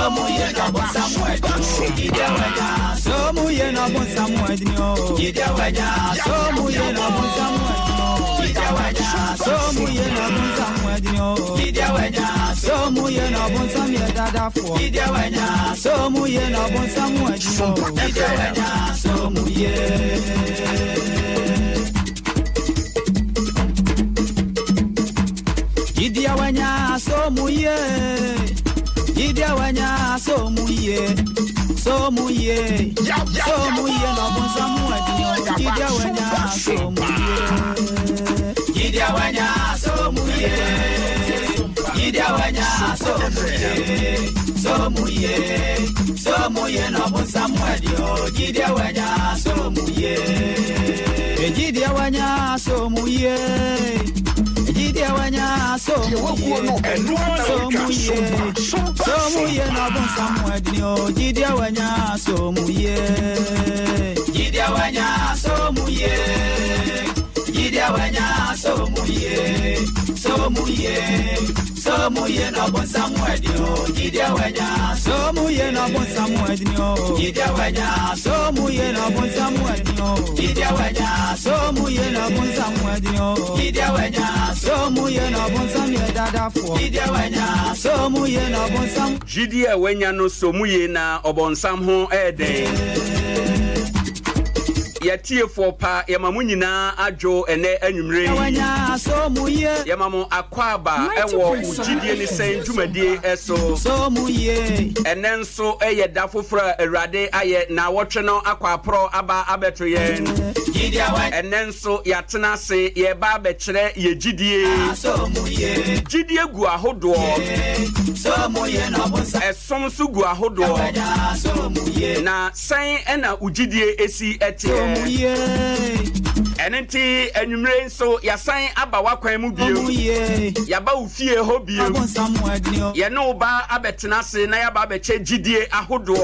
Somuye na bonsamu Gyedie wanya Somuye na bonsamu Gyedie wanya Somuye na bonsamu Gyedie wanya Somuye na bonsamu Gyedie wanya Somuye na bonsamu dada fo Gyedie wanya Somuye na bonsamu Gyedie wanya Somuye Gyedie wanya Somuye Gyedie wanya Somuye Somuye Somuye na bonsamu Gyedie wanya Somuye Gyedie wanya Somuye Gyedie wanya Somuye Somuye Somuye na bonsamu Gyedie wanya Somuye Gyedie wanya Somuye Gyedie wanya Somuye Somuye na bonsamu Gyedie wanya Somuye Gyedie wanya Somuye Gyedie wanya Somuye Somuye na bonsamu Gyedie wanya Somuye na bonsamu Gyedie wanya Somuye na bonsamu Gyedie wanya Somuye na bonsamu Gyedie wanya Somuye na bonsamu dada fo Gyedie wanya Somuye na bonsamu Gyedie wanya no somuye na obonsam ho eden Yatie for pa yamamu nyina adwo ene anwumre wanya Somuye yamamu akwaba ewo Gyedie Ne Sen dwumadie eso Somuye enenso eye da fofora awurade aye na wotwe no akwapro aba abeto yen Gyedie wanya enenso yatena se ye ba bekere ye Gyedie Somuye Gyedie gu ahodo Somuye na bonsamu esom so gu ahodo Somuye na sen ena Gyedie esi ete enenti anwumre nso yasan aba wakwan mu bio yaba ufie ho bio ye no ba abetena se na yaba abeche Gyedie ahodo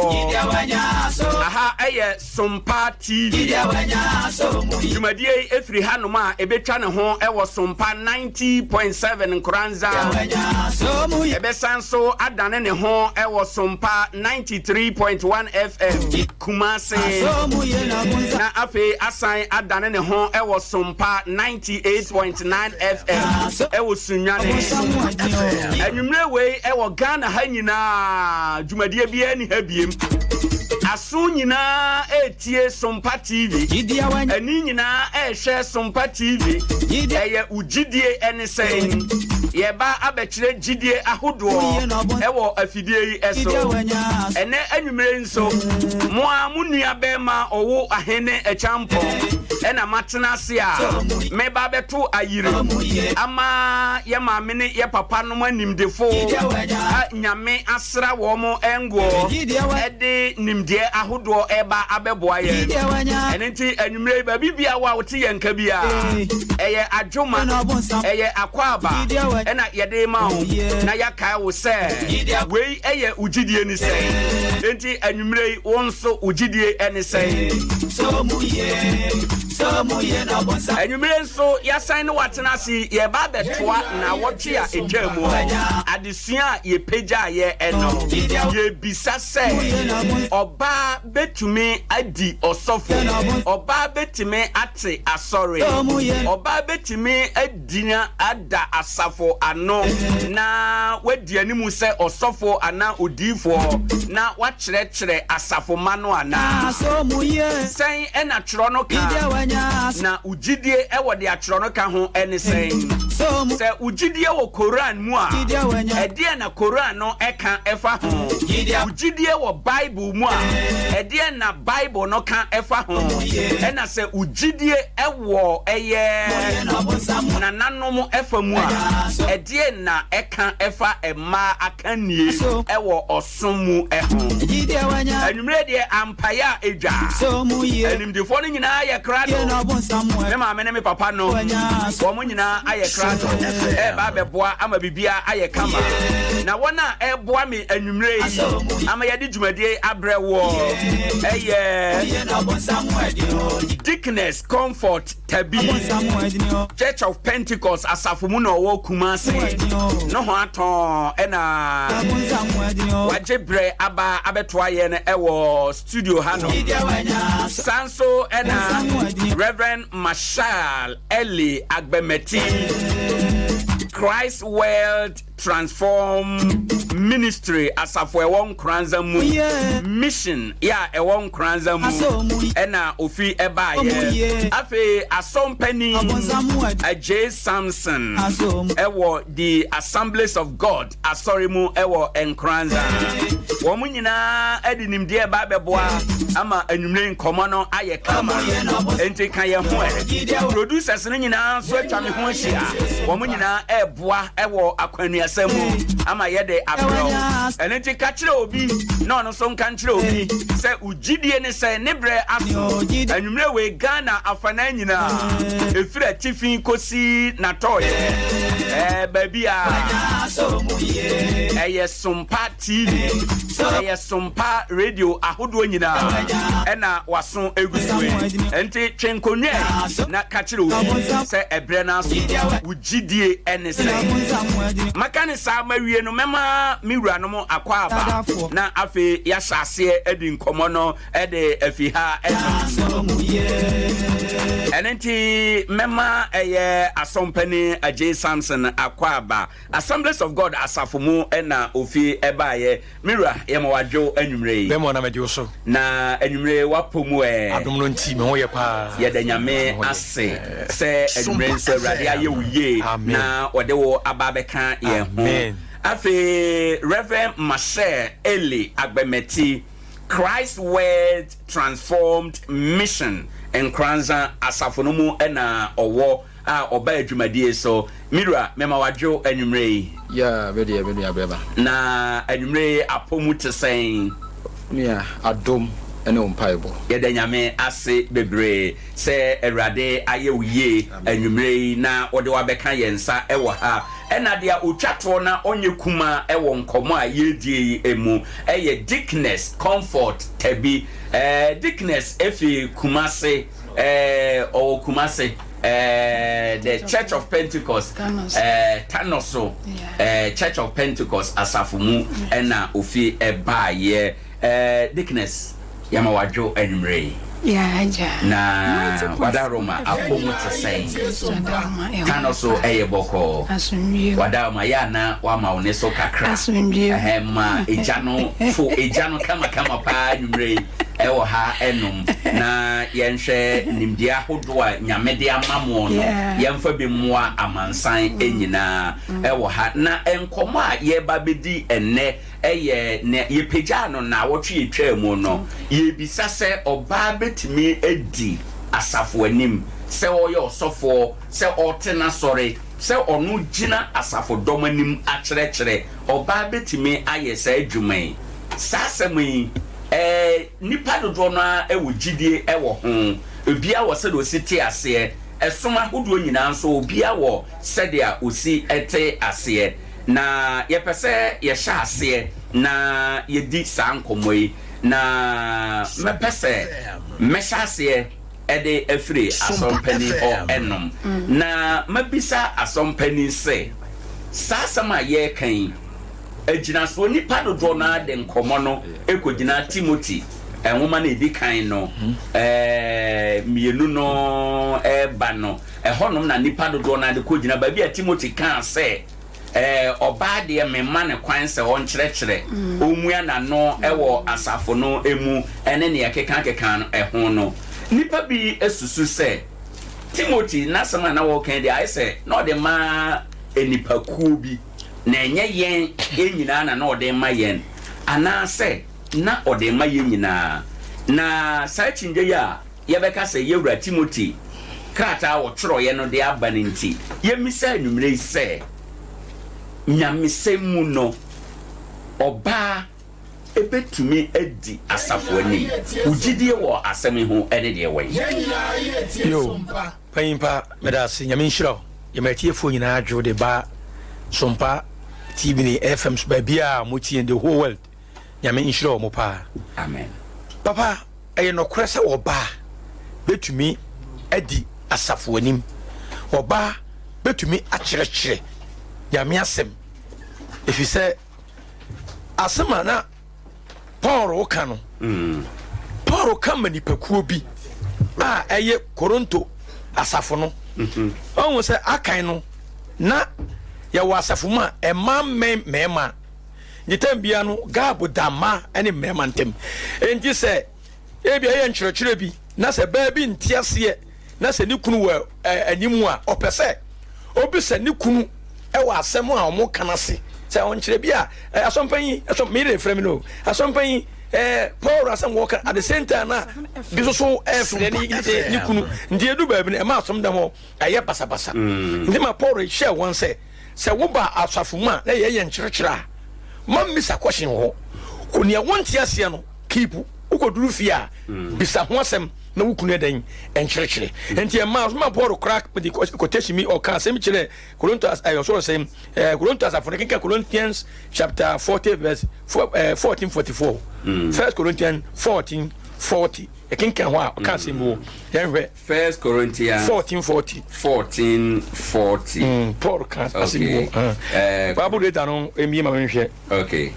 aha eye SOMPA TV dwumadie efiri hanoma ebetwa ne ho ewo SOMPA 90.7 Nkranza ebesanso adane ne ho ewo SOMPA 93.1 FM Kumase na afe asan adane ne ho ewo SOMPA 98.9 FM ewo Sunyane anwumre we ewo Ghana ha nyina dwumadie bia ni ha biem aso nyina etie SOMPA TV ani nyina ehwe SOMPA TV eye Gyedie Ne Sen yeba abekire Gyedie ahodo ewo afidie yi eso ene anwumre nso moa munua bema owo ahene echampo ena matena se a meba beto ayire ama ye maame ne ye papa no animdefo nyame asra wo mo engo ede nimde ahodo eba abeboa ye enenti anwumre ba bibia wa wote ye nka bia eye adwuma eye akwaba ena yede ma ho na yaka wo se wei eye Gyedie Ne Sen enti anwumre wonso Gyedie Ne Sen Somuye na bonsa anwumre nso yasan ne watena si ye ba betoa na wote a edwamu adesua ye peja ye eno ye bisa se oba betumi adi osofo oba betimi ate asore oba betimi adina ada asafo ano na wadi animu se osofo ana odifo na wakyerɛkyerɛ asafo mano ana sen ena tworo no ka na Gyedie ewo de atworo no ka ho ene sen se Gyedie wo Quran mu a ede na Quran no eka efa ho Gyedie wo Bible mu a ede na Bible no ka efa ho ena se Gyedie ewo eye na nanom efa mu a ede na eka efa ema akanie ewo osomu eho anwumre de ampaya eja animdefo no nyina ye krado me maame ne me papa no wo mo nyina aye krado eba beboa ama bibia aye kama na wona eboa me anwumre yi ama yade dwumadie abrewo Dickness Comfort Tabi Church of Pentecost asafomu na owo Kumase no ho aton ena wajebre aba abetoa ye na ewo studio ha no sanso ena Reverend Marshall Eli Agbemeti Christ World Transform Ministry asafo ewon kranza mu mission ya ewon kranza mu ena ofi eba ye afi asompani Gyedie Samson ewo the Assemblies of God asorimu ewo enkranza wo mu nyina edinimde eba beboa ama anwumre nkomo no aye kama enti kan ye ho producers no nyina so atwa me ho ahia wo mu nyina eboa ewo akwanua samu ama yede abro enenti ka kire obi no no so nka kire obi se Gyedie Ne Sen ne bre aso anwumre we Ghana afana nyina efira tifin kosi na toye babia SOMPA TV SOMPA radio ahodo nyina ena waso egusue enti twenkonye na ka kire obi se ebre na so Gyedie Ne Sen makane sa mawie no mema miwura no mo akwa aba na afi ya hyase edi nkomo no ede afiha enenti mema asompani Gyedie Samson akwa aba Assemblies of God asafomu ena ofi ebaye miwura yema wadwo anwumre bemo na medwo so na anwumre wapomu adom no nti me ho ye pa yede nyame ase se anwumre so awrade aye wuye na ode wo aba beka ye ho afi Reverend Marshall Eli Agbemeti Christ World Transformed Mission and Kranza asafonomu ena owo a oba adwumadie so mirwa mema wadwo anwumre ya bedi abreba na anwumre apomu tesen nia adom ene ompaibo yede nyame ase bebre se awrade ayewuye anwumre na ode wabeka yensa ewo ha ena dia otwato na onye kuma ewo nkomo a yedie emu eye Dickness Comfort Tabi Dickness efi Kumase o Kumase the Church of Pentecost Tanoso Church of Pentecost asafumu ena ofi ebaye Dickness yama wadwo anwumre na wadaroma apomu tesen Tanoso boko wadaroma yana wama oneso kakra ma ejano kama pa anwumre ewo ha enum na yenhwe nimdia hodo a nyamede amamo no yemfa bi moa amansan enyina ewo ha na enkomo a yeba bedi enne eye ne yepeja no na wotwe etwa mu no yebisa se oba betimi edi asafo anim se oye osofo se otena sore se onu gina asafo dom anim akyerɛkyerɛ oba betimi ayesa adwumai sasemi nipa dodo na ewo Gyedie ewo ho obia wo se do siti ase esoma hodo nyina nso obia wo sedia osi ete ase na yepese ye sha ase na yedi sankomoi na mepese mesha ase ede afri asompani o enom na mabisa asompani se sasama ye kan ejina so nipa dodo na de nkomo no ekogina Timothy enwoma na edi kan no mienu no ba no honom na nipa dodo na de kogina ba bia Timothy kan se oba de me ma ne kwan se on kyerɛkyerɛ omua na no ewo asafo no emu ene ne yakeka no ho no nipa bi esusu se Timothy na sama na wo kan de ai se na de ma enipa kuo bi na enye yen enyina na ode ma yen ana se na ode ma yen nyina na sa chinje ya yebeka se yewura Timothy krata wo tworo ye no de aba ne nti yemisa anwumre se nyamesemu no oba ebetumi edi asafo ani Gyedie wo asemi ho ene de we yo payimpa medase nyame nhyira yɛmatie fo nyinaa dwo de ba SOMPA TV ne FMs babia mutie in the whole world nyame inhyira mo pa amen papa ɛyɛ nokora sɛ oba betumi adi asafo anim oba betumi akyerɛkyerɛ nyame asɛm efisɛ asɛm na Paul ka no Paul ka manipakuo bi a ɛyɛ Koronto asafo no ɔhu sɛ akan no na yɛwɔ asafo mu a ɛma mɛma nyitam bia no gabo dama ɛne mɛma ntem enti sɛ ebia yɛ nkyerɛkyerɛ bi na sɛ baabi ntiaseɛ na sɛ ne kunu wɔ animu a ɔpɛ sɛ obi sɛ ne kunu ɛwɔ asɛm a ɔmo kana se sɛ ɔnkyerɛ bi a asɔmpanyi mire frɛ me no asɔmpanyi Paul asɛm wɔka at the same time na bi so frɛ ne kunu nti edu baabi no ɛma asɔm dam hɔ ɛyɛ basabasa nti ma Paul hyɛ wɔn sɛ woba asafo mu a na yɛyɛ nkyerɛkyerɛ a ma mmisa question hɔ ko nea wɔnte aseɛ no keep ukoduru fie a bisa ho asɛm na wukunu edan enkyerɛkyerɛ enti ɛma Paul crack with the quotation me or can say me kyerɛ Corinthians I also say Corinthians afɔ kenka Corinthians chapter 40 verse 1444 First Corinthians 14:40 kenka ho a can say mo yɛhwɛ First Corinthians 14:40 Paul can say mo Bible reader no emi ma hwɛ okay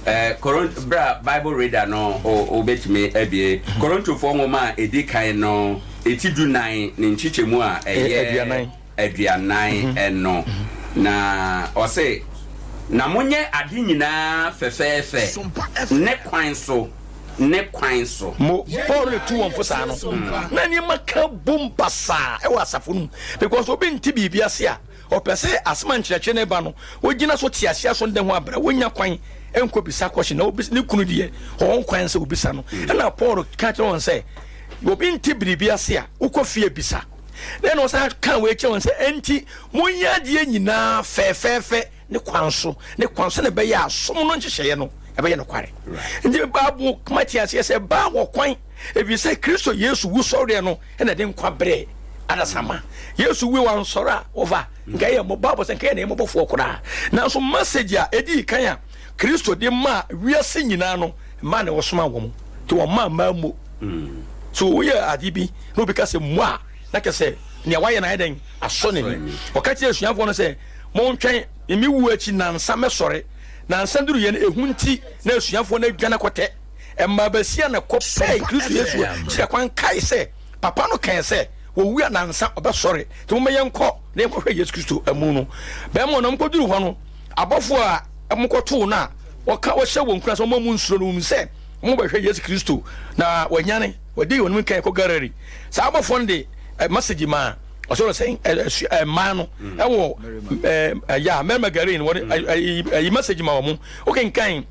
Bible reader no obetime ebie Korinto fo nwoma edi kan no etidu 9 ne nchichemu a aduanan eno na ose na monye ade nyinaa fefefe ne kwan so mo Paul le tu won fosa no na ni maka bombasa e wa asafo no because obi nti bibia se a opese asman kyerɛkyerɛ ne ba no ogina so tiasia so ndɛ ho abra wonya kwan enko bisa question na obi ne kunu die ho kwan se obisa no na Paul ka kyerɛ won sɛ obi nti bibia se a ukofie bisa then no sa kan we kyerɛ won sɛ enti monya die nyinaa fɛfɛfɛ ne kwan so ne be ya asom no nkyehye no ebe ye no kware ndi babu Matias say ba wo kwan ebi say Kristo Yesu wu sɔre no na de nkwa bre adasama Yesu wi wan sɔre a over nka ye mo babu say nka ye na mo bofo kora na so message a edi kan a Kristo de ma wiase nyina no ma na wo soma wo mo to wo ma mo so we adibi no because mo a na ke say ne wa ye na eden aso ne ni o ka ti esuafo no say mo ntwen emi wu achi na nsa mesɔre na nsanduru ye na ehunti na esuafo na dwana kote emma basia na kopɛ Kristo Yesu kyerɛ kwan kai sɛ papa no kan sɛ wo wu na nsa obɛsɔre to mo yɛnkɔ na yɛnkɔhwɛ Yesu Kristo amu no bɛn mo na mkoduru hɔ no abɔfo a mkoto na wɔka wɔhyɛ wɔn kura sɛ mo mu nsuro no sɛ mo bɛhwɛ Yesu Kristo na wɔnyane wɔdi wɔn kan kɔ gallery sa abɔfo nde message ma also saying man ewo yeah Margarine what a message ma omo okay kan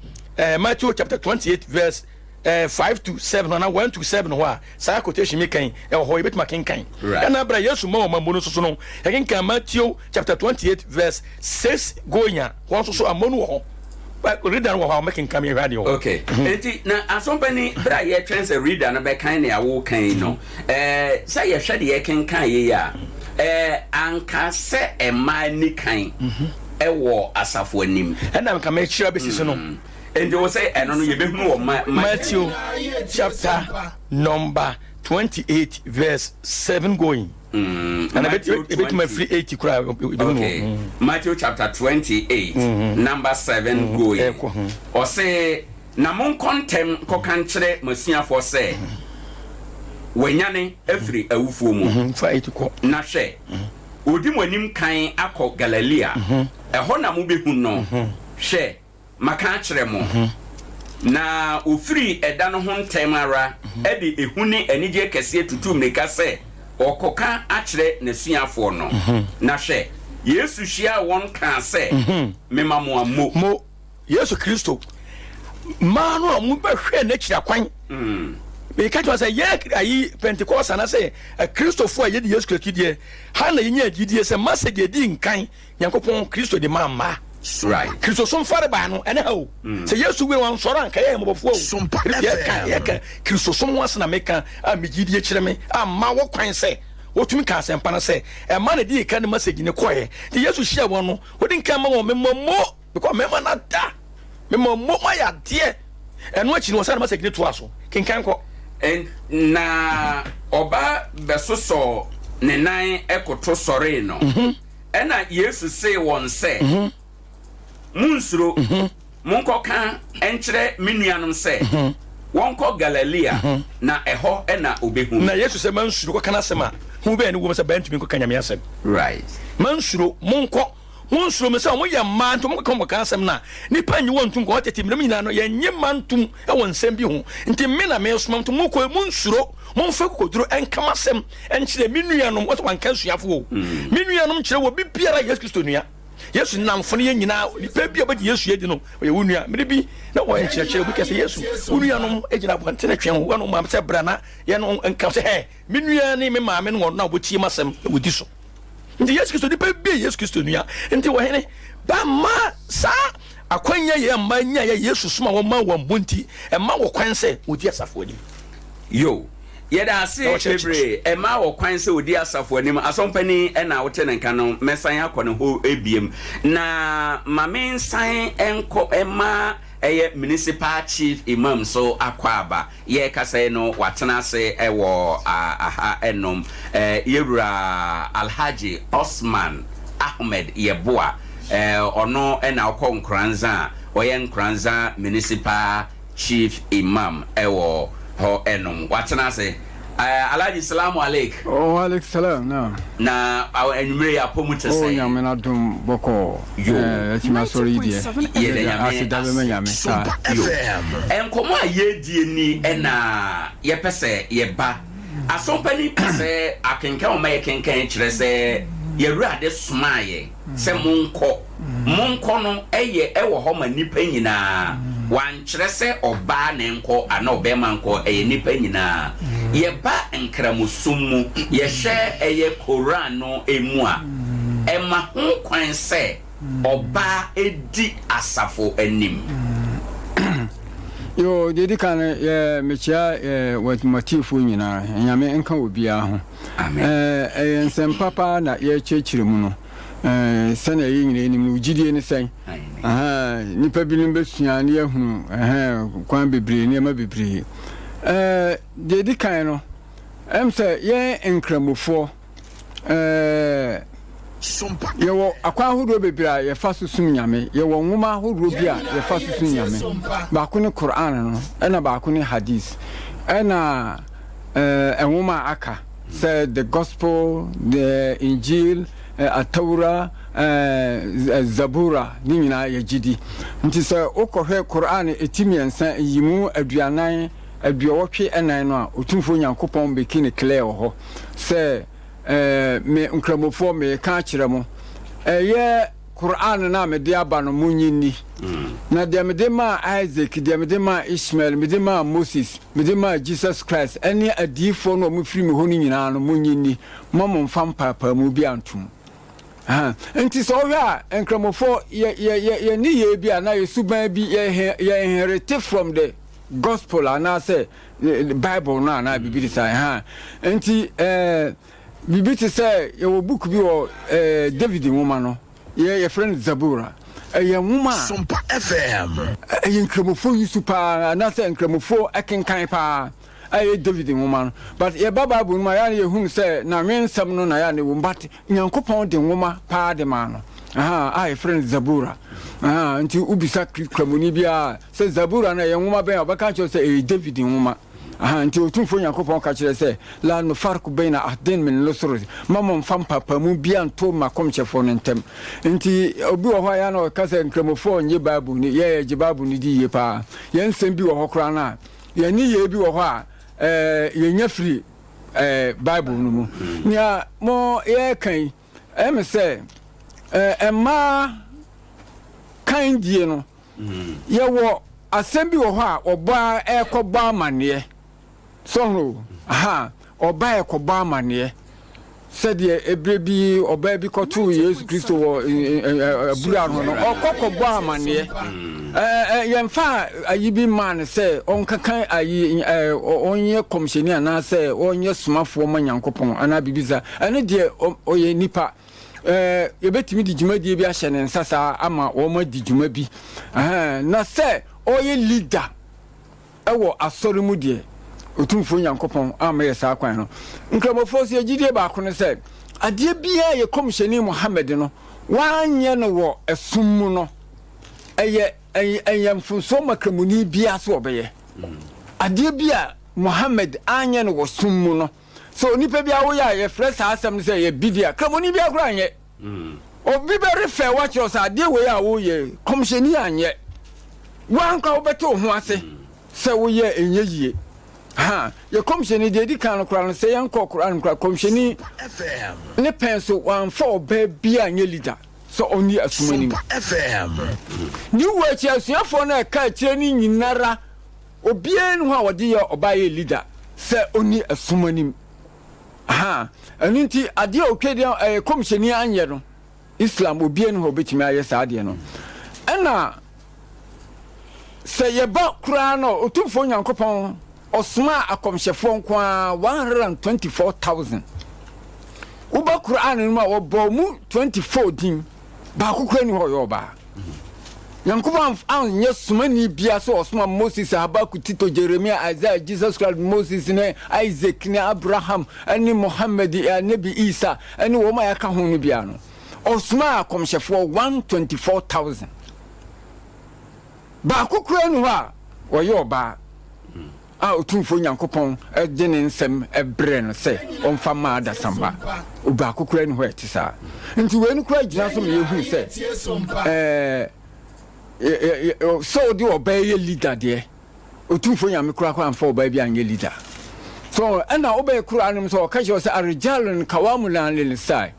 Matthew chapter 28 verse 5 to 7 na 1 to 7 ho a sa quotation me kan e ho yebet ma kan na bra Yesu ma omo no so no kan Matthew chapter 28 verse 6 gonya ho so amonu ho reader wo ha making come here radio okay enti na asompani bra ye twense reader na be kan na awo kan no say ye hwede ye kan ye ya anka se ema ni kan wo asafo anim na nka ma chira besi so no enti wo say eno no ye behunu wo Matthew chapter number 28 verse 7 going and a bit my free 80 cry okay Matthew chapter 28 number 7 going or say na mon contem kokankyere masuafo say wanyane afiri awufuo mu fa 80 ko na hwe odi monim kan akọ Galilea ɛhɔ na mo behu no hwe maka kyerɛ mo na ofiri ɛda no ho ntemara ɛde ehuni anigye kɛse tutum ne ka sɛ okoka akyerɛ n'asuafo no na hwɛ Yesu hwia won ka sɛ mema mo amo mo Yesu Kristo ma no mo bɛhwɛ n'akyira kwan be ka to say ye ayi Pentecost na say Christopher a ye di Yesu Kristo die ha na yin agidie say message di nkan Yankopon Kristo di mamma right Kristo som fare ba no ene ha o say Yesu we wan soro anka ye mbofo o ye ka Kristo som wansa na meka a megidie kyerɛ me amma wo kwan say wotumi ka asɛmpa no sɛ ɛma na di ka ne message ne kɔɛ de yesu hyia wɔn no wodi nka ma wɔn memmo because mema na da memmo ma ya de ɛno akyi no wɔsa na message ne to aso kenkan kɔ na oba besoso ne nan ekoto sɔre no ɛna yesu say wɔn sɛ munsuro munkɔka ɛnkyerɛ menuanom sɛ wɔnkɔ Galilea na ɛhɔ ɛna obehu na yesu sɛ mansuro kɔ kana sɛm a hu bɛ ne wo sɛ bantumi kɔ kanya me asɛm right mansuro munkɔ munsuro me sɛ mo yɛ man to mo kɔ kana sɛm na nipa nyi wontum kɔ tete me nyina no yɛ nye mantum ɛwɔ nsɛm bi ho nti me na me somam to mo kɔ munsuro momfa kokoduro ɛnkama sɛm ɛnkyerɛ menuanom wɔsɛ wanka suafo wo menuanom kyerɛ wɔ bibiara Yesu Kristo nua Yesu namfo ne nyina nipa bi obedi Yesu yedi no ɔyɛ wonua me bi na wɔyɛ kyerɛkyerɛ bi kɛsɛ Yesu wonuanom egyina bɔntene twɛn wo no mam sɛ brana yɛ no nka sɛ he menua ne me maame no wɔn na wɔtie masɛm wodi so nti Yesu Kristo nipa bi Yesu Kristo nua nti wɔ hene ba ma sa akwanya yɛ ma nya yɛ Yesu soma wɔ ma wɔn bonti ɛma wɔ kwan sɛ wodi asafo anim yo yeda ase bebre ema wo kwan se odi asafo anim asompani na wote ne nka no mesan akɔ ne ho ebiem na mame nsan enko ema eye municipal chief imam so akwaba ye kasa no watena ase ewo aha enom yewura Alhaji Osman Ahmed Yeboa ono na okɔ nkranza oyɛ nkranza municipal chief imam ewo ho enom watena se Alhaji salamu alaikum. Oh alaikum salam na enumere ya pomu te say oh nyame na dum boko etima sori die ye da asidabe me nyame sa enkomo a ye die ni na ye pese ye ba asompani pese akenkan o ma ye kenkan kire se ye ruade somaye se monko no eye ewo ho ma nipa nyina wan kire se oba ne nko ana obema nko eye nipa nyina ye ba nkramusum mu ye hye eye Quran no emu a ema ho kwan se oba edi asafo anim yo dedi kan ye mechia wat motifu nyina nyame enka obia ho ensem papa na ye chechire mu no sana yi nyina enim Gyedie Ne Sen nipa bi limbe suane ehunu kwan bebre ne ma bebre dedi kan no say ye enkramofo SOMPA yewo akwa hodo bebira ye fa susum nyame yewo nwoma hodo bia ye fa susum nyame ba ko ne Quran no na ba ko ne hadith na enwoma aka say the gospel the injil atawra zabura ni nyina ye Gyedi nti say okohwe Quran etimiensa yimu aduanan aduawotwe enan no a otumfo nyankopɔn beki ne clear ho say me nkramofo me ka kire mo ye Quran na me de aba no munyini na de me de ma Isaac de me de ma Ishmael me de ma Moses me de ma Jesus Christ eni adifo no mo firi me ho ni nyina no munyini momom fam papa mu bi antum enti so hwa nkramofo ye ni ye bi ana ye suban bi ye inherit from the gospel ana say the Bible na bibiri sai enti bibi te say your book bi o David nwoma no ye friend Zabura ye nwoma SOMPA FM ye nkramofo yusu pa na say nkramofo akenkan pa aye David nwoma no but ye Bible no ya ye hunu say na nwensam no na ya ne wo but nyankopɔn de nwoma pa de ma no aye friend Zabura nti ubisa kramoni bia say Zabura na ye nwoma ben obaka cho say David nwoma nti otumfo nyankopɔn ka kire sɛ la no farku baina ahdin min lusur mamon fam papa mu bian to makom chefo no ntem nti obi wo hɔ ya na ka sɛ nkramofo nye Bible ni ye Bible ni di ye pa ye nsɛm bi wo hɔ kra na ye ni ye bi wo hɔ a ye nya free Bible no mu nya mo ye kan em sɛ emma kan die no ye wo asɛm bi wo hɔ a oba ekɔba amane so oba ekoba amane said the baby or baby kotu Yesu Kristo wo abura no okokobọ amane yemfa ayibi man say onkakan ayi onye komsheni ana say onye somafo ma Nyankopon ana bibiza ene de oye nipa yebetimi di djumadi bi ahye ne nsasa ama wo ma di djuma bi na say oye leader ewo asori mu de otumfo Nyankopon ama yesa kwan no nkramofo se Gyedie ba ko ne say ade bia ye komsheni Muhammad no wanye no wo esum mu no eye mfunso makramuni bia so obeye ade bia Muhammad anye no wo sum mu no so nipa bia wo ya ye fresh asem say ye bidia kramuni bia kura anye obi be refer watch us ade we ya wo ye komsheni anye wan ka obeto ho ase se wo ye enye yie ye komsheni de di kan kura no se yan ko kura no kura komsheni FM ne penso wan for be bia anye leader so oni asumani FM ni wo chi asuafo na ka kire ni nyinara obie no ha wode ye obaye leader se oni asumani aninti ade okede komsheni anye no Islam obie no obetimi aye saade no na se ye ba kura no otumfo Nyankopon osuma akomhyefo nko 124,000 uba Quran no ma wo mu 24 din ba kokura ni ho yo ba Nyankopon anye sumani bia so osuma Moses Habakkuk Tito Jeremiah Isaiah Jesus Christ Moses ne Isaac ne Abraham ani Muhammad Nabi Isa ani wo ma yaka ho no bia no osuma akomhyefo 124,000 ba kokura ni ho wo yo ba otumfo Nyankopon de ne nsem ebre no se onfa ma da samba oba kokura ni ho etisa nti we no kura gina so me yehu se so di obaye leader de otumfo Nyame kura kwa amfa obaye bi anye leader so na obaye kura no so ka je se arijalun kawamulan lil sai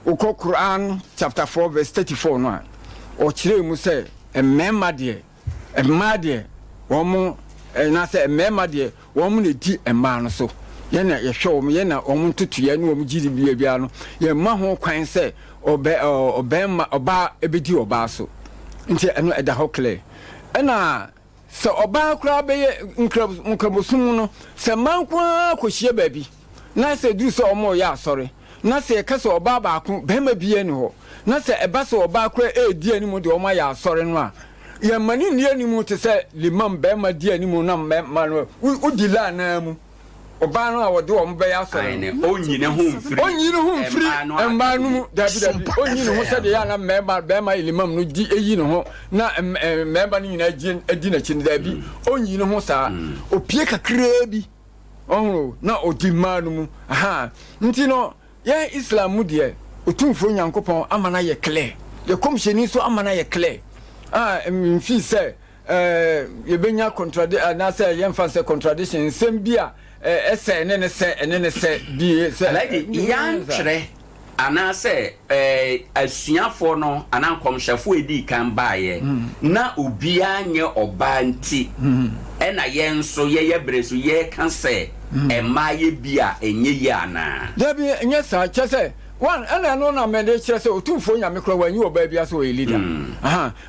uko Quran chapter 4 verse 34 no o kire mu se emema de womo na se emema de womo ne di emma no so ye na ye hwe womo ye na womo tutuye ne womo gidi bia no ye ma ho kwan se obema oba ebedi oba so nti eno eda hokle na se oba kura be nkrabosum no se mankwa kohie baabi na se du se omo ya asore na se ka se oba ba ko bema bia ni ho na se eba se oba kura edi animu de omo ya asore no a ye mani ni animu te se limam bema di animu na ma no udila na mu oba no a wode omo be ya asore onyine ho mfiri emba no dabi onyine ho se de ya na bema limam no di eyi no ho na memba ni nyina adi na chin dabi onyine ho sa opie kakra bi na odi ma no mu nti no ye Islam mu de otumfo Nyankopon amana ye clear ye komsheni so amana ye clear mfi se ye benya na se ye mfa se contradiction sem bia ese ne se bi se like yan tre ana se asuafo no ana komhyefo edi kan baaye na obia nye oba nti na ye nso ye breso ye kan se emaye bia enye ye ana dabi enye sa chese one ana no na me de kire se otumfo Nyame kro wanyi oba bia so we leader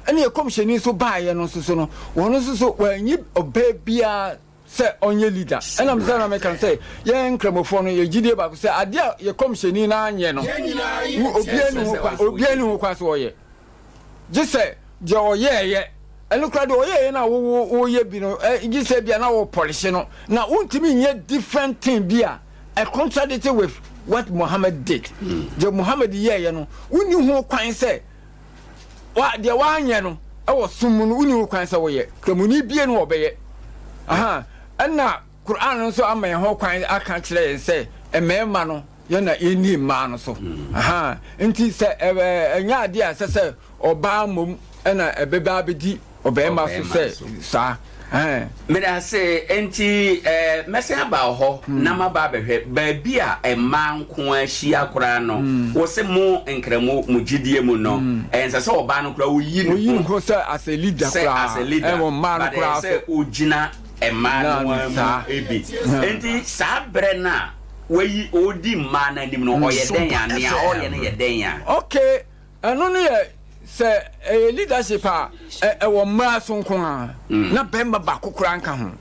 ene ye komhyeni so baaye no so no wono so wanyi oba bia se onye leader ena mzana me kan say ye nkramofo no ye Gyedie ba ko say ade ye komhyeni na anye no obiani ho kwa so ye je say je oye enu kra de oye na wo ye bi no je say bia na wo polish no na untimi nye different thing bia contradicted with what Muhammad did je Muhammad ye no uni ho kwan say wa de wa anye no e wo sum no uni ho kwan say wo ye kramuni bia no obeye na Quran no so amay ho kwan aka kire say emema no ye na eni ma no so nti se enya ade a se oba mom na ebeba abedi obema so se sa me da say enti mese aba ho na maba behwe ba bia ema nko ahia kora no wo se mo nkramo mu Gyedie mu no ense se oba no kora wo yi no ko se as a leader kora wo ma no kora se ogina ema no ebi enti sa bre na we odi man anim no oyeden ya ne a oye ne yeden ya okay eno ne ye se leadership a e wo mra so nko a na bemba ba kokura nka ho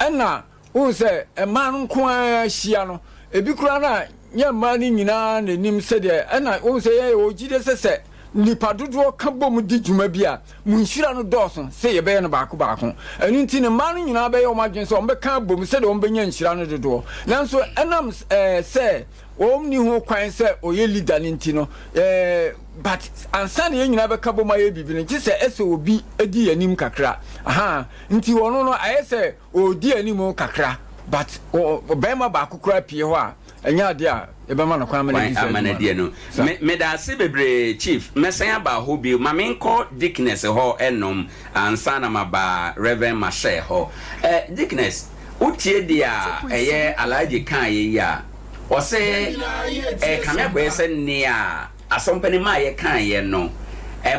ena wo se e man nko a hia no ebi kura na nya man ni nyina na nim se de ena wo se ye o Gyedie se nipa dodo ka bom di djuma bia munhira no dɔɔso se ye be no baako enu nti ne man nyina be ye o madwen se o be ka bom se de o be nya nhira no dodo nanso enam se o mni ho kwan se o ye leader ni nti no but ansa ne nyina be ka bom aye bibi ne nti se ese obi edi anim kakra aha nti wono no aye se o di anim kakra but o bema baako kura pie ho a enya de a ebema no kwa amana die no me da se bebre chief mesan aba ho bi ma menko Dickness ho enom ansa na maba Reverend Mashe ho Dickness utie dia eye alaji kan ye ya o se kame ko ese ne a asompani ma ye kan ye no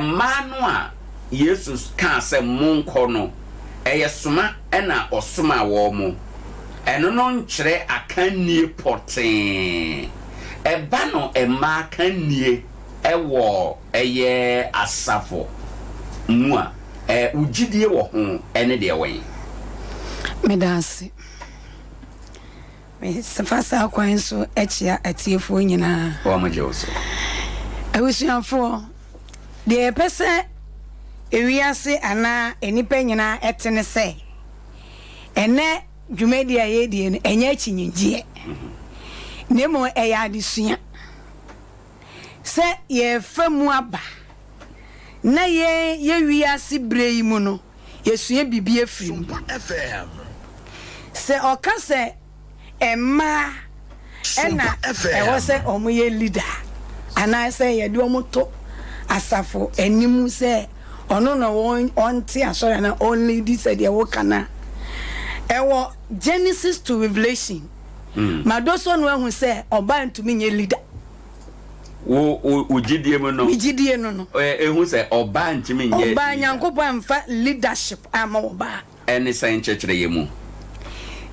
ma no a Jesus kan se monko no eye soma na osoma wo mo eno no nkyere akanie poten eba no ema akanie ewo eye asafo mu a ugidie wo ho ene de wen medase me safasa kwan so echia atiefo nyina o majoso awusuafo de pese ewiase ana enipa nyina etene se ene dwumedia ye die no enya chinyingie nemo eya adesua se ye famu aba na ye wiase brei mu no yesua bibie firi FM se okase emma ena ewo se omoye leader ana se ye de omoto asafo enimu se ono no onti asori na only this said ye wo kana ewo Genesis to Revelation madoso no ehun se oba ntumi nye leader wo Gyedie mu no Gyedie no ehun se oba ntumi nye oba nyankopɔ amfa leadership ama oba ene san chechire yemu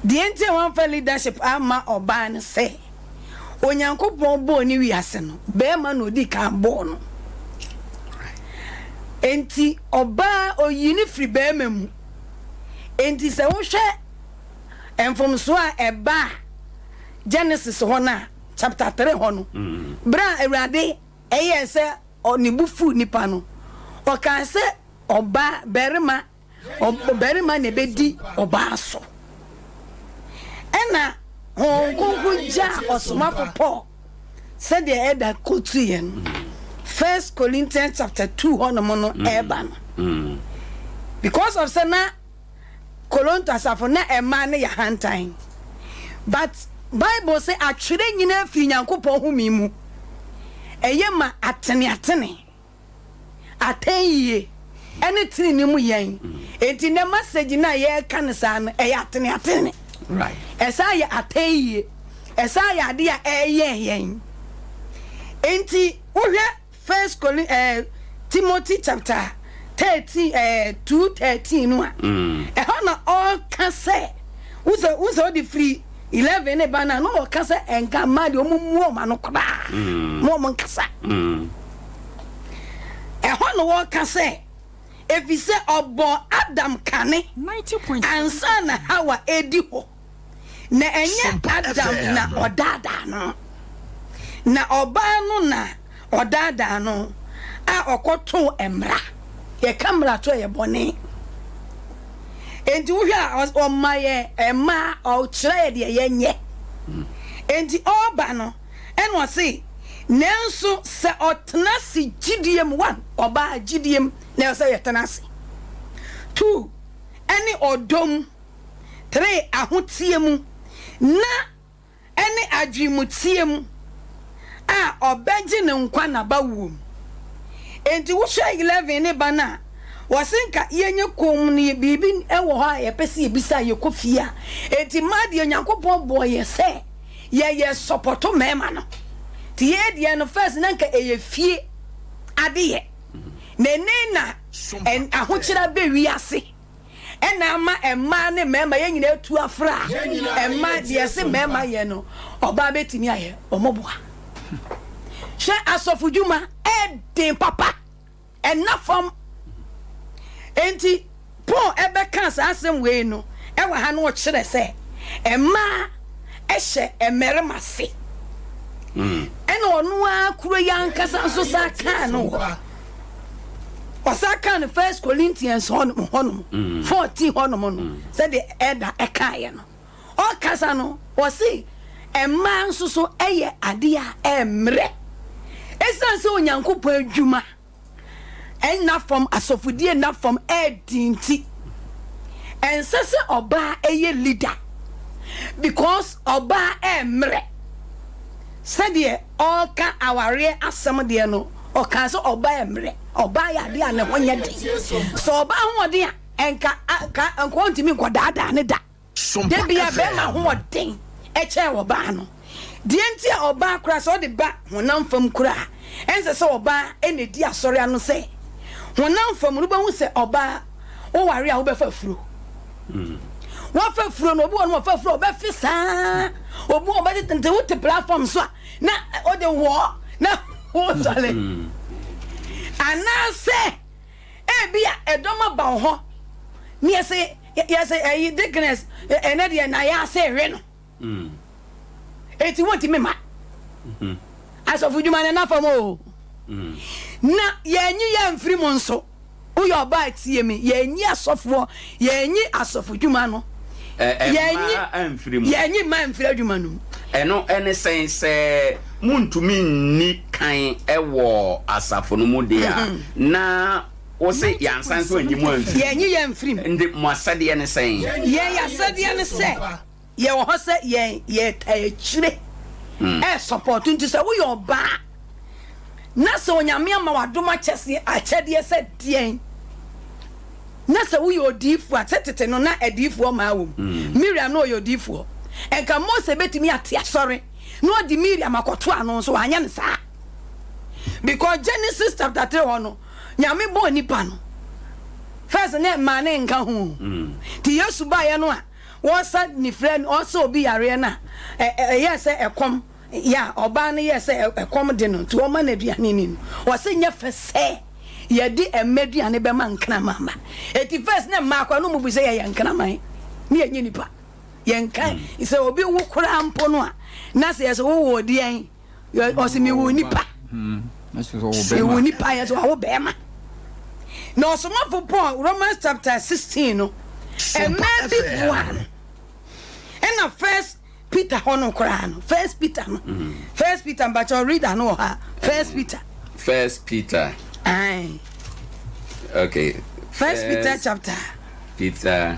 die enti wan fa leadership ama oba ne se onyankopɔ bo ni wiase no be ma no di ka bo no enti oba oyini free be mamu enti se wo hwe enfomso a eba Genesis ho na chapter 3 ho no bra awurade eye se onibufu nipa no o kan se oba berima ne bedi oba so ena honkonko ja osoma popo se de eda kotu yen 1 Corinthians chapter 2 ho no mo eba no because of sana Kolonto asafo na ema ne ya hantan but Bible say atwere nyina fi nyankopɔ humi mu eye ma atene atenye ene tini ni mu yen enti na message na ye kan sa no eye atene right esa ye atenye esa ye ade a eye yen enti wohwe 1 Timothy chapter 13 2:13 no a ehona all can say uzo the free 11 e bana no ka say enka ma de omumu o ma no kra mo nkasa ehona wo ka say if you say obo Adam kane 90 ansa na Hawa edi ho na enye Adam na odada no na oba no na odada no a okoto emra ye kamera to ye bone enti wo hwa o maye ema o kire de ye nye enti oba no eno se nenso se otena si Gyedie mu 1 oba Gyedie mu na se ye tena si 2 eni odom 3 ahotie mu na eni adwimutie mu a obeji ne nkwa na bawum enti wo hwa 11 ne bana wasenka yenye kom ne bibi ewo ha ye pese ye bisa ye kofia enti made nyankopon boye se ye supporto mema no ti ye de no first nanka eye fie ade ye na en ahokyera be wiase ena ma emma ne mema ye nyina etu afra emma de se mema ye no oba betimi aye omoboa hwe asofudwuma edin papa enafom enti Paul ebe kan sa asem we no e wa ha no o kire se emma ehye emerema se ena onu akuro yankasa so sa kan no Osaka no 1 Corinthians honum 14 honum no said the elder ekaye no o kasa no o si emma nso so eye ade a emre esan se onyankopon adwuma enna from asofudie na from edinti ensese oba eye leader because oba emre said the all ka aware asem de no o kan so oba emre oba ya de ane honya de so oba hode a enka enko ntimi nkodada ne da de bia be ma hoden e che oba no de enti oba kura so de ba honam fam kura ense se oba enedi asore ano se honam fam no ba hu se oba o ware a wo be fa furo wo fa furo no obi wo fa furo be fisa obi oba de tente wo te platform so na o de wo na wo sale anase ebia edoma ba ho ni ese ayi dickness enede na ya se hwe no eti wonti mema asofudwuma na famo na yenyi ya mfiri mo nso uyo ba tie me yenyi asofo yenyi asofudwuma no yenyi ma mfiri adwuma no eno ene sense muntumi ni kan ewo asafo no mu de a na wo se yansan so anyi mu amfiri yenyi ya mfiri ndi mo asade ne sen ye ya sade ne se ye wo ho se ye tayechire support nti se wo yo ba na se onyame ama wadoma chese achede se dien na se wo yo difu atetete no na edifu ma wo Miriam no yo difu enka Mose betimi ate asore no di Miriam akoto ano so anya ne sa because Genesis chapter 3 no nyame bo nipa no first na ma ne nka ho ti Yesu ba ye no a wo sa ni friend also obi yare na yes ekom ya oba ne yes ekom de no to o ma na duane ni wo se nya fese ye di emeduane be ma nkana mama eti first na ma kwa no mu bi se ye nkana man ni enyi nipa yenkan ise obi wo kura mpo no a na se yes wo wo di en o se mi wo nipa na se wo be wo nipa yes wo be ma no so ma for Paul Romans chapter 16 no and maybe one and first Peter hono kura no first Peter no first Peter but you read no ha first Peter aye okay first Peter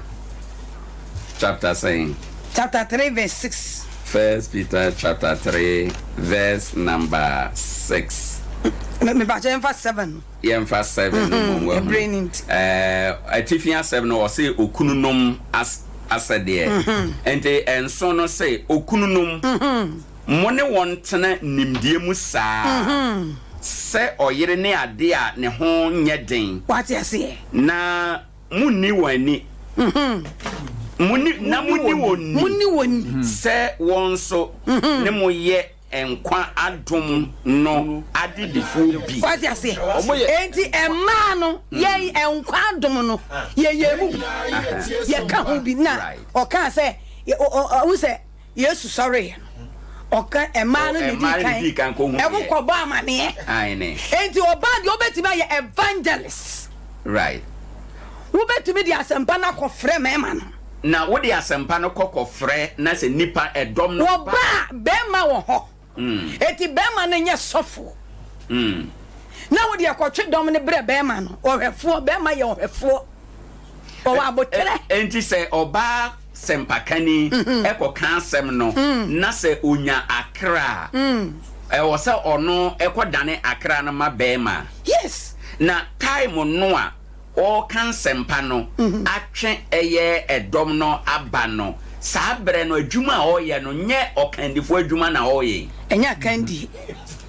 chapter saying chapter 3 verse 6 First Peter chapter 3 verse number 6 me ba je verse 7 yeah verse 7 Atifian 7 no say okununom asade ente enso no say okununom mo ne wontena nimdie mu saa se oyere ne ade a ne ho nyeden what you say na munni wani muni woni se wonso ne moye enkwa adom no adidifo bi what you say enti emma no ye enkwa adom no ye mu ye ka ho bi na o kan se o se Yesu sorry oka emma no di kan e wo ko ba amane aine enti oba di obetimi ye evangelist right wo betimi di asempa na ko frɛ mema no na wo di asempa no kokofrɛ na se nipa edom no wo ba be ma wo ho eti be ma no nye sofo na wo di akotwe dom ne bre be ma no ohwefo be ma ye ohwefo o wa botere enti se oba sempakani ekoka asem no na se onya akra wo se ono ekodane akra na ma be ma yes na time no a o kan sempa no atwe eye edom no aba no sabre no adwuma o ye no nye okandifo adwuma na o ye enya kandi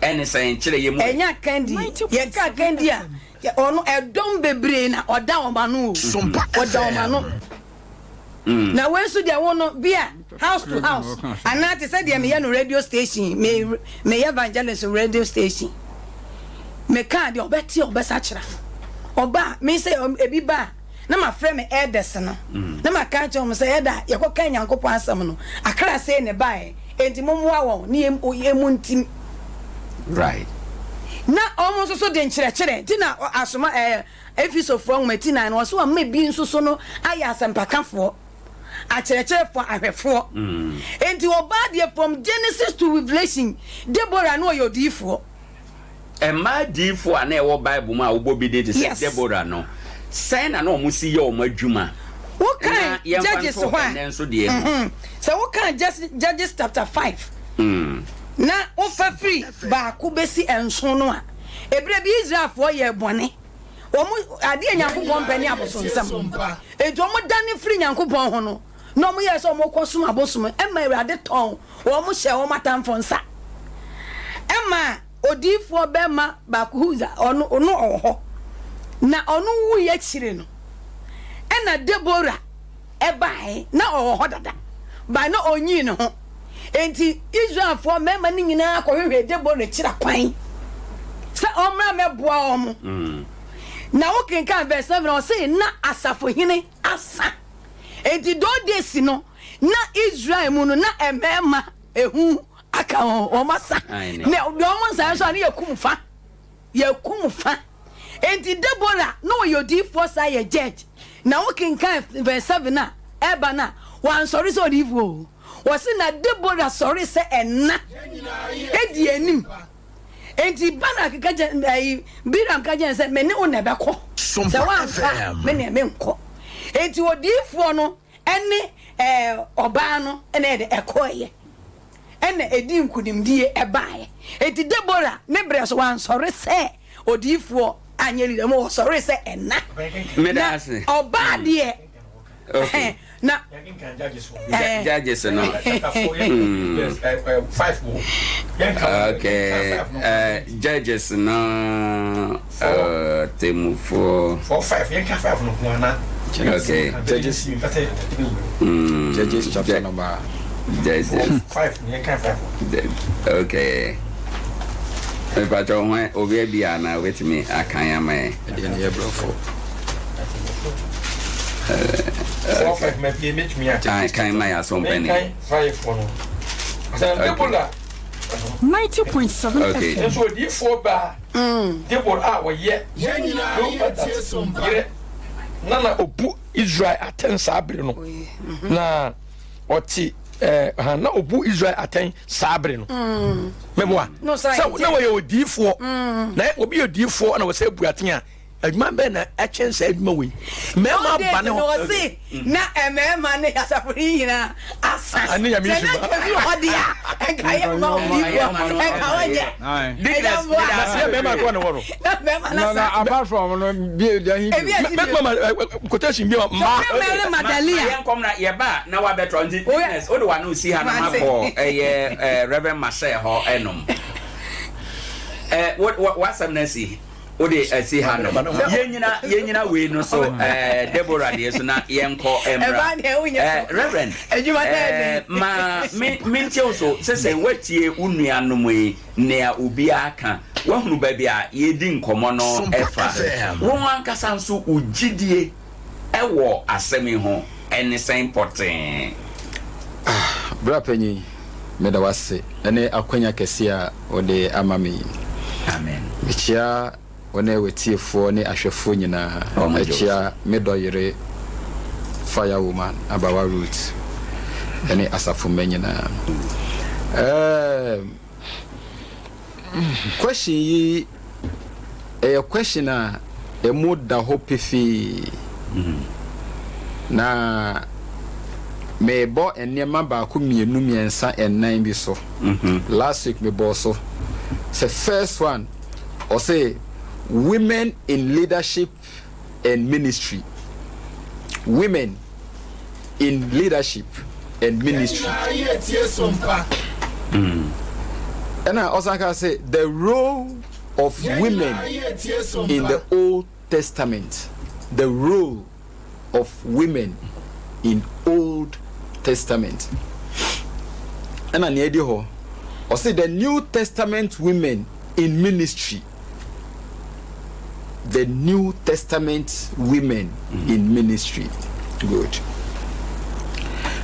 ene sen kire ye mu enya kandi ye ka kandi a ono edom bebre na oda omanu oda omanu na we so dia wono bia house to house anati said dia me no radio station me evangelist radio station me ka dia obeti obesa kira oba me say ebi ba na ma frɛ me elders no na ma ka cho mo say eda ye ko kan Nyankopɔn asɛm no akra say ne bae enti momoa won ne emu ntim right na almost so de nkyerɛkyerɛ ti na asoma efisofo nwati na no so ma bi nso so no aya asempakafo akyerɛkyerɛ fo ahwɛfo enti oba de from Genesis to Revelation Deborah no yodifo ma difo ana e wo Bible ma wo bi de say Deborah no sign na no mo si ye o ma adwuma what kind Judges one so what kind Judges chapter 5 na ofa free ba ku besi enso no a ebre bi Israel fo ye bone omo ade Nyankopɔn pani aboso nsam ejo mo dane free Nyankopɔn ho no no mo ye so mo kosum abosom ema Awurade ton wo mo hye wo matamfo nsa ema odifo bema ba ku huza ono oho na ono wu ye kire no ena Deborah ebae na oho dada ba na onyi ne ho enti Israel for mema ni nyina akɔhwehwɛ Deborah kira kwan sɛ ɔmra mɛboa ɔmo na wokenka verse 7 o say na asafo hene asa enti do desi no na Israel mu no na emema ehu aka o masa na do ɔmo nsa so ani yakumfa enti Deborah no yodi for say judge na wokenka verse 7 na eba na wan sorry so divo wasi na Deborah sorry say enna edi enim enti bana keka biram kaje say me ne one beko say wan me ne me nko enti odifo no ene oba no ene de ekoye ene edi nkudimdie ebae enti Deborah ne bre so wan sorry say odifo anyeli dem wo sorry say enna me da ase oba de okay na Judges no 5 okay Judges no temu 4 yen ka 5 no kuana okay Judges chapter number Judges 5 yen ka 5 okay e pato ho obi bia na wetimi akan ama de ne ye brofo 4 me pie me tumi ata kan ma ya so mpani 5 no asa Deborah 90.7 okay so di 4 ba Deborah wo ye nyina tie sompa nana obu Israel atensa abre no na oti na obu Israel aten sabre no memoa so na wo ye odifo na obi odifo na wo se bu aten a adwuma be na achensa adwuma we mema ba ne ho na mema ne asafuri nyina asa ani ya mi na bi hodia enka ye ma obi enka waje diklas mema ko na wono na apart from no bi da hi mema quotation bi ma Madalia yen kom na ye ba na wa betro ndi business o de wa no si ha na mako Reverend Marcel ho enom what some na si o de see ha no yenyina we no so Deborah de so na yenko emra Reverend ma mintie so sese watie unua no mu ne a obi aka wahunu ba bia ye di nkomo no efa won ankasa nso ugidie ewo asemi ho ene sen poten bra panyi me da wase ene akwanya kese a ode amami amen bichia one wetiefo ne ahwefo nyina achia medoyere fire woman abawa root ene asafo menyina question yi question a emoda hopefi na mebo enema ba ko mienu miensa enan bi so last week me bo so the first one or say women in leadership and ministry. Women in leadership and ministry. And I also can say the role of women in the Old Testament. The role of women in Old Testament. And I say the New Testament women in ministry. The New Testament women in ministry. Good.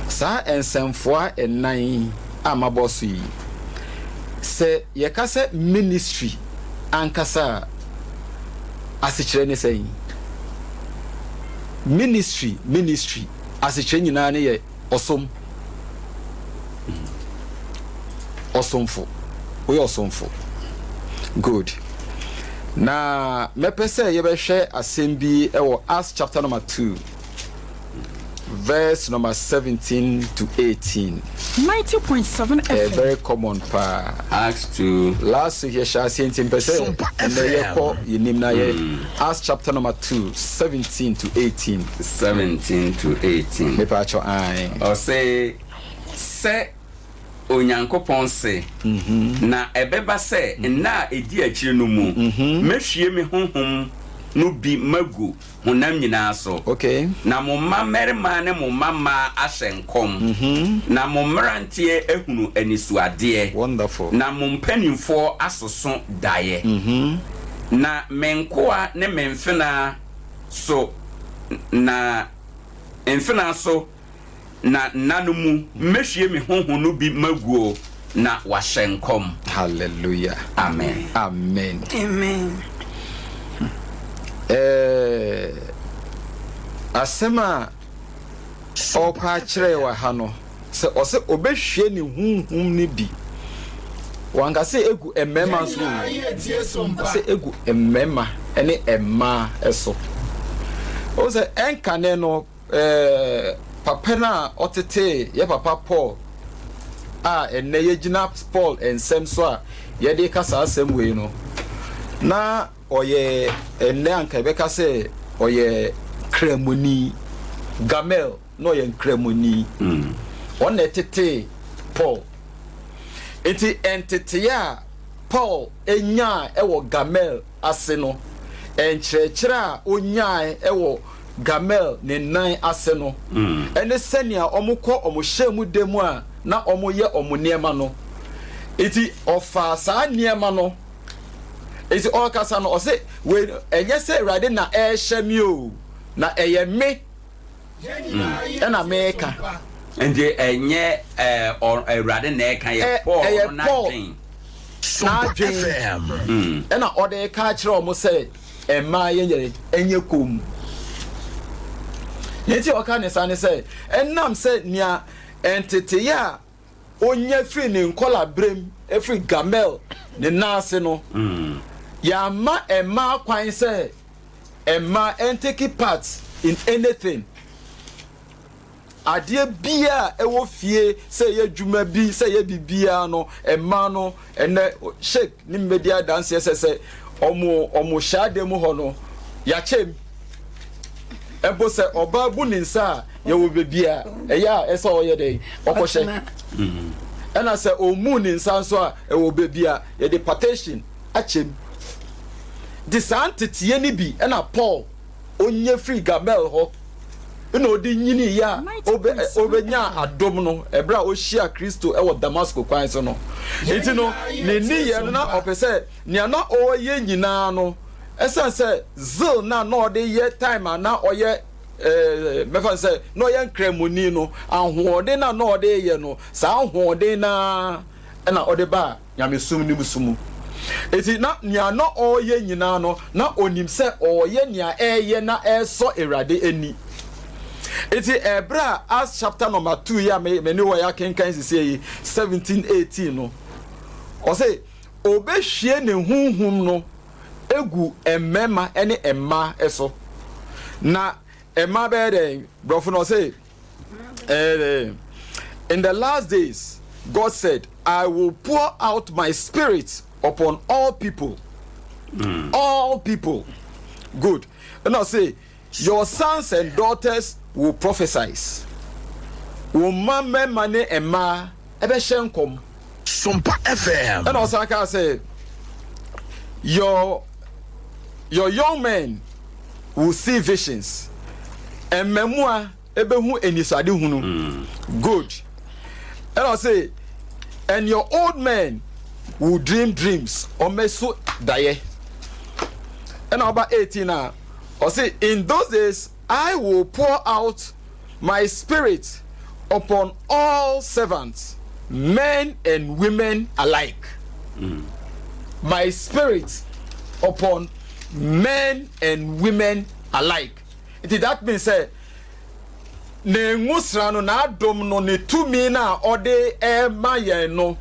Sa ensemfoa ennan amaboso yi. Se yekase ministry ankasa asikyere ne sɛn. Ministry asikyere nyina ne ye osom. Osomfo. We osomfo. Good. Na mepese yebehwe asem bi ewo Acts chapter number 2 verse number 17 to 18. 90.7 FM. Very common pa. Acts 2. Last year shall see in person. And then you name na Acts chapter number 2, 17 to 18. 17 to 18. Me pa cho ai. Or say Onyankopon se na ebeba se na edi akire no mu mehwie me honhom no bi magu honam nyina so. Okay. Na mo mamerima ne mo mama ahyenkom na mo mrantie ehunu anisuade. Wonderful. Na mo mpanimfo asoso daye. Na menkoa ne memfena so na emfena so na nanumu mehwie me honhom no bi maguo na wahyenkom. Hallelujah. Amen. Amen. Amen. Asema opa kire wa ha no se ose obehwie ni hunhum ni bi wanga se egu emema so se egu emema ene emma eso o se enkane no papa na otete ye papa Paul enne ye gina Paul ensem so a ye de kasa asem we no na oye enne anka beka se oye kremoni gamel no ye kremoni on etete Paul enti entete ya Paul enya ewo gamel ase no enkyerɛkyerɛ onya ewo gamel ne nan ase no ene senia omukɔ omuhyɛmu demu a na omoyɛ omuniema no enti ofa saa niema no enti okasa no ose we enye se Awurade na ɛhyɛ o na ɛyɛ me ɛna meka ende enye Awurade na ɛka yɛ Paul na dwen ɛna ɔde ka kyerɛ omo sɛ ɛma yɛnyɛ enye kom nti oka ne sane sɛ ɛnam sɛ nia entete ya onya free ne nkola brem efree gamel ne nase no ya ma ɛma kwan sɛ ɛma entake part in anything adie bia ɛwɔ fie sɛ ye dwuma bi sɛ ye bibia no ɛma no ɛnɛ shake ni media dance sɛ ɔmo hyade mu hɔ no ya chem ebo se oba bu ni nsa ye wo bebia eya esa oye dey okohye ena se omu ni nsa so a e wo bebia ye de partition achem di santete ni bi ena Paul onye free gamel ho ena odi nyini ya obenya adom no ebra o hia Kristo e wo Damascus kwan so no enti no ne ni ye no na opese ne na oye nyina no esan say zil na ode ye time na oye mefa say no ye nkremoni no ahoode na ode ye no sa ahoode na ode ba nyamesum ni musumu eti na nya no oye nyina no na onim say oye nya eye na eso Awurade eni eti ebra Acts chapter number 2 ya me ni wo ya kenkan sisi 17-18 no o say obehwie ne hunhum no egu emema ene emma eso na emma bede brofo no say in the last days God said I will pour out my spirit upon all people all people good and I say your sons and daughters will prophesy wo mama mane emma ebe hyenkom SOMPA FM and also I say your young men will see visions and memoir ebehu enisade hunu good and I say and your old men will dream dreams omeso daye and about 18 now I say in those days I will pour out my spirit upon all servants, men and women alike. My spirit upon men and women alike. That means say ne ngusra no na adom no ne tumi na ode e maye no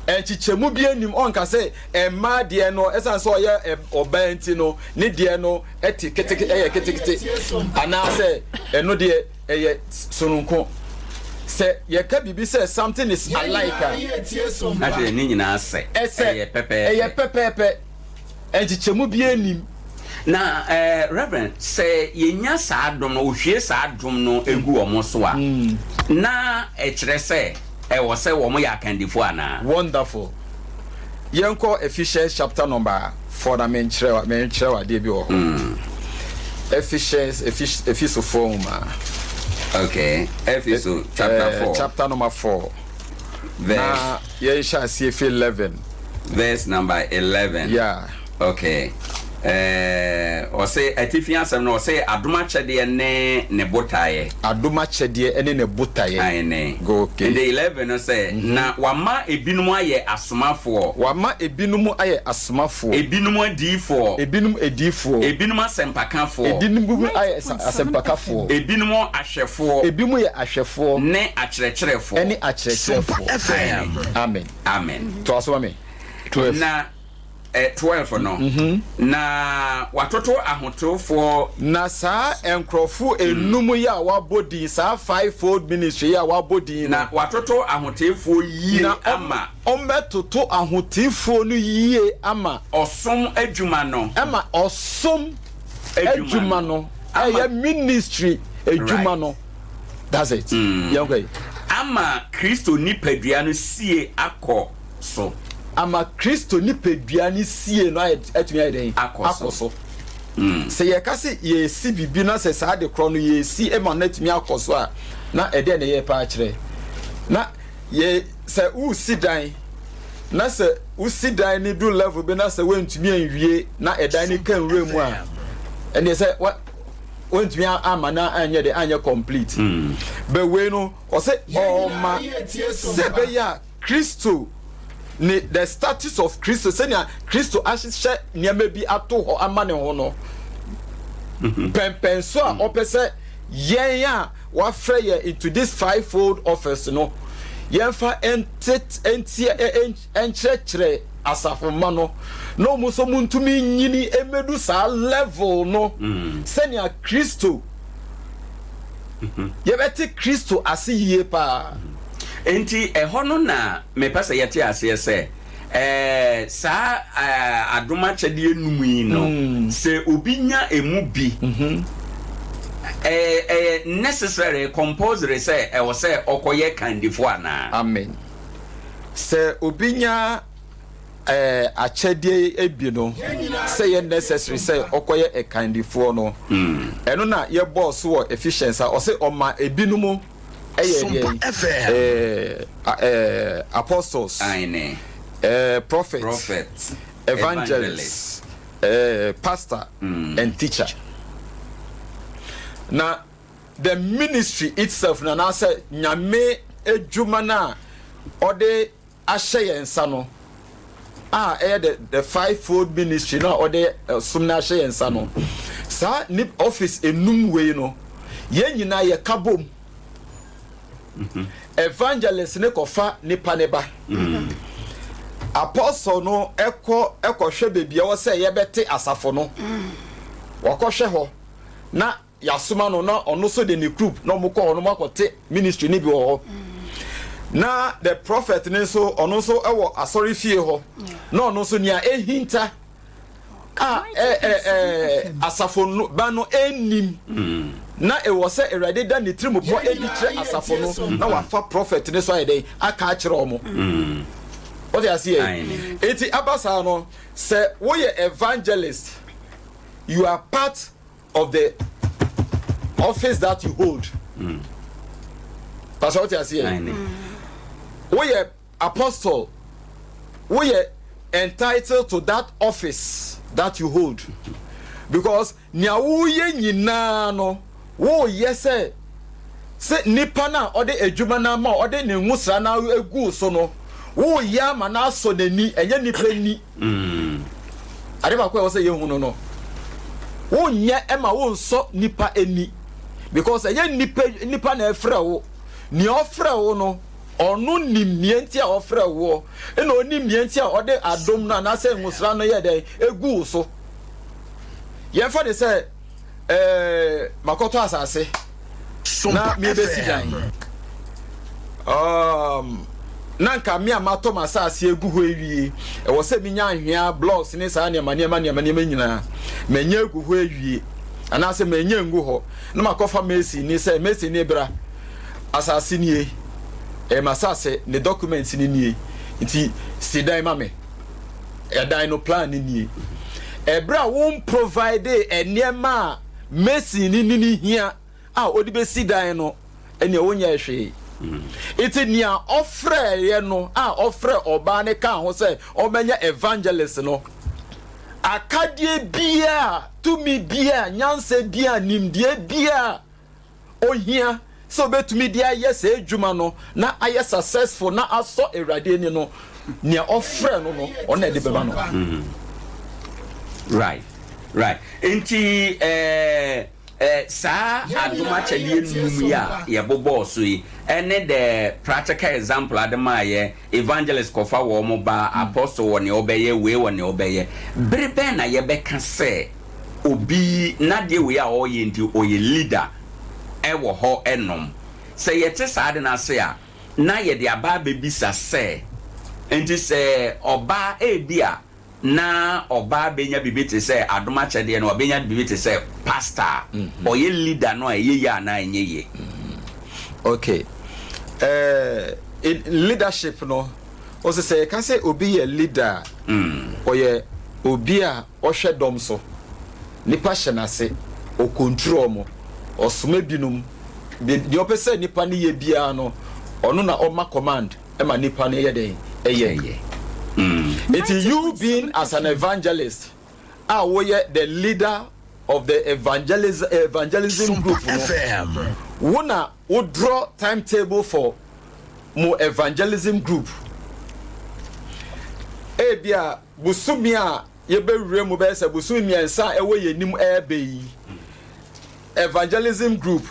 enchichemu bi anim onka say e ma de no esan so ye obanti no ne de no eti ketekete ana say eno de eye sonunko say ye ka bibi say something is alike ade ni nyina say eye pepe enchichemu bi anim na reverend say yenya sa adom no ohwie sa adom no egu omo so a na e kire say e wo say wo mo ya kandifo ana wonderful yenko Ephesians chapter number 4 na menchrewa de bi wo Ephesians 4 ma okay Ephesians chapter 4 chapter number 4 verse ye shall see 11 verse number 11 yeah okay o say atifian asem no o say adoma chede ne botaye ene ne botaye ayene go okay in the 11 no say na wama ebinum aye asomafo ebinum adifo ebinum asempakafo ebinum aye asempakafo ebinum ahwefo ye ahwefo ne akyerɛkyerɛfo amen to aso me 12 na 12 no na watoto ahotofo na saa enkrofo enum ya wabodi saa fivefold ministry ya wabodi na watoto ahotefo yie ama ombetoto ahotefo no yie ama osom adwuma no aya ministry adwuma no that's it okay ama Kristo nipadua no sie akọ so ama Kristo ni pedua ni sie no atumi ayden akoso se ye kase ye si bibi na se sa de kro no ye si e ma na atumi akoso a na ede ne ye pa akire na ye se u sidan na se u sidan ni do level be na se wentumi anwie na edan ni kan wura mu a ene se wentumi ama na anye de anye complete be we no o se o ma se be ya Kristo ni the status of Christo senya Christo ahye niam bi ato ho amane ho no pempenso a opese yen a wa frɛ ye into this fivefold office no yenfa enkyerɛkyerɛ asafo ma no no muso muntumi nyini emedu sa level no senya Christo yebeti Christo asiye pa enti eho no na me pasa yete ase se sa adoma chede enum yi no se obinya emu bi necessary compulsory say e wo say okoye kandifo ana amen se obinya achede ebi no say ye necessary say okoye e kandifo no eno na ye boss wo efficiency o say o ma ebinumu apostles prophets evangelists pastor and teacher now the ministry itself na say nyame edwuma na ode ahye yensa no the fivefold ministry na ode sumna ahye yensa no sa ni office enum we no ye nyina ye kabom evangelist ne kofa nipa ne ba apostle no ekọ hwe bebia wo se ye bete asafo no wakọhwe ho na yasoma no na ono so de ne group na mo kọ ono makote ministry ni bi ho na the prophet ne so ono so ewo asori fie ho na ono so nia ehinta asafo no ba no enim na e wo se erade da ne trimu po edi kire asafo no na wafa prophet ne so ayede aka akire omo What you see? Eti abasa no say we evangelist. You are part of the office that you hold. That's what you see. We are apostle. We are entitled to that office that you hold. Because nyawuye nyina no wo yese se nipa na ode adwuma na ma ode ne nwusra na egu so no wo ya ma na so nani enye nipa ni ade ba kwa wo se ye hu no wo nya e ma wo nso nipa eni because enye nipa na efra wo ni ofra wo no onu nimienti a ofra wo e na oni mienti a ode adom na na se nwusra no ye den egu so yen for dey say makoto asase na me be sidan nanka me amato masase egu ho ewie e wo se minya ahwea blocks ni sa ne mane nyina menya egu ho ewie ana se menya ngu ho na makofa mesi ni se mesi ni bra asase nie masase ne documents ni nie nti sidan mame dan no plan ni nie ebra won provide enema mesi ni hia odi be sidan no ene wonya ehwe iti nia ofre ye no ofre oba ne ka ho se obenya evangelist no akadie bia tumi bia nyanse bia nimdie bia ohia so betumi dia yes adwuma no na aye successful na aso erade ni no nia ofre no ona de beba no right enti sa aduma chadie num ya ye bobo so yi ene the practical example adama ye evangelist kofa wo mo ba apostle wo ne obeye we wo ne obeye brebe na ye beka se obi na de we a oye nti oye leader e wo ho enom se ye te sa de na se a na ye de aba bebisa se enti se oba ebia na oba benya bibiti se adoma chede na obenya bibiti se pastor oye leader no eye ya na enye okay in leadership no o se ka say obi ye leader oye obi a ohwedom so nipa hyenase o control mo osoma binum di opese nipa ne ye bia no ono na o ma command e ma nipa ne ye den eye It is you being as an evangelist. The leader of the evangelism group. FM. Wona would draw timetable for more evangelism group. Ebia busumia yebe remu be se busumia nsa ewe yenim ebe evangelism group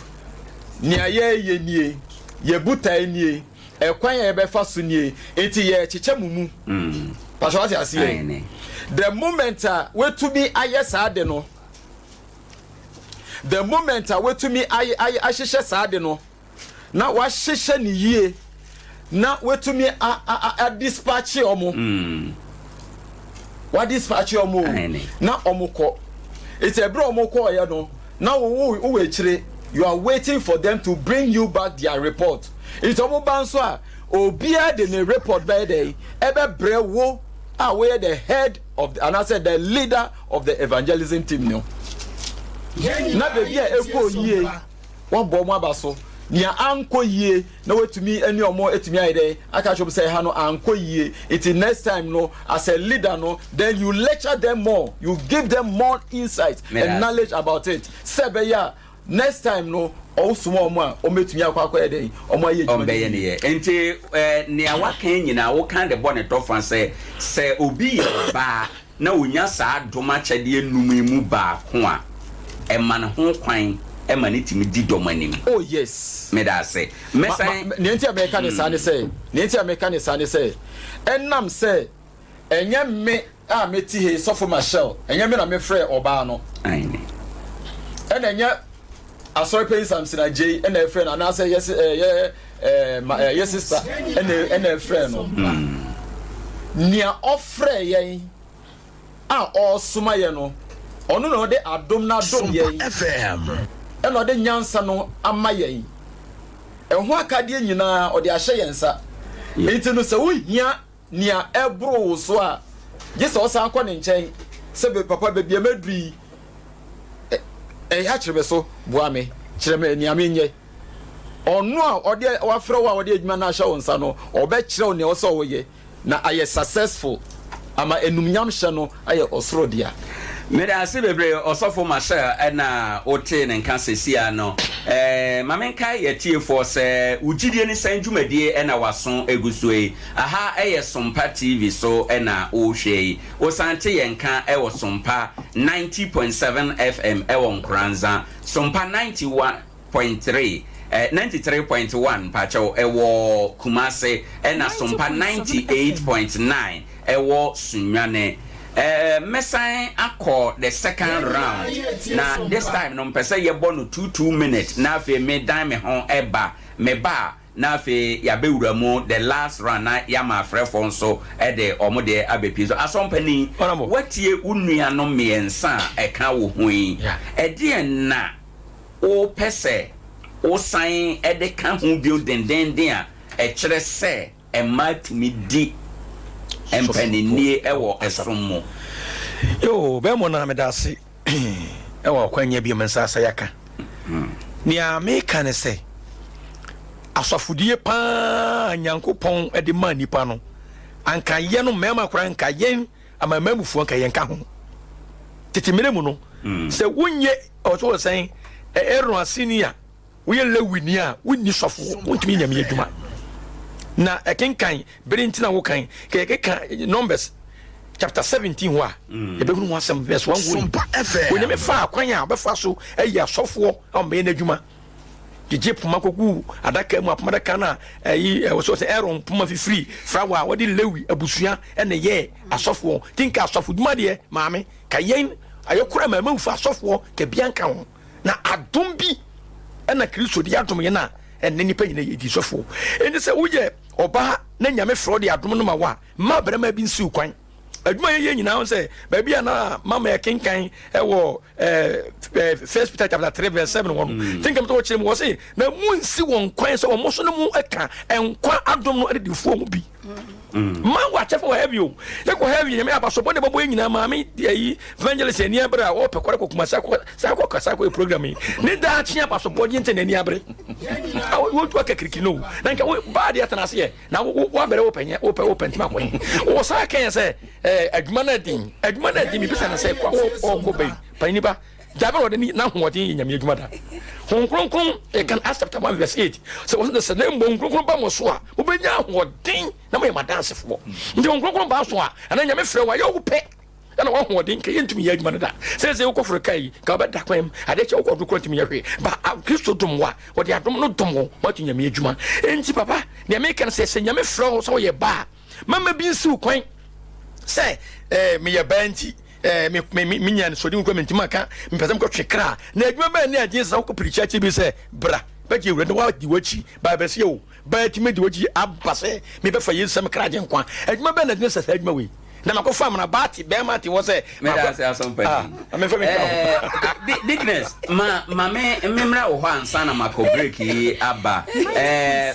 nia ye nie ye buta nie ekwan ye be fa so nie enti ye chiche mumu pastor what you see the moment we to be ayesa de no the moment we to me ahihye saade no na wa hihye ni yie na we to me a dispatch omo wa dispatch omo na omukọ it's a bro omukọ ya no na wo echire you are waiting for them to bring you back their report it's omo banso a obia de ne report by day ebe brewo we the head of the, and I said the leader of the evangelism team no na baby eko yie won bo mo abaso nia anko yie na wetumi ani omo etumi ayede aka chop say ha no anko yie it next time no as a leader no then you lecture them more, you give them more insight and knowledge about it sebeya next time no osumo omo a ometumi akwa eden omo aye ombe ne ye enti ne awakan nyina wo kan de bone to fan say obi ye ba na onya saa doma chade enum ba ko a ema ne ho kwan ema ne timi di domanim oh yes me da say me say ne enti America ne sa ne say ne enti America ne sa ne say enam say enye me a meti he sofo Michelle enye me na me frɛ oba no aine enye asorry pay something na J and a friend and I say yes yes sister and a friend no nia ofre yen a osuma ye no ono no de adom na dom yen FM e no de nyansa no ama yen e ho akade nyina o de ahye yensa enti no se wo hia nia ebro so a je se osan akọ ne nchen se be papa be bia madui ha kyerebe so boa me kyereme nia me nye onu a ode wafrɛ wo a ode adwuma na ahye wo nsa no obe kyerɛ wo ne wo so wo ye na aye successful ama enumnyam hye no aye osoro dia Mede ase bebre osofo masha na ote ne nka sesia no mamenka yetie for se Gyedie Ne Sen dwumadie na waso egusue aha SOMPA TV so na o hwei o sante yenka wo SOMPA 90.7 FM wo Nkranza SOMPA 91.3 93.1 pacho wo Kumase na SOMPA 98.9 wo Sunwane Mesan akọ the second round na this time no mpese ye bo no 2 minutes na afi me dan me ho eba me ba na afi ya bewura mu the last round na ya ma frefo nso de omode abepi so asompani watie unua no miensa eka wo hui de na o pese o san de ka ho bio den a kire se e matumi di empanini ewo esomo yo be mo na me da se ewo kwanya bi mensa sayaka ni America ne se asofudie pa nyankopon e de ma nipa no anka ye no mema kora anka ye amamamufu anka ye nka ho tetemere mu no se wonye o so sen ero asinia wo ye lewini a wonni sofo wontumi nyame adwuma na ekenkan berintina wo kan keka Numbers chapter 17 wa ebehunu wasem verse 1 SOMPA FM when me fa kwanya obefa so eya sofo ombe na adwuma gije puma kogu adaka mu apomadaka na wo so Aaron puma free frawa wodi lewi abusua ene ye asofo tinka asofo dwuma de maame kayen ayokura ma mafu asofo ke bianka ho na adom bi ena Kristo de adom ye na ene nipa nyina ye di sofo eni se woje oba na nyame frɔ de adom no ma wa ma brema bi nsi kwan adwuma ye nyina se ba bia na mama ya kenkan wo First Peter chapter 3 verse 7 won think am to chire mo say na mu nsi won kwan se wo mo so no mu eka enkwa adom no de fuo mu bi man wa chefo heavy o ye ko heavy nyame abaso bode bobo nyina ma me yi evangelist eni abra wo pekore kokuma sa ko program ni da chia abaso bode nte nani abre wo tu aka kiriki no na nka wo ba de atana se na wo abere wo penye wo pentima ko wo sa kan se adwuma na din mi bisa na se kwa wo ko be pani ba jabe wo de na hoodin nyame adwuma da honkronkron e kan accept 1 verse 8 so was the same honkronkron ba mo so a wo benya hoodin na mo dance fo ndi honkronkron ba so a ana nyame frɛ wa yo wo pe ana wo hoodin ke yentumi ya adwuma da se wo kofro kai ka ba da kwam ade che wo kofro ntumi ya hwe ba Kristo dum wa wo de adom no dum wo ma nyame adwuma enti papa nyame kan se nyame frɛ wo so wo ye ba mama bi nsi kwan se me ye banti me nyan so di nkwam ntima ka mpesam ko twekra na adwuma ba ni agye sa ko preacher chi bi se bra ba je wure wa di wachi ba be se o ba ti me di wachi abase me be fa yesam kra agye nkwa adwuma ba na di sa adwuma we na makofam na baati be ma ti wo se me da se asompani me fa me Dickness ma me memra wo ho ansa na mako break aba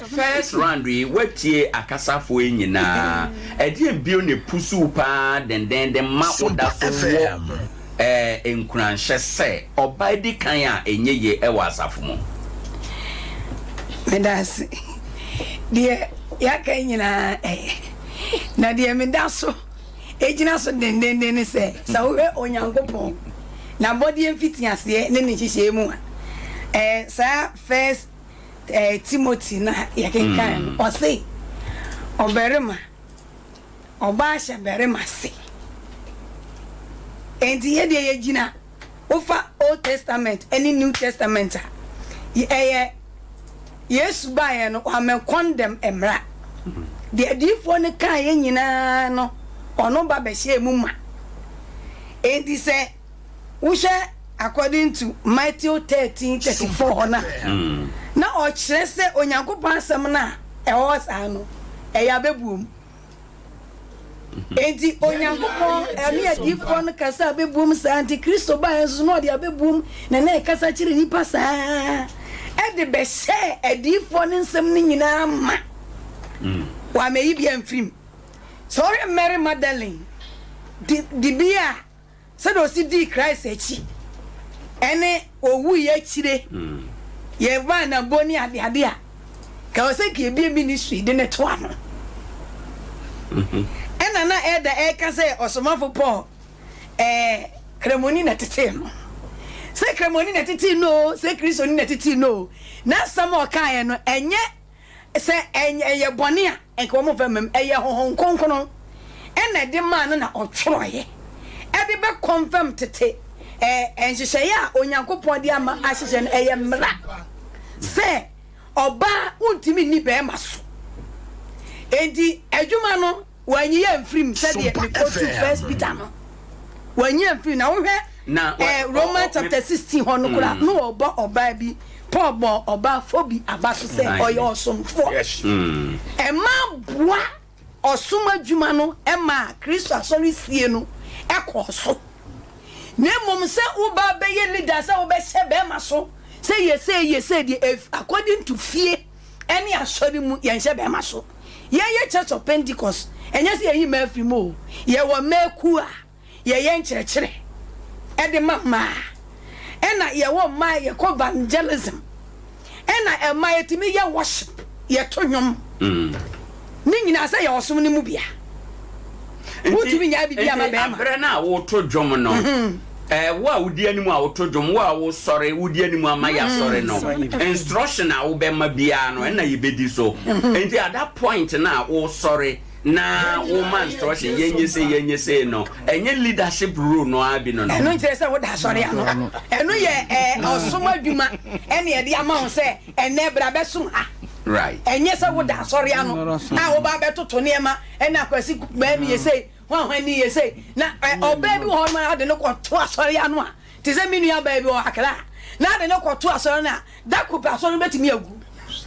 first round we watie akasafo nyina edi bio ne pusu pa den ma oda so wo enkuranhye se oba di kan a enye ye e wa asafo mo me da se die ya kan nyina na die me da so ejina so den se sa wo onyankopon na body emfiti ase ne ne hihye mu sa first Timothy na yakenkan o say oberema oba sha berema se enti ye de yejina ofa Old Testament any New Testament Yesu ba ye no am condemn emra de adifo ne kan ye nyina no ono ba be hye mu ma enti se Usha according to Matthew 13:34 na o kire se onyankopon asem na e wo sa no e ya bebuom enti onyankopon eni adifo no kasa bebuom sa antikristo ba enso no de abebuom na e kasa kire nipa sa e de be hye adifo no nsem ni nyina ma wa meyi bia mfim sorry Mary Magdalene di bia said o si di Christ echi ene owu ye chire ye va na boni ade a ka o se ke bia ministry de ne to ano ena na eda e ka se osomafo Paul kremoni na tete no se kremoni na tete no se Kristo ni na tete no na samo kan no enye se enye boni a enka wo mo famem eye hohon konkono ena de man na otworoye e de be confirm tete enhyehyɛ ya onyankopɔn de ama ahyehyɛ no eye mra se oba untimi ni be ma so enti adwuma no wanyi ya mfrim se de me go to First Peter no wanyi ya mfrim na wo hwɛ na Romans chapter 16 ho no kura no oba bi Paul bo oba fobi abaso se oyo osomfo ma boa osuma dwuma no ma Kristo asori sie no ekoso na mom se wo ba be ye leader se wo be hye be ma so se ye de according to fear any asori mu ye hye be ma so ye Church of Pentecost enya se ye ma afri mo ye wo maku a ye nkyerɛkyerɛ e de mama ena ye wo ma ye ko evangelism ena e ma yetimi ye worship ye to nwom ni nyina se ye osom ni mu bia wotumi nya bibia ma be ma abre na wo to dwom no wa wudi animu a wo to dwom wa wo sore wudi animu ama ya sore no instruction a wo be ma bia no ena ye bedi so enti at that point na wo sore na wo man instruction yenye say no enye leadership role no abi no eno ntere se wo da sore ano eno ye osom adwuma ene ye de ama wo se ene bra be sum ha right enye se wo da sore ano na wo ba be toto ne ma ena kwasi ba mi ye say hwan ni ye say na oba bi ho ma ade no kwoto asore ano a ti se minu ya ba bi o akra na ade no kwoto asore na da kupa asore betimi agu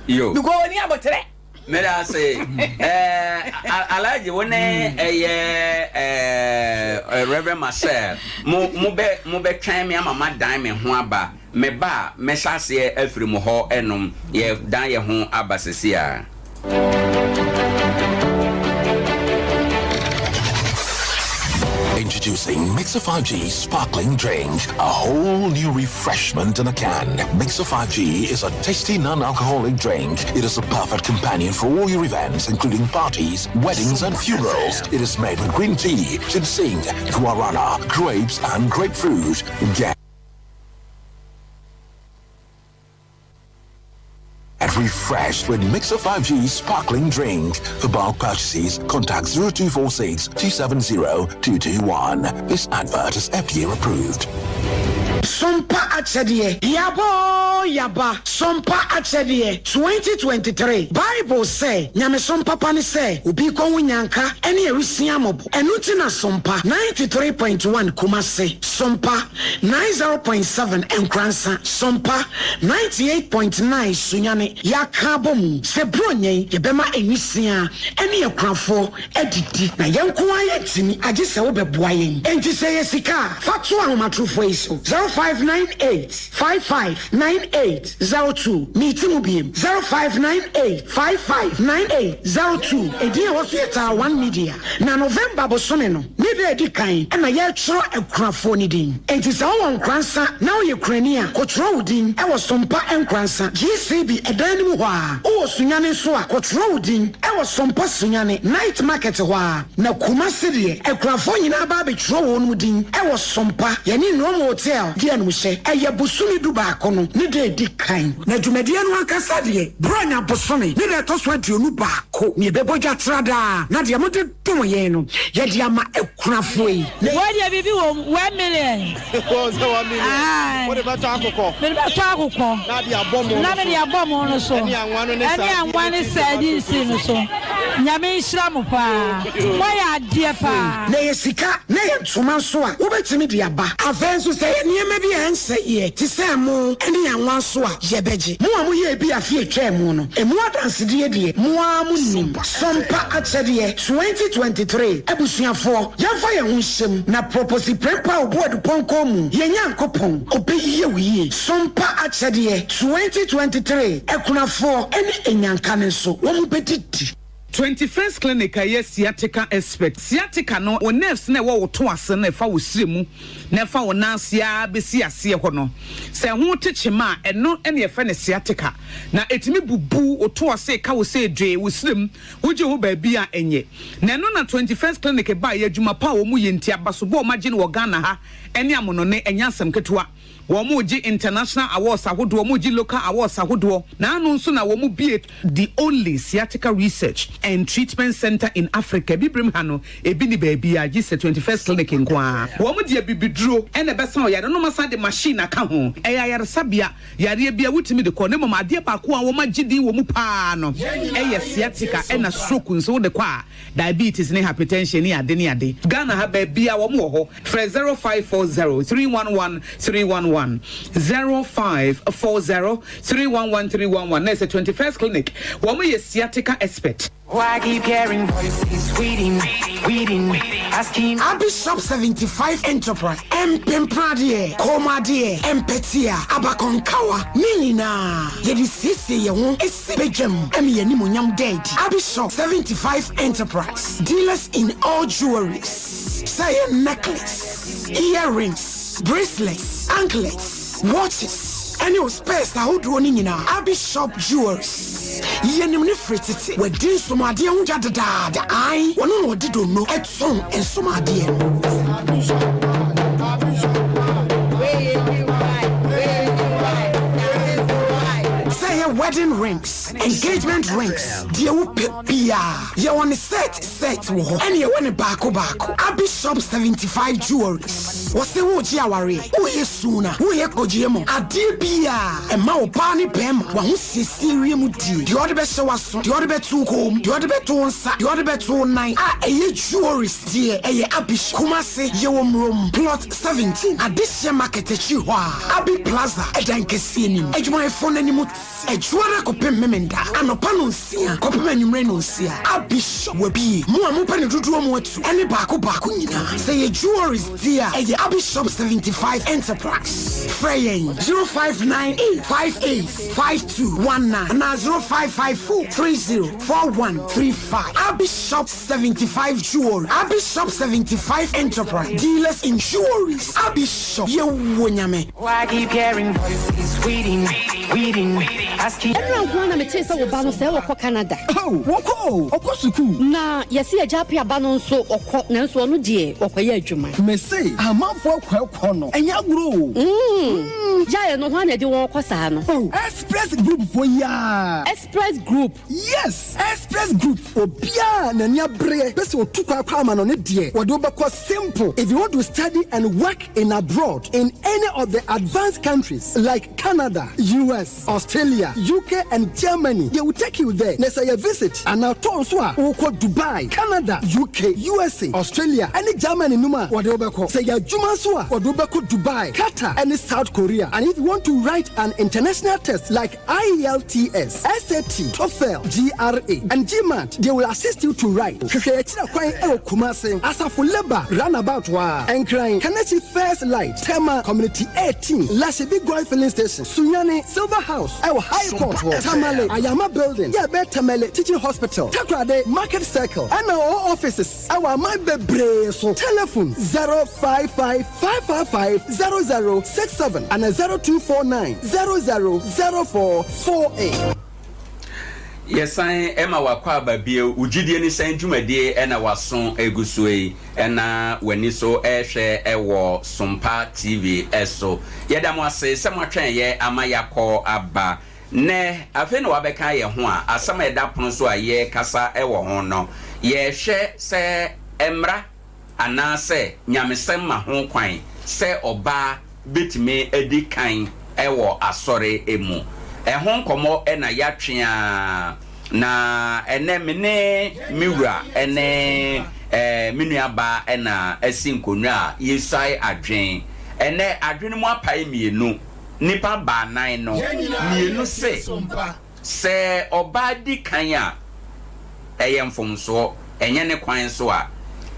yo dugo oni abotre mera say alaje woni Reverend Marcel mo be twan me amama dan me ho aba me ba me hyase afiri mo ho enom ye dan ye ho aba sesia. Introducing Mixer 5G Sparkling Drink, a whole new refreshment in a can. Mixer 5G is a tasty non-alcoholic drink. It is a perfect companion for all your events, including parties, weddings, and funerals. It is made with green tea, ginseng, guarana, grapes, and grapefruit. Get refreshed with Mixer 5G Sparkling Drink. For bulk purchases, contact 0246 270 221. This advert is FDA approved. SOMPA achedie yaba SOMPA achedie 2023 Bible say nyame SOMPA pani say obi ko wunyanka ene erusia mobo enuti na SOMPA 93.1 Kumase, SOMPA 90.7 Enkransa, SOMPA 98.9 Sunyane yakabom se bronye yebema enisia ene ekrafo edidi na yenko ayetimi agise wo beboa yen enti say yesika fatu ahomatrofo iso 0598-559802. Meeting ubim 0598-559802. Edia wasuyeta 1 media. Na November bosome no. Media edikain. Ena ye chro ekrafo ni din. Enti sa wo nkransa na ye krania. Kotro udin. Ewo SOMPA enkransa. GCB edan mu hɔ a. O sunyane so a kotro udin. Ewo SOMPA sunyane. Night market hɔ a. Na Kumase de ekrafo nyina ba be tro wo no din. Ewo SOMPA. Yani no hotel. Dia no hye eye bosumi du ba kono ne de di kan na dwumadie no akasa de bronya bosome ne de to so aduonu ba ko ne bebogya trada na de mo de dum ye no ye de ama ekunafo yi wo de bibi wo 1 million ko so 1 million wo de ba to akoko me ba to akoko na de abomo na me de abomo no so eni anwanu ne sa eni anwanu sadi si no so nyame nhira mo pa wo ya de pa na ye sika na ye ntoma so a wo betimi de aba afenso say niema bi ense ye ti say mo eni anwan so a ye beje mo amu ye bi afie etwa mu no emu adanse de mo amu nim SOMPA achede 2023 abusuafo yamfa ye ho hyem na propose prepa oboard ponko mu ye nyankopon obeyiye wiye SOMPA achede 2023 ekunafo eni enyanka ne so wo mu bedidi 21st clinic a yes sciatica expert sciatica no o nerves na wo to ase na fa wo siremu na fa wo nansia besi ase ho no se ho techema eno ene ye fa ne sciatica na etimi bubu o to ase ka wo se dwe wo sirem wo je ho ba bi a enye na no na 21st clinic ba ye adwuma pa wo mu ye ntia basobo o magye no wo Ghana ha ene amono ne enya asem ketewa Womuji international awards ahodo womuji local awards ahodo na anu nso na womu the only sciatica research and treatment center in Africa bibrim hano ebi ni baby a gise 21st clinic nkwa womu de bibiduro ene besa o yare no masa de machine aka ho eya yare sabia yare bia wutimi de ko ne mama de ba ko a woma gidi womu pa no eya sciatica ena stroke nso de kwa diabetes ne hypertension ne ade ne ade Ghana ha baby a womu ho 0540 311 311 0540-311-311. That's the 21st clinic. Woman is sciatica expert. Why keep hearing voices weeding, asking Bishop 75 Enterprise, Mpempradie, Komadie, Empetia, Abakonkawa, Milina, Yedisisi, Yawon, Esibejem, Emianimunyam Dead. Bishop 75 Enterprise, dealers in all jewelries, say necklace, earrings, bracelets, anklets, watches, and your space that hold running in our Bishop jewelries. Yenim frititi we din somade unja dada I wono no di do no etson en somade say wedding rings, engagement rings, dear pia. You want a set wo and you want a bako. Bishop 75 jewelries. What's the woji aware? Who is sooner? Who ye kojemo? Adibia and Mao Bani Pem. One Siri Muti. The other best show us, the other bet 2 home, the other bet 2 on Sat, the other bet 2 on 9. A jewelries, dear, a Abish Kumase, Yom Room, plot 17. At this year market at Chihuahua, Abi Plaza, a Dankesini, a my phone anymore. A Juara Copem Memenda, and a Panuncia, Copem Renuncia. Abish will be more open to do more to any Baku Bakunina. Say a jewelries, dear, a Bishop 75 Enterprise. Fraying 0598585219 and 0554 304135. Bishop 75 Jewelry. Bishop 75 Enterprise. Dealers in jewelries. Bishop Yewonyame. Why keep hearing voices weeding, asking everyone wanna me say we bano say we Canada. Oh, woko, okosuku. Na yesi ejapi abano so okọ na so no die okoye adwuma. Me say amanfo kwakọ no. Enya gro. Ya no hwan na di won kosa no. Oh, Express Group for ya. Express Group. Yes, Express Group. Obia na nya bre. Pese otukwa kwa ma no ne die. Wode obekọ simple. If you want to study and work in abroad in any of the advanced countries like Canada, US, Australia, UK and Germany, they will take you there. Let's say a visit and now turn so Dubai, Canada, UK, USA, Australia, and Germany numa wade obekọ. Say ya juma so wade obekọ Dubai, Qatar and South Korea. And if you want to write an international test like IELTS, SAT, TOEFL, GRE and GMAT, they will assist you to write. Kumase Asafo Leba Runabout wa Enkran Kanachi First Light Tema Community 18 Lashibi Groy Filling Station Sunyani Silver House our High Court Tamale Ayama Building Yabe Tamale Teaching Hospital Takrade Market Circle and our offices our Mabebre so telephone 055-555-0067 and 0249-000448. Yes, I am our Quaba Bill, Gyedie Ne Sen Jumade, and our son Egusue, and when you saw share a war, SOMPA TV, so Yadama say, someone train ye, Amaya call Abba. Ne, I think Wabeka ye hua, as some adapon so a ye, Casa ewa hono. Ye share, say, Emra, and now say, Nyamisema home quine, say oba, bit me a decline, ewa, a sorry emu. Hong Komo ena yatria na ene mene miwura ene menuaba ena asinkonwa yesai adwen ene adwen mu apai mienu nipa ba nan no mienu se oba di kan a eyemfomso enye ne kwan so a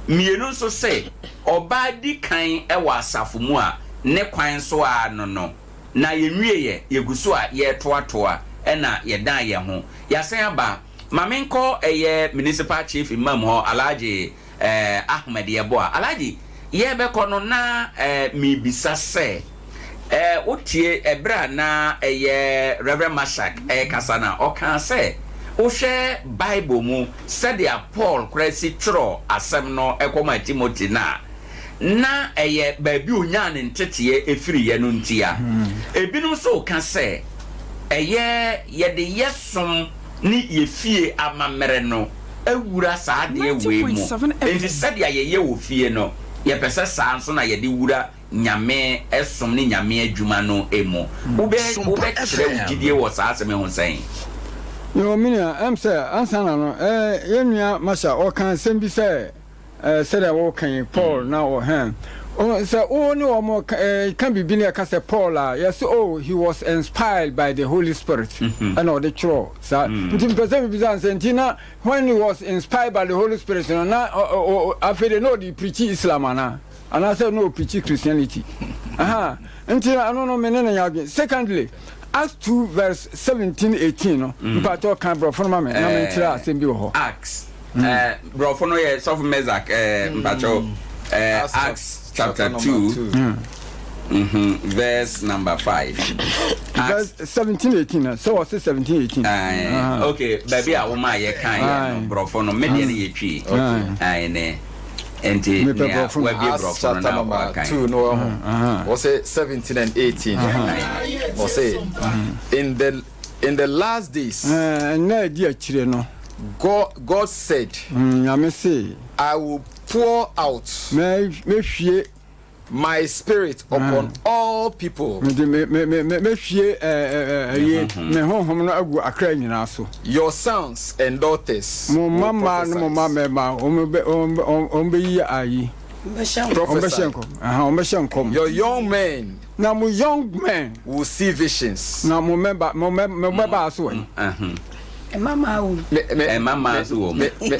mienu so se oba di kan ewa asafo mu a ne kwan so a no na yenwie ye yeguso a ye toatoa ena ye dan ye ho yasen aba Mamenko eye municipal chief imam ho Alhaji Ahmed Yeboa. Alhaji ye be kono na mi bisa se otie ebra na eye Reverend Mashak kasana o kan se o hwe Bible mu said ya Paul kresi tro asem no ekoma Timothy na eye baabi onya ne ntete efiri ye no ntia ebinum so kan se eye ye de yesom ni yefie amamere no awura saa de we mu enti said ya ye wo fie no ye pese saa nso na ye de wura nyame esom ni nyame adwuma no emu ube kire Gyedie wo saa asem ho sen yo minia am say ansana no yenua masha o kan sem bi say said I walk Paul now or him. Oh, so only one can be been a say Paul. Yes, oh, he was inspired by the Holy Spirit. And all the true. So, when he was inspired by the Holy Spirit, and now I feel no, the preach Islam, and I said no, preach Christianity. Aha, until I don't know. Secondly, Acts 2 verse 17-18. But all kind of from my man. Acts. Bro, for no ye soft mezak Acts chapter 2 verse number 5 verse 17-18 so was 17-18 okay baby a woman ye kan bro for no me dey ye twi ne enti we be bro for no 2 no was 17 and 18 was say in the last days na dia chire no God said, I will pour out my spirit upon all people. Your sons and daughters prophesy. Your young men will see visions. Mama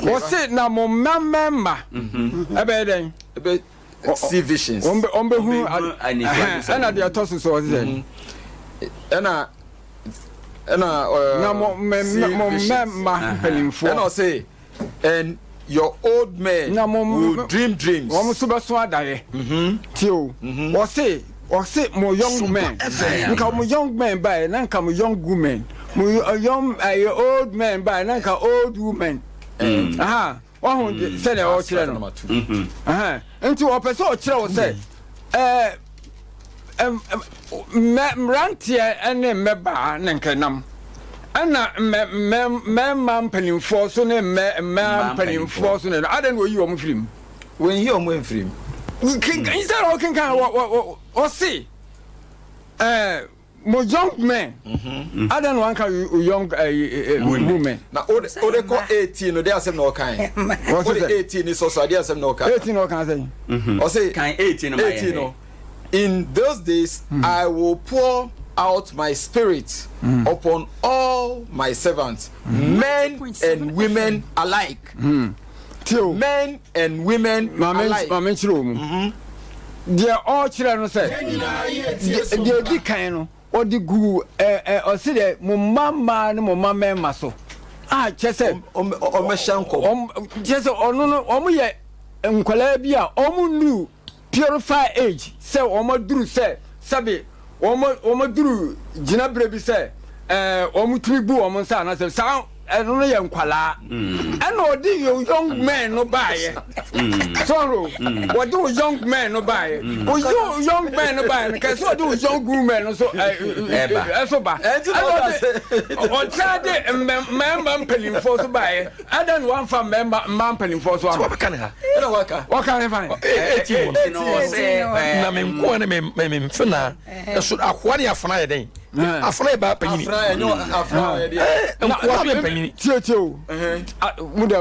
was it now mama see visions and the tosses was then and say and your old men will dream dreams was it more young men come young men by and then come young women a young old man by an old woman. One said all children. Into a person say, Rantia and Meba Nankanam. And man penning force on a man penning force on it. I don't know you on film. When you are film, we can instead of can or see. More young men. I don't want a young woman. Now, all they call 18, they are some no kind. What 18 is also, they are some no kind. 18 no kind. Or say, 18. In those days, I will pour out my spirit upon all my servants, men and women alike. Men and women alike. They are all children. Say, they are kind. Or the guru, or say that Mumma, no Mamma Maso. Just said, Meshanko, just no, yet, and Colabia, new purify age, so Drew said, Sabi, Drew, Gina Brebi said, Tribu, Monsan, I said, sound. I don't know young Kuala. And no, do you young man no buy it? Sorrow, what do young man no buy it? Oh, you young man no buy it, because so do young women so. So bad. Or try and man pelling for to buy it. I don't want from man pelling for so. What can I find? 18. Namin Kwan, Fina, should acquire Friday. A flavor penny. Tio,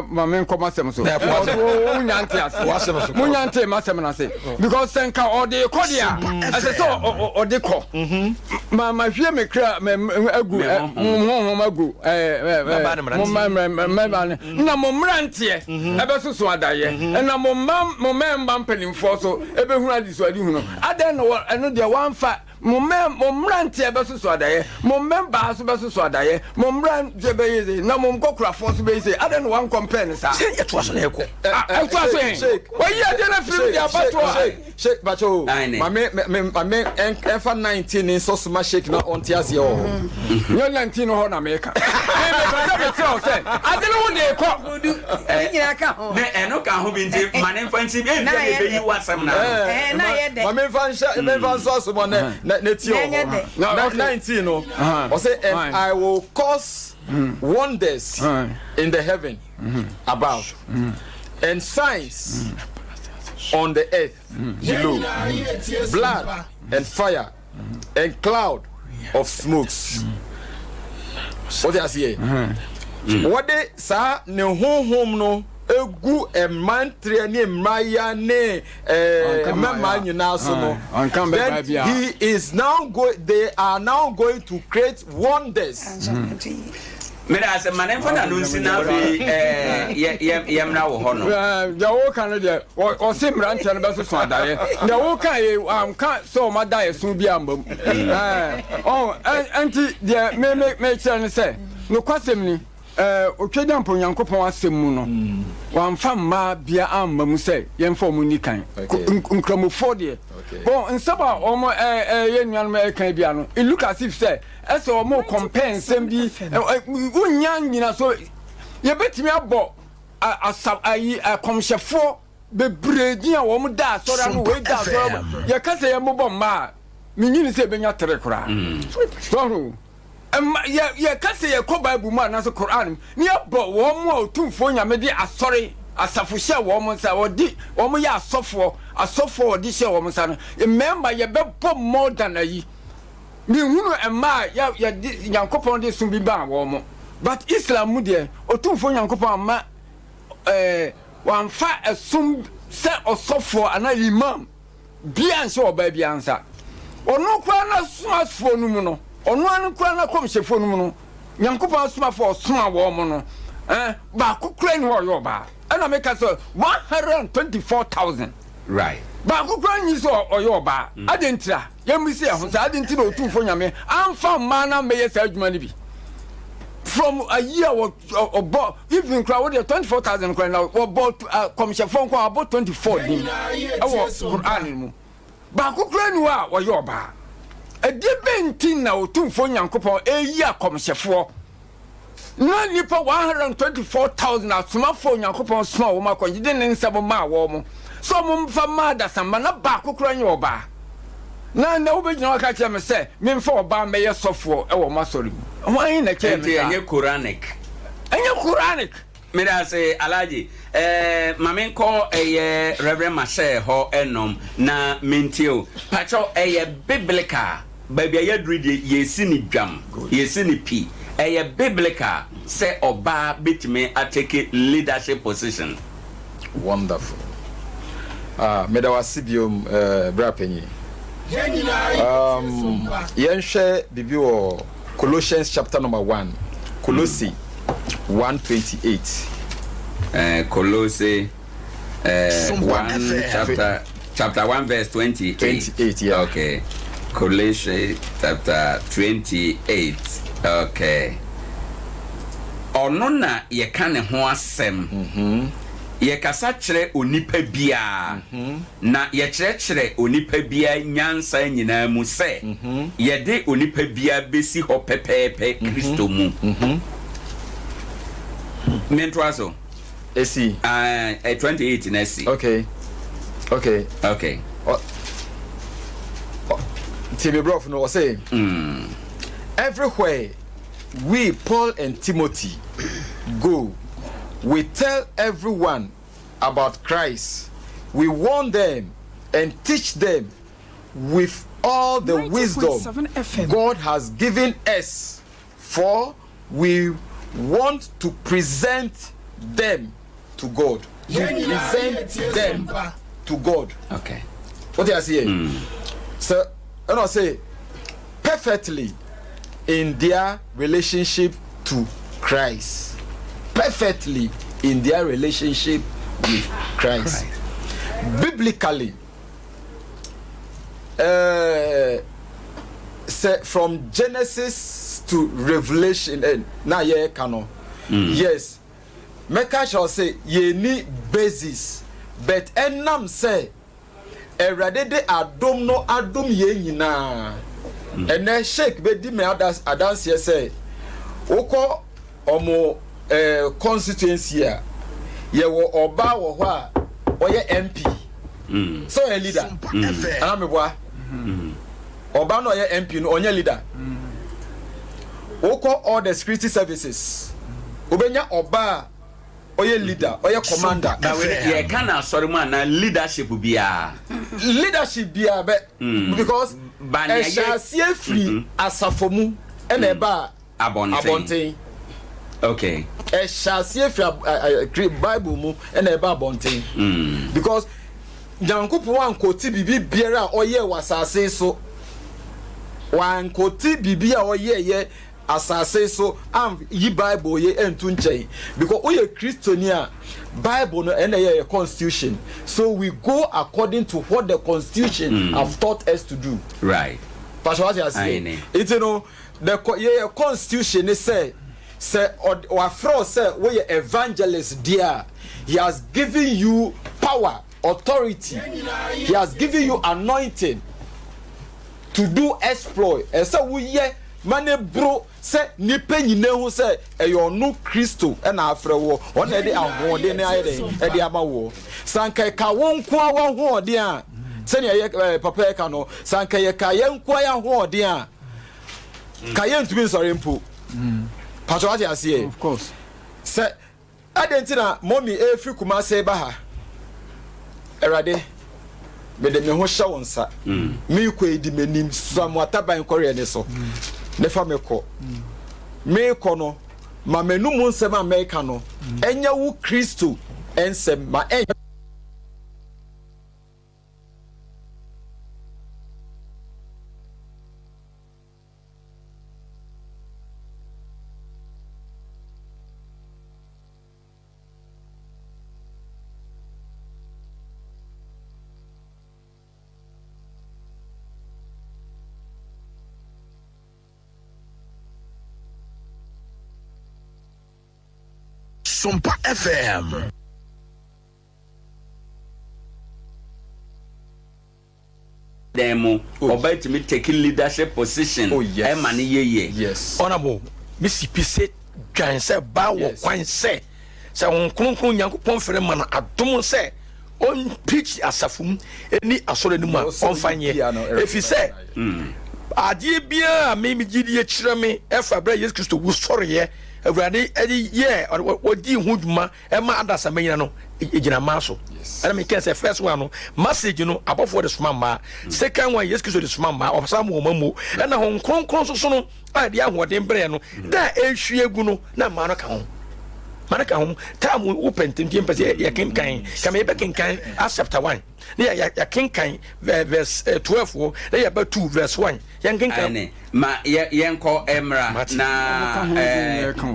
my man come as Munyante Massamana say, because Senka or the Kodia, as I saw or the call. My fear may cry, Namomrantia, Abasuswadaye, and a mom bumping for so, everyone is what you know. I don't know, I know the one fat. Momran Tiabasu Swadaye, Momemba Subasu Swadaye, Momran Jebeze, no Momkokra Force Base, I don't want compare, sir. It was an echo. I was saying, why you didn't feel the abattoir? Shake, Bacho, my man, F 19 in Sosuma shake not on Tiazio. You're 19 on America. I don't want to call. And no can be my name fancy, and you was some now. My man fancy one netio. No, 19. Or say, and I will cause wonders in the heaven above and signs on the earth below, blood and fire and cloud of smokes. What do I say? What they say? No home no. Egu man training Maya ne man you now so no. Then he is now they are now going to create wonders. Me da se manen fa na no nsi na fi yem na wo ho no. Ya wo kan de o se mran tia no be so adaye. Ya wo kan e am kan so ma da yesu bi ambam. Anti de me chere ne se no kwasem ni otweda mpo Nyankopon asem mu no wamfa ma bia amma mu se yemfa mu ni kan nkramofo de bon nsaba omo ye nuan ma kan bia no it look as if say as omo compare nsem bi unya nyina so ye betimi abo asab ayi komshefo bebredi a wo mu da asora no we da asora ye kase ye mo bom ma minyini se benya tere kura so ye kase ye ko Bible mu na so Quran ni abo wo mu otumfo nyame de asori asafo hye wo mu sa odi wo mu ya asofo odi hye wo mu sa no remember ye be more than ayi mi hunu emma ya Yankopon de sum bi ba wo mu but Islam mu de otumfo Yankopon amma wamfa esum se osofo ana imam bia nse oba bia nsa ono kwa na sumasfo no mu no ono anu kwa na komshefo no mu no Yankopon sumafo suma wo mu no ba kokra ni wo yo ba ana make us 124,000 right ba kokra ni so oyo ba adentira yemisi ehun sa adentira otumfo nyame amfa mana meye sa adwuma ni bi from a year or even crowd 24,000 crowd now about komshefo nko about 24 din awo Quran mu ba kokra ni wa wo yo ba edibenti na otumfo Nyankopon eyi akomshefo na nipa 124,000 asomafo Nyankopon soma wo makonje de ne nsabo ma wo mo so mo mfa ma da samba na ba kokoro nye oba na wo be gina ka kye me se me mfa oba meye sofo e wo masori wan na kye me enye Quranic me da say alaji mamen ko Reverend Marcel ho enom na mentio pacho biblical babia yadridi yesi ni dwam yesi ni pi biblical say oba betime atake leadership position. Wonderful. Meda wasibium brapenyi. Yenhwe bibi wo Colossians chapter number 1. Colossi 1:28. Colossi 1 chapter 1 verse 28. 28, yeah. Okay. Colossians chapter 28. Okay. Ono na ye ka ne ho asem. Ye kasa kire onipa bia. Na ye kire onipa bia nyansa nyina mu se. Ye de onipa bia besi ho pepepe Kristo mu. Mentwaso. AC. 28 in AC. Okay. Timmy Brof no say. Everywhere we Paul and Timothy go, we tell everyone about Christ. We warn them and teach them with all the wisdom God has given us, for we want to present them to God. Present them to God. Okay. What do I say? So, and I say perfectly in their relationship to Christ. Perfectly in their relationship with Christ. say from Genesis to Revelation na ye kano. Yes. Meka shall say ye need basis, but enam say erade de adom no adom ye nyina. Ene sheik be di me adanse ye say woko omo constituency a ye wo oba wo ho a oye MP. So a leader. Ana me boa. Oba no oye MP no onye leader. Woko all the security services. Obenya oba oye leader, oye commander. Na we ye kana sorry man na leadership bia. Leadership bia because e sha see free asafomu e na eba abonten. Okay. E sha see free Bible mu e na eba abonten. Because Jankupu wan koti bibi biara oye wasase so. Wan koti bibi a oye ye asase so am yi Bible ye entu nchen because oye Christiania Bible no ene ye constitution, so we go according to what the constitution have taught us to do. Right. Pastor what you say it know the ye constitution say or fro say we evangelist dear, he has given you power, authority, he has given you anointing to do exploit. And so we ye mane bro say nipa nyina hu say eyo no Kristo e na afre wo on e de ahode ne ayede e de ama wo sanka ka wonko a wo hode a se ne ye papa ka no sanka ye ka ye nko ya hode a ka ye ntumi sori mpo pato ati ase of course say adentina mommy e free kuma say ba ha erade me de me ho hye wonsa me ko edi menim so amwataban kore ne so ne fa me ko no ma menu mu nsem America no enya wu Kristo ensem ma enya SOMPA FM. Demo about me taking leadership position. Oh yes. Yes. Honorable Missy Pise Jan say ba wo kwan say won kronkron Nyankopon fere man adom say on preach asafum eni asore ni mu on fanye efi say adie bia me Gyedie kire me efa bra Jesus Christo wo sore ye awurade edi ye odi hu dwuma e ma adasa manyina no ejina maso and me can say first one no message no above for the smamba second one Jesus Christo the smamba of some woman and na hon kronkron so no ade ahoden bre no da ehwie egu no na ma no ka ho manaka hom time open tempiem pese ya kenkan kama be kenkan chapter 1 ya kenkan verse 12 na ya ba 2 verse 1 ya kenkan ma yenko emra na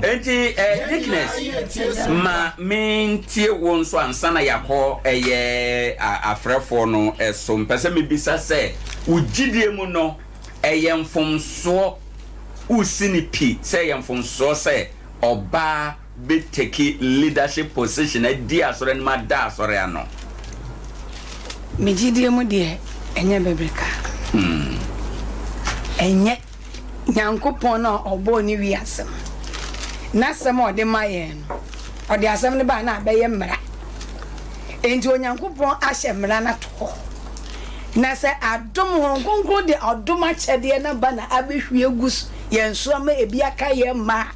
enti thickness ma mintie won so ansana yakọ eye afrefo no eso pese me bisa se ugidie mu no eye mfomso usini pi se ye mfomso se oba be take leadership position e dia asore ma da asore ano me Gyedie mu de enye bebreka enye Nyankopon na obo ni wi asem na sem ode maye no ode asem ne ba na abaye mmara enti Onyankopon ahye mmara na to na se adom honkonko de adom achede na ba na abehwie gus yenso ma ebi aka ye ma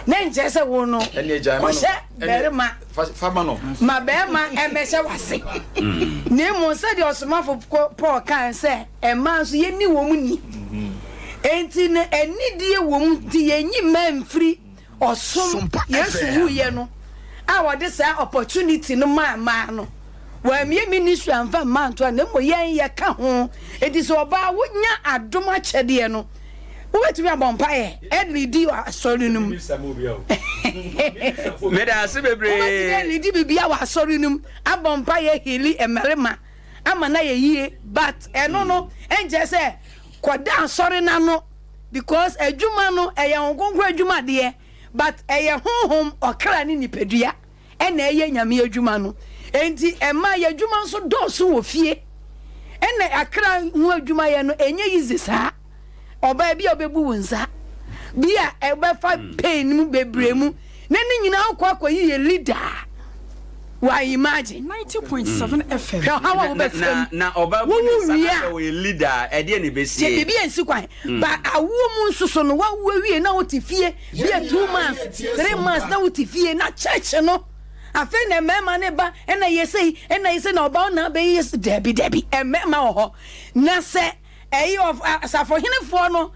na nje se wo no ko se berima fama no ma berima emehye wase ne mo se de osomafo Paul kan se e ma so ye ni wo mu ni enti ne enidie wo mu ti yenyi manfri osom Yesu wu ye no a wo de sa opportunity no ma no wa mi ministry anfa man to na mo yen ye ka ho edi so ba wo nya adom achede no wetumi abompa ye edidi asori num me da se bebre edidi bibia wa asori num abompa ye hili emerema ama na ye yie but eno no enje se kwada sorry na no because adwuma no eye ongonkro adwuma de but eye honhom okra ni nipadua ena eye nyame adwuma no enti ema ye adwuma nso doso wo fie ena akra hu adwuma ye no enye yizi saa oba bia obebu wonsa bia ebefa pain mu bebremu na ni nyina akwa yi leader. Why imagine 90.7 FM. Na oba bu we leader e de ne besie. Je bibia nsi kwan. Ba awo mu nsuso no wa wie na wotifie bia 2 months 3 months na wotifie na church no. Afa na mema ne ba na yesei na oba na be yes debi mema ho. Na se eyi of asafo henefo no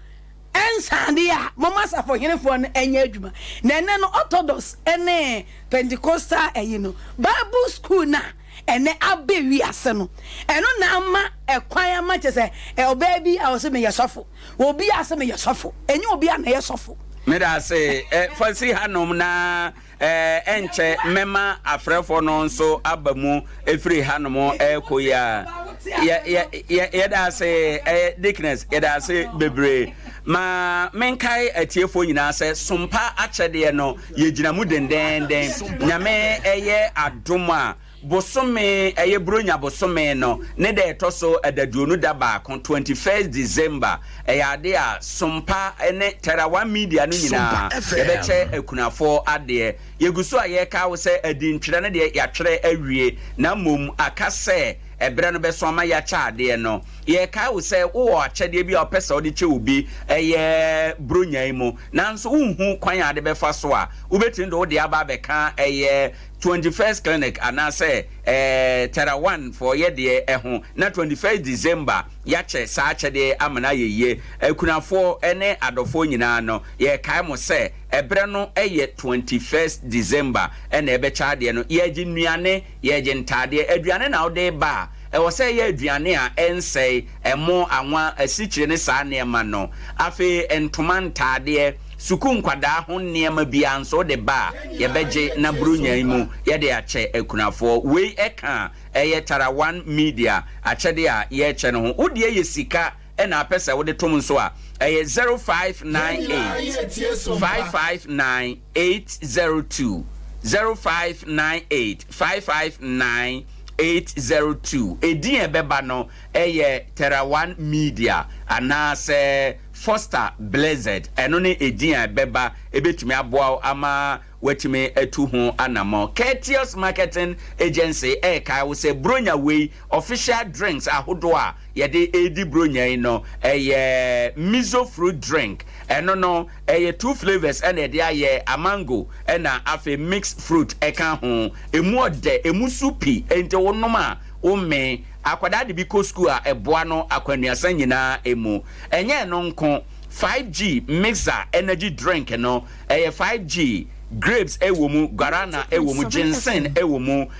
ensandia mama safo henefo no enya adwuma na ene no orthodox ene Pentecostal no Bible school na ene abewi ase no eno na ama ekwan ama chese oba bi awose me yesofo obi ase me yesofo enye obi na yesofo me da say fancy hanom na enche mema afrefo no nso abamu efiri hanom ekoya ye da say dickness ye da say bebre ma menkai atiefo nyina se sompa achede no yegina mu dendenden nyame eye adoma bosome eye bronya bosome no ne de etoso adaduonu da ba kon 21st December ade a sompa ene terawa media no nyina yebeche ekunafo ade yeguso aye ka wo se adintwere ne de yatwere awie na mom akase ebere no beso ama ya cha ade no ye ka wo se wo achede bi opesa odi che obi eye bronya mu nanso unhu kwan ade befa so a ubetinde wo de aba beka eye 21st clinic anase tera 1 for ye de eho na 21st December ya che sa achede amana yeye ekunafo ene adofo nyina no ye kai mo se ebere no eye 21st December ene ebecha de no ye gi nuane ye gi ntade aduane na wo de ba ewo se ye aduane a ensei emo anwa asikyire ne sa ne ma no afi entoma ntade suku nkwada ho niema bia nso de ba ye beje na brunya mu ye de ache ekunafo we eka eye tara 1 media achede a ye che no ho wode ye sika ena apesa wode tom nso a eye 0598 559 802 0598 559 802 edin ebeba no eye tera 1 media anase Foster Blessed eno ne edin ebeba ebetumi aboa ama wetumi etu ho anamo Courteous Marketing Agency kai wo se bronya we official drinks ahodo a yede edi bronya no eye miso fruit drink eno no eye 2 flavors ena ede aye amango ena afe mixed fruit eka ho emu ode emu supi ente wonoma ome akwada de bi ko school a eboa no akwanuasa nyina emu enye no nko 5G mixer energy drink no 5G grapes ewomu guarana ewomu ginseng ewomu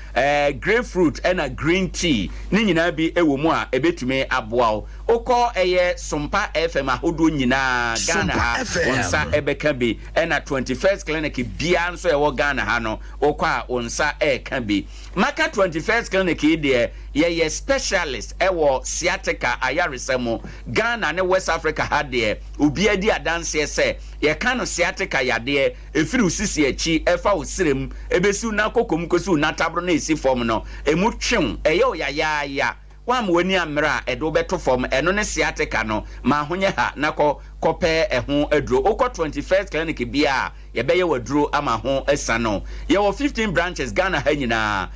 grapefruit and green tea ni nyina bi ewomu a ebetume aboao okọ SOMPA FM ahodo nyina Ghana ha onsa ebeka bi na 21st clinic bia nso ewo Ghana ha no okọ a onsa eka bi maka 21st clinic de ye specialist ewo sciatica ayaresemo Ghana ne West Africa ha de obi adi adanse se ye kanu sciatica yade efiri usisi echi efa osirem ebesu na kokom kosu na tabro na esi form no emu twem eyo ya wam wani amra edo beto form eno ne sciatica no ma honye ha na kope eho aduro okọ 21st clinic bia ye beye waduro ama ho esano ye wo 15 branches Ghana ha nyina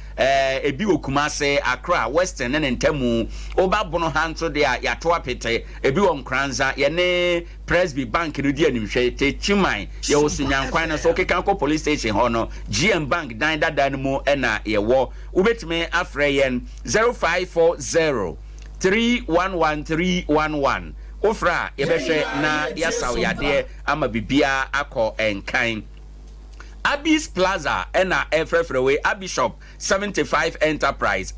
ebi Kumase Accra Western ne Ntamu oba bono hanto de ya to apete ebi wo Nkranza ye ne Presby Bank no di animhwe te Chiman ye wo sunyankwan na so keka ko police station ho no GM Bank dan dada no mu na ye wo ubetime afre yen 0540 311311 ofra yebehwe na yasaw yade ama bibia akọ enkan Abby's Plaza ena efrefrewe Abby Shop 75 Enterprise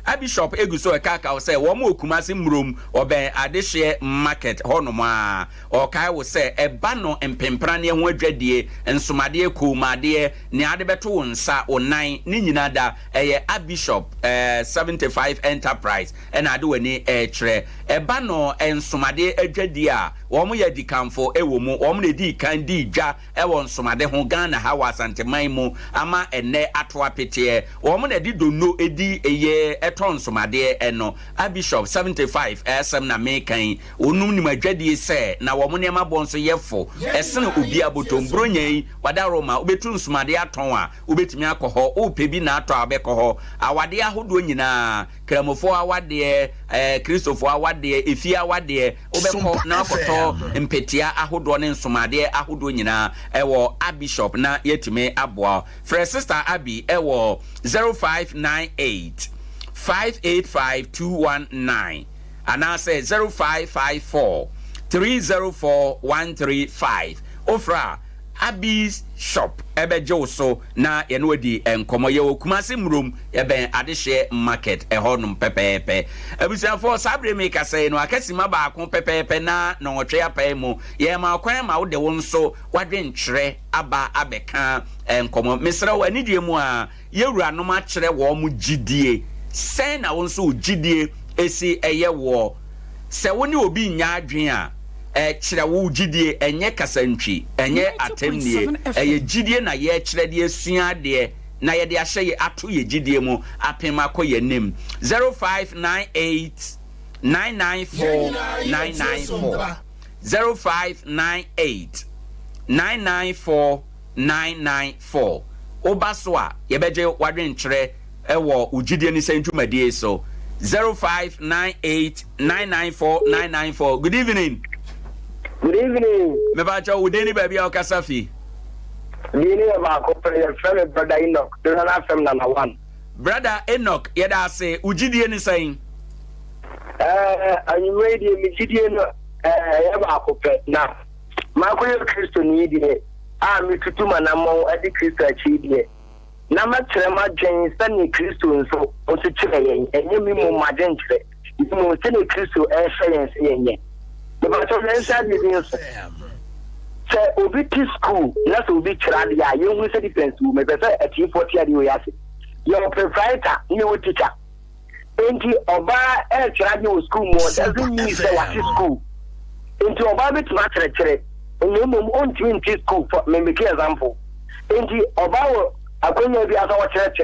Abby Shop eguso ekaka wo say wo mo Kumasi mrum oben adehye market honoma o kai wo say eba no empempra ne ho adwadie ensomade kumade ne ade beto wonsa onan ne nyina da eye Abby Shop 75 Enterprise ena ade wani kire eba no ensomade adwadie a wo mo ya dikamfo ewo mu wo mo ne di kan di dwa ewo nsomade ho Ghana hawa santeman mu ama ene ato apete wo mo na di dono edi eye etonsomade eno Bishop 75 SM na mekan onum ni madwade se na wo mo ne ma bonso yefo esene obi abotombro nyen wada Roma obetu nsomade aton a obetimi akoho opebi na ato abekoho awade ahodo nyina kramofo awade Christopher awade efi awade obekọ na akoto mpetia ahodo ne nsomade ahodo nyina ewo Bishop na yetime aboa for sister Abby ewo 0598 585219 and I say 0554 304 135 ofra Abby's Shop ebe joso na yenodi enkomo ye Kumasi mrum ebe adehye market ehonum pepepe abusia for sabre make say no akasi ma ba akon pepepe na no otwe apai mu ye ma kwan ma wo de wonso wadwenkyere aba abeka enkomo misra wani die mu a yewura no ma kyere wo mu gidie sen na wonso gidie esi eye wo se woni obi nya adwen a kyerɛ wo gidie enye kasantwi enye atemnie eye gidie na ye kyerɛ de asua de na ye de ahye ye ato ye gidie mu apema koye nim 0598 994 994 0598 994 994 obaso a ye beje wadwen kyerɛ ewo ugidie ni sentwumadie so 0598 994 994 good evening. Good evening. Me ba cha udeni baby okasafi. Dini ba ko prayer friend brother Enoch. Do na FM number 1. Brother Enoch, yeda say ugidie ni saying. Anyu radio mi gidie no ya ba ko pe na. Ma ko ye Kristo ni die. Mi tutuma na mo adi Kristo achi die. Na ma kyerɛ ma dwen sani Kristo nso o se kyerɛ yen. Enye mi mo ma dwen kyerɛ. Mo se ne Kristo hwɛ yen se yen. But inside the say obi to school, let's obi child ya, you will say defense to me, but at you 40 years. You're a proprietor, you teacher. Into Oba child you school more doesn't mean say what is school. Into Oba bit match lecture, and you move on to in school for me make example. Into Oba a going be as our church.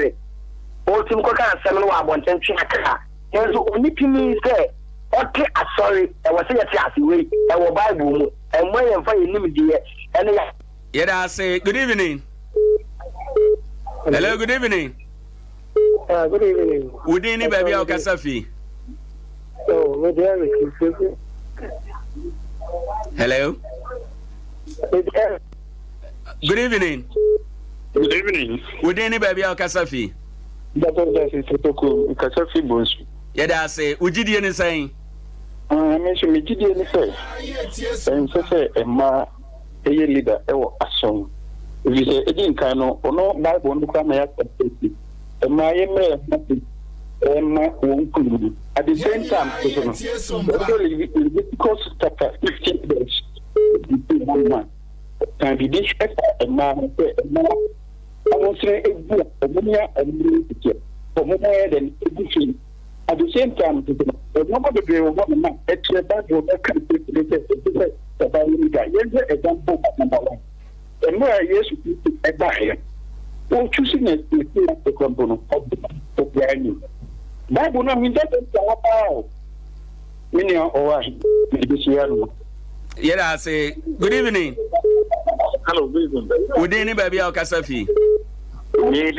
Or Tim Coca seminar about 10 chaka. There's only to me say. Okay, sorry. I was saying that we our Bible and when you find him dear and I say good evening. Hello, good evening. Good evening. Udini baby okasafi. Oh, hello. Good evening. Good evening. Udini baby okasafi. Kasafi bonsu. Yeda say ugidie ne saying. Mention me Gyedie Ne Sen. And say ma a leader a song. If you say again cano or no Bible no come at my at the same time because chapter 15 days can be this a man I will say a book a more than everything. At the same time, nobody will want to know that will example number 1. And where yes, a buyer. Well, choosing a component of the brand new. Bible, no, mean that many or this year. Yeah, I say good evening. Hello, good evening. Good evening, baby. I'll Kasafi. Yeah,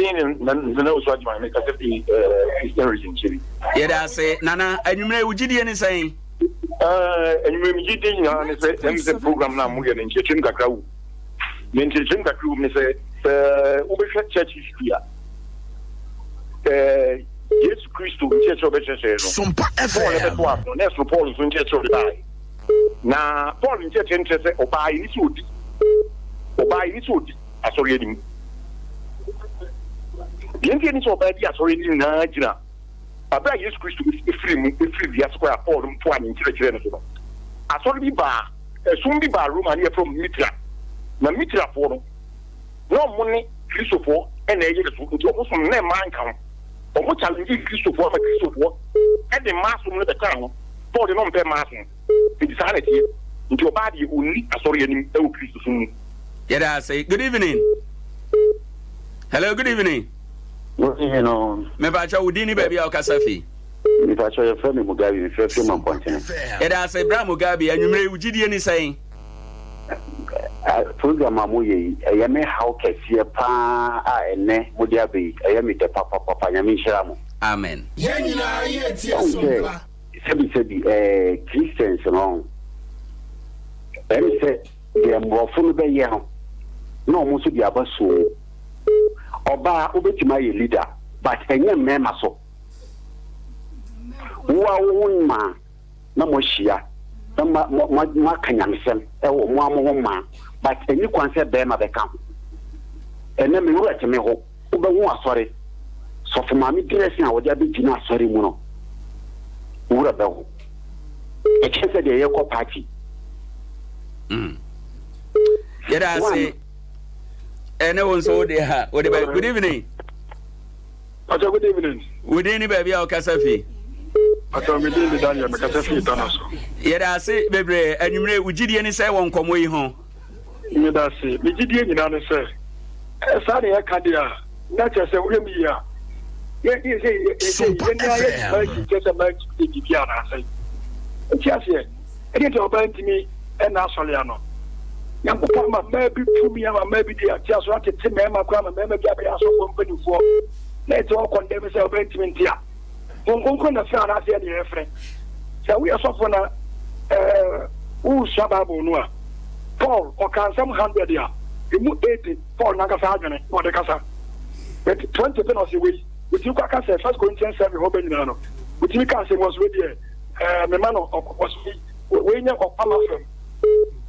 I say, Nana, and you may Gyedie Ne Sen. And you may Gyedie Ne Sen program now, Mugan and Chimka Crow. Mention Chimka Crew, Miss Uber Church here. Yes, Christo, Church of SOMPA FM. Next for Paul in Church of the Eye. Now, Paul in Church and Obai is wood. Obai is wood. As asɔre anim deɛ ni sɛ ɔbaa di asɔre anim na gyina abira yesu kristo efiri wiase kɔ a paul mpo a ne nkyerɛkyerɛ no so no asɔre bi baa ɛsum bi baa roma ne yɛfrɛ mu mitra na mitrafoɔ no na ɔmo ne kristofoɔ ɛna ɛyɛ ne so nti ɔmo som na ɛmaa nka ho ɔmo challenge kristofoɔ ama kristofoɔ ɛde maa som no bɛka ho paul de na ɔmpɛ maa som nti saa na tie nti ɔbaa deɛ ɔnni asɔre anim ɛwɔ kristo so mu yɛda say good evening hello good evening me bacha udini baby o kasafi me bacha ya frame mugabi me frame mampontene yɛda say bra mugabi anwumre Gyedie Ne Sen program amoye ya me how kese pa a ene mudi abi ya me de papa nya me nhira mo amen yenina ye tie sompa sebi Christians no say de mbofo no be ye ho no mo so di abaso Oba obetima ye leader but enye mema so wa wonma na mo hia na ma kanyamsem e wo mo amohoma but enyi kwanse be ma be ka ene me wo ateme ho obewu asore so for mami dressing a wodi abegina asore mu no wura be ho e chese de ye ko party yeda say ene won so de ha wo de good evening ajo good evening Gyedie Ne baby o kasafi ajo me din de Daniel me kasafi tanaso yeda say bebre anwumre Gyedie Ne Sen won komo yi ho yeda say me Gyedie nyina ne say sa de ya ka de a na che say wo mi ya ye say na ye ba ki che say ba ki di bia na say ti ase e de to ba ntimi e na asole ano Yankopɔn ma maybe pumi ama maybe the atia so ate te mema kwa ma mema bia bia so company for na it all condemn say obentiment ya won na fa na ase de refre so we are so for na who shababu no a Paul o kan some 100 ya emu 80 Paul na ka sa adwene o de kasa but 20 pen o se we you kwa ka say 1 Corinthians 7 ho benina no we ka say was we there me man was we nya ko pama fam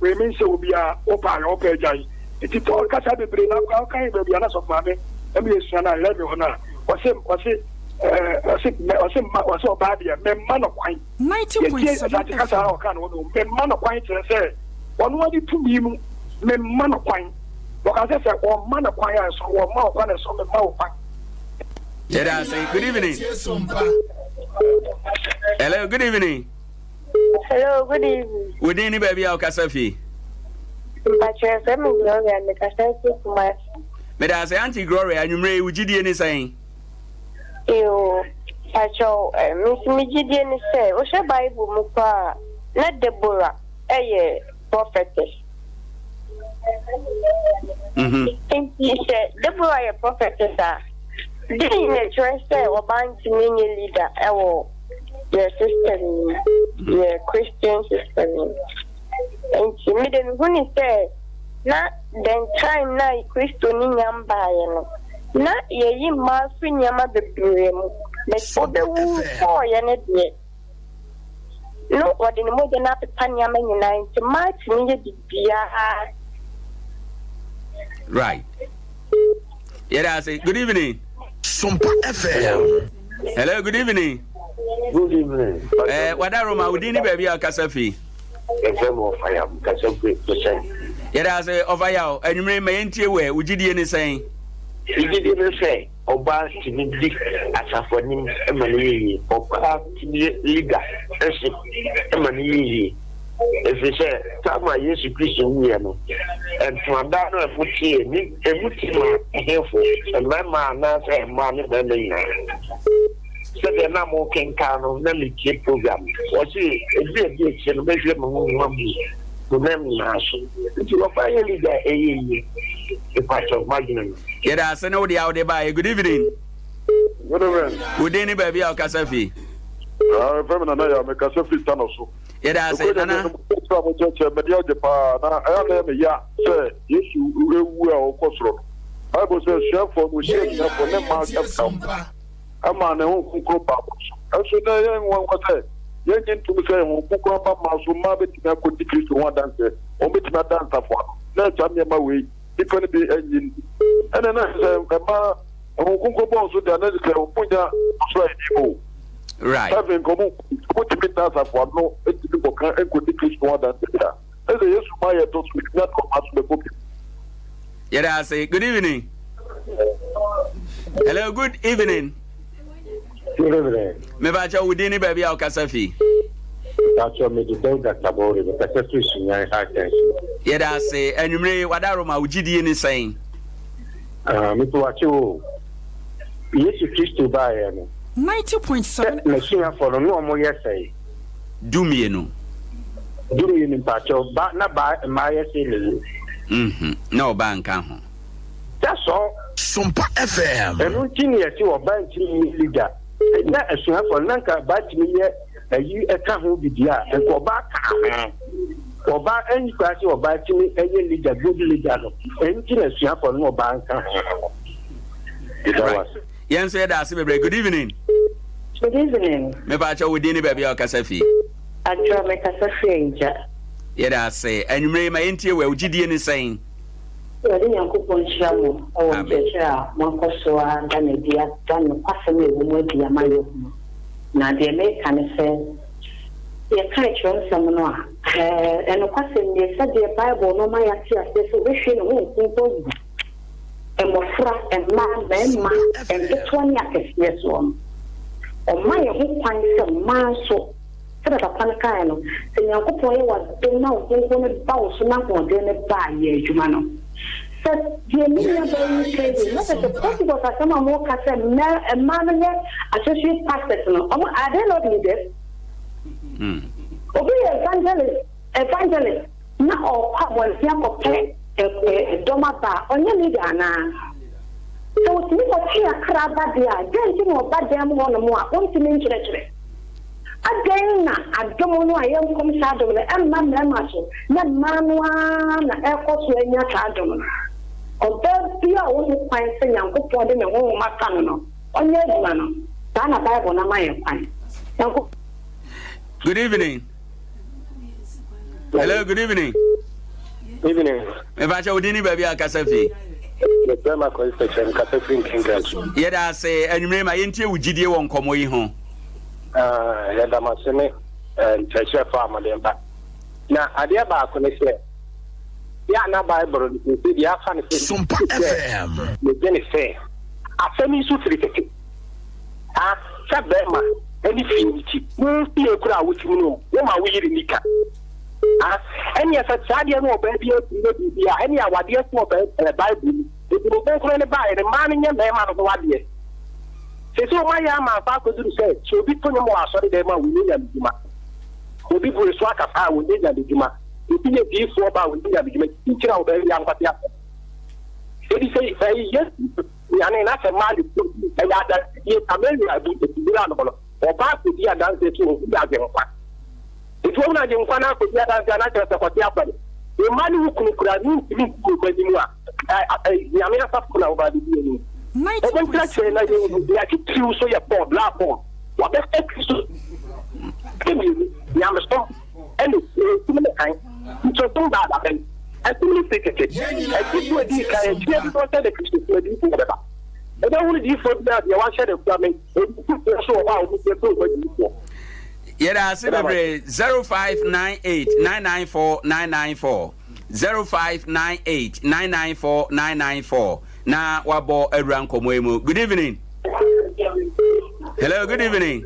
we mean so be a opa jai it Paul kasa bebre na kwa kan be bia na so ma me e me esu na level ho na wase oba dia me man no kwan 90.7 kasa ha kan no me man no kwan tere say onu adi tu bi mu me man no kwan o ka say o man no kwan ya so o ma o kwan so me ma o kwan yeda say good evening hello good evening hello, good evening. Gyedie Ne baby o kasafi. Pacha se me Gloria me kasafi kuma. Me da say Auntie Gloria anwumre Gyedie Ne Sen. Yo, pacha me Gyedie Ne Sen. O she Bible mu kwa na Deborah eye prophetess. Enti se Deborah ye prophetess a. Gyedie Ne Sen say obanti menye leader ewo your system, your Christian system. And she made them who say, not then time now, Christo Niam Bayano. Not ye Marfin Yama the Brim, but for the woo for Yanet. No, what in the modern up Panyaman United to March needed the Bia. Right. Yeah, I say good evening. SOMPA FM. Hello, good evening. Good evening. Wadaroma Gyedie baby o kasafi. FM of fire, kasafi to say. Yeda say over yaw anwumre ma yentie we Gyedie Ne Sen. Gyedie Ne Sen oba timidi asafonim emani oba timidi leader esi emani efise tama Yesu Kristo wuye no entwanda no efutie ni emutima ehefo emama na say ma ne be na said na mo kenkano na me tie program o si ebi no be hwe mo mu to them na so nti wo fa ye leader eyi e pacho magina yeda se na wo dia wo de ba good evening good evening Gyedie Ne baby o kasafi femina na ya me kasafi tanoso yeda se ana mo cheche me dia de pa na ya me ya se Yesu ewu a o kosoro Bible says chef for mo chef for ne ma ka ama na ho kunkro ba so na ye won kwase ye ntu mi say ho kunkro ba ma so ma betina ko di Kristo ho dance o betina dance afọ na cha me ma we nipa no bi anyin ɛna na sɛ ɛma nkonko bɔ so da na sɛ ɔponya so ayimo right seven komo timi ta sa fo no etimi boka enkodi Kristo ada sɛ ɛsɛ Yesu ma yɛ to so na to aso be kopi yɛda say good evening. Hello, good evening. Good evening. Me ba cha wudi ni baby akasafi. Tacho me di Dr. Tabori, the Professor Shinyai Hackers. Yeda say enumere wadaro ma Gyedie Ne Sen. Me to watch you. Yesu Kristo ba ya no. 90.7. Na shinya for no mo yesai. Dumienu. Dumienu pacho ba na ba ma yesai le. No ba nka ho. That's all. SOMPA FM. Enu tini yesi oba ntini leader. Na esuha for nanka ba tini ye ayi eka ho bidia enko oba ka oba enyi kwasi oba tini eye leader good leader no. Enu tini esuha for no oba nka ho. Yes, sir, that's bebre. Good evening. Good evening. Me ba cha wudi ni baby akasafi. Atwa me kasafi enja. Yeda say enumere ma yentie we Gyedie Ne Sen. Yɛde nyankopɔn hyira mo ɛwɔ nkyɛkyerɛ a moakɔ so a da na bia da no kwasɛm ɛwɔ mu adi ama yɛ ho na deɛ meka ne sɛ yɛka kyerɛ nsɛm no a ɛnokwasɛm deɛ sɛdeɛ bible no ma yɛate ase sɛ wobɛhwɛ ne ho nkonko gu mmɔfra mmaa mmarima nketewa ne akɛseɛ soɔ no ɔma yɛ ho kwan sɛ mmaa nso sɛdeɛ papa no kaeɛ no sɛ nyankopɔn yɛ wadom na wo nkonko no ba wo so na ahoɔden no baa yɛ adwuma no. So the media very crazy. Not as a possible for some more case man associate pastors. No, are they not leaders? Obi evangelist. Na o one for pay a doma bar on your leader na. So to me for here craba dia. Then you know bad them one more. Want to mention it. Again na adomo no ayem kom sa dom na emma mrema so na manwa na ekoso anya ka dom na obia wo ni kwan se nyankopon de me ho maka no onye aduma no ta na bible na maye kwan yanko. Good evening. Hello, good evening. Evening. Me ba cha wudi ni baby akasafi. The drama construction Catholic Kingdom. Yeda say enumere ma yentie Gyedie wo nkomo yi ho. Yɛda masene nkyerɛkyerɛ fa amademba na adeɛ baako ne sɛ yɛ ana bible no sɛ deɛ afa ne sɛ SOMPA FM megye ne sɛ asɛm yi so firi kɛkɛ sɛ bɛrima ɛne fii ne ti wofie kora a wotimi no woma woyere nika ɛneɛ sɛ saa deɛ no ɔbaa bi afiri no biribi a ɛne awadeɛ so ɔbaa bible mu ɛduru bɔnkoro ne baeɛ ne mmaa no nyɛ mmarima no ho wadeɛ. So my yama fa ko duru say so bi to nyamo asori de ma we nya biduma obi buru so aka fa we nya biduma obi ne bi fo ba we nya biduma kira o ba ya nkwati ya e di say yes ya ne na se mali e ya da e amelu adu e bura no no o ba ko dia dan se to o ya je nkwa e to na je nkwa na ko dia dan se na se ko ti apa e mali wu kura ni mi ko ba di mu a ya me na fa ko na o ba di ni. I don't touch it like you so your board, la board. What the heck is it? Yamstone. And it's so bad. I think it's a people the Christian. I don't want to for that. You want to so wow. Yeah, 0598 994 994 0598 994 994. Na wabo everyone komoemu. Good evening. Hello, good evening.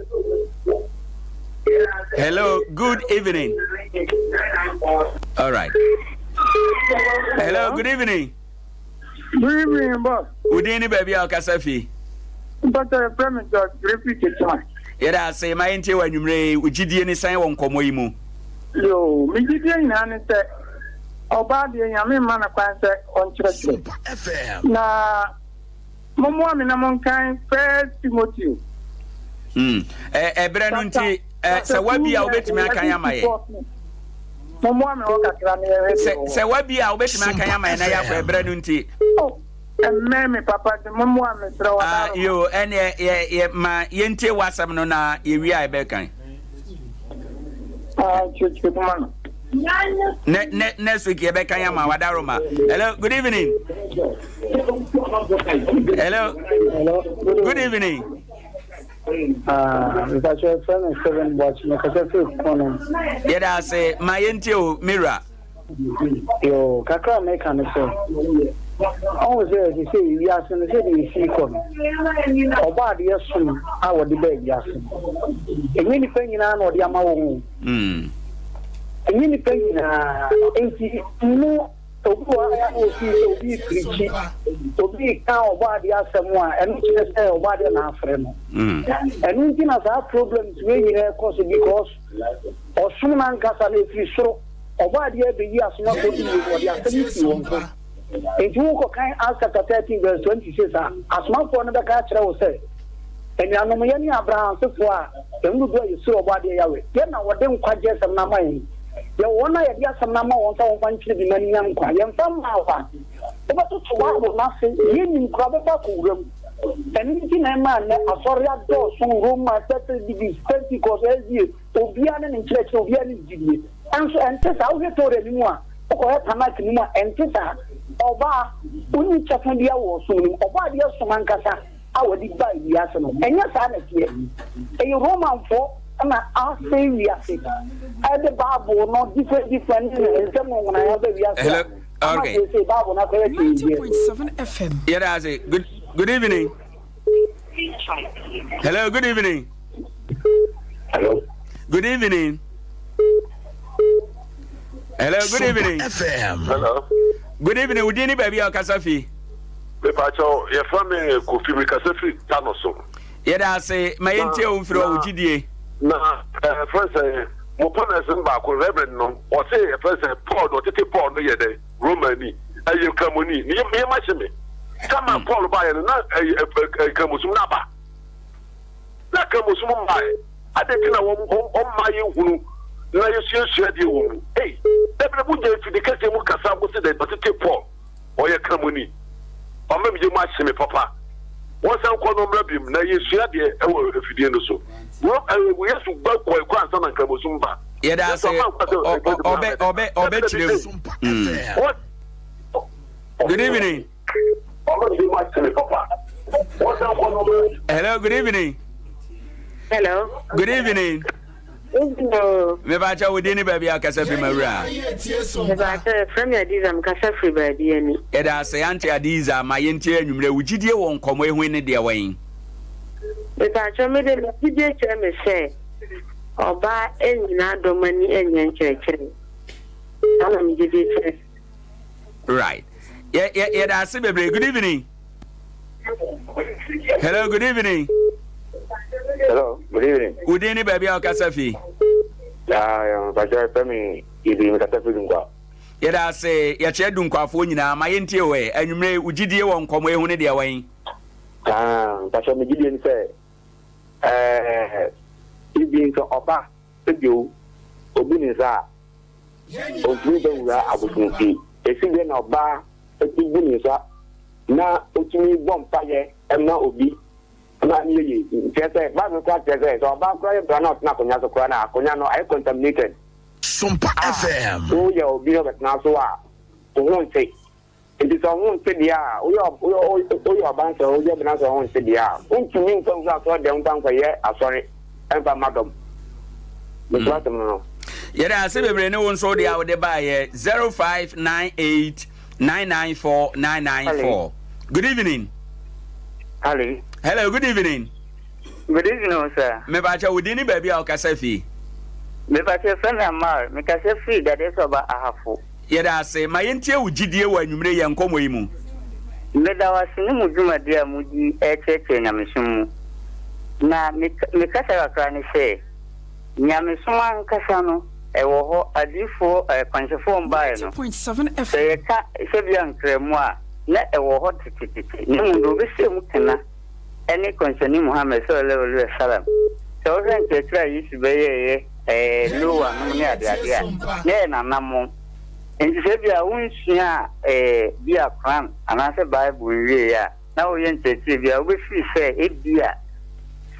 Hello, good evening. All right. Hello, good evening. Good evening, boss. Udini baby akasafi. But premise repeat it. Yeda say my ente wanwumre Gyedie Ne Sen won komoemu. Yo, me Gyedie na say Oba de nyame mana kwan se onkyerɛkyerɛ na momo amena monkan 1 Timothy ebere no nti se wabi a obetimi akan amaye momo amena okakra ne se wabi a obetimi akan amaye na yakɔ ebere no nti emme papa de momo amesra wa yo ene ye ma yentie wasam no na yewi a ebekan chuchu kuma Next week, you can yama wadaroma. Hello, good evening. Hello. Good evening. That's your friend 7 watch. Yeah, that's my entio mirror. Yo, Kakra make an say. Always there, he say, yes, and the city is equal. Or bad, yes, I would debate, yes. A mini penny or the amount. A mini penny, no. To be preaching, to be cow body as someone, and just say body and our friend. And we can have problems really because or soon and Castle if you saw or body every year, not to do what they are saying. If you can ask at 13 verse 26, as my for another catcher will say, and you know, many Abraham so far, then we go you saw body away. Then what them quite just a mind. The one I have some number on one to the many young quiet and somehow. But to swallow nothing, you probably room. And in a man, a sorry door, some room, my 30 because as you, Obian and church of Yanni, and says, I'll get to anymore. Or Tamakima and Tessa, or bar, only Chafandia was soon, or by the Somancasa, I would buy the arsenal. And yes, I here. A Roman for. I say we are sick. I the Bible not different and someone when I have the hello. Okay. 90.7 FM. Yeah, that's it. Good evening. Hello, good evening. Hello. Good evening. Hello, good evening. FM. Hello. Good evening. Would any baby or Kasafi? Me pacho, your family could feel Kasafi Tanoso. Yeah, that's it. My entire from Gyedie. Na first mo pona sem ba ko reverend no o say first Paul o tete Paul no ye dey Romani ayi kamoni ni me ma cheme kama Paul ba ye na kamusum na ba na kamusum ba ade tina wo ma ye hunu na ye siesie de wo eh debra bu je fi de kase mu kasa bo se de tete Paul o ye kamoni o ma me je ma cheme papa wọ́n sàn kọ́ ní ọmọ bíi na yẹ sùn adìẹ ẹ wọ efidie ní so wọ́n yẹ sùn gbọ́ kọ́ ẹ̀kọ́ àǹsán náà nǹkan bó sùn bá. yẹ dá sẹ ọbẹ kyerẹ mu. Good evening. Hello, good evening. Hello. Good evening. Me ba cha wodi ni baby akasa fi mawura. Me ba cha from Adiza mkasa fi baby ani. E da se anti Adiza ma yenti anwumre wugidie won komo ehun ne de wen. Me ba cha me de wugidie che me se oba enyina domani enyen kyerkyere. Ana me gidie che. Right. Yeah, that's it, baby. Good evening. Hello, good evening. Hello, good evening. Good evening, baby. How can I say? But you're telling me you got everything go. Yeah, that's it. You're checking for nyina. My entire way, and you may Gyedie won't come away when they are way. But you're Gyedie Ne Sen. If being so oba, you, Obinisa, Obuba, Abuki, a single oba, a Obinisa, now Otimi Bompaye, and now Obi. Na yeye tese ba me kwa tese so ba kwa ye brana na konya so kwa na konya no I contaminated SOMPA FM o ye obi o betna so a o won say it is on say dia o yo ban so o ye betna so on say dia o ntumi nko nso so de nkan kwa ye asori empa madam me kwa tem no ye da se bebre ne won so dia wo de ba ye 0598 994 994. Good evening. Hello, good evening. Good evening, sir. Me ba cha wodi ni baby a okasa fi. Me ba cha friend Amar, me ka se free that is over ahafo. Ye da se ma yentie wugidie wa nwumre ye nkomo yi mu. Me da wase ni mu dwumade a mu di echeche nyamesum mu. Na me ka sa kakra ni se nyamesum ankasa no e wo ho adifo kwanchefo mbae no. 2.7 FM. Se ka se bia nkremu a na e wo ho tititi. Ni mu do be se mu kana. Any concerning Muhammad sallallahu alaihi wasallam. So when the try is be no one near the near Namo. And you say, be a winsha be a cram, and I say Bible, yeah. Now we enter Sivia, we say, it be a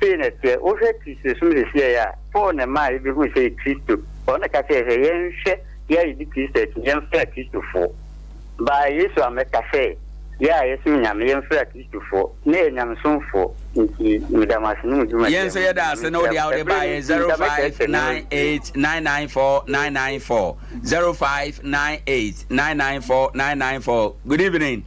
saying it, over pieces, yeah, for the my, if you say Christo, on the cafe, yeah di Kristo yɛn fɛ Kristofo ba Yesu ameka sɛ yeah Yesu nyame yɛn fɛ Kristofo na nyamsonfo nti medamase no djuma yɛn sɛ yɛda ase na odi out by 0598994994 0598994994 good evening.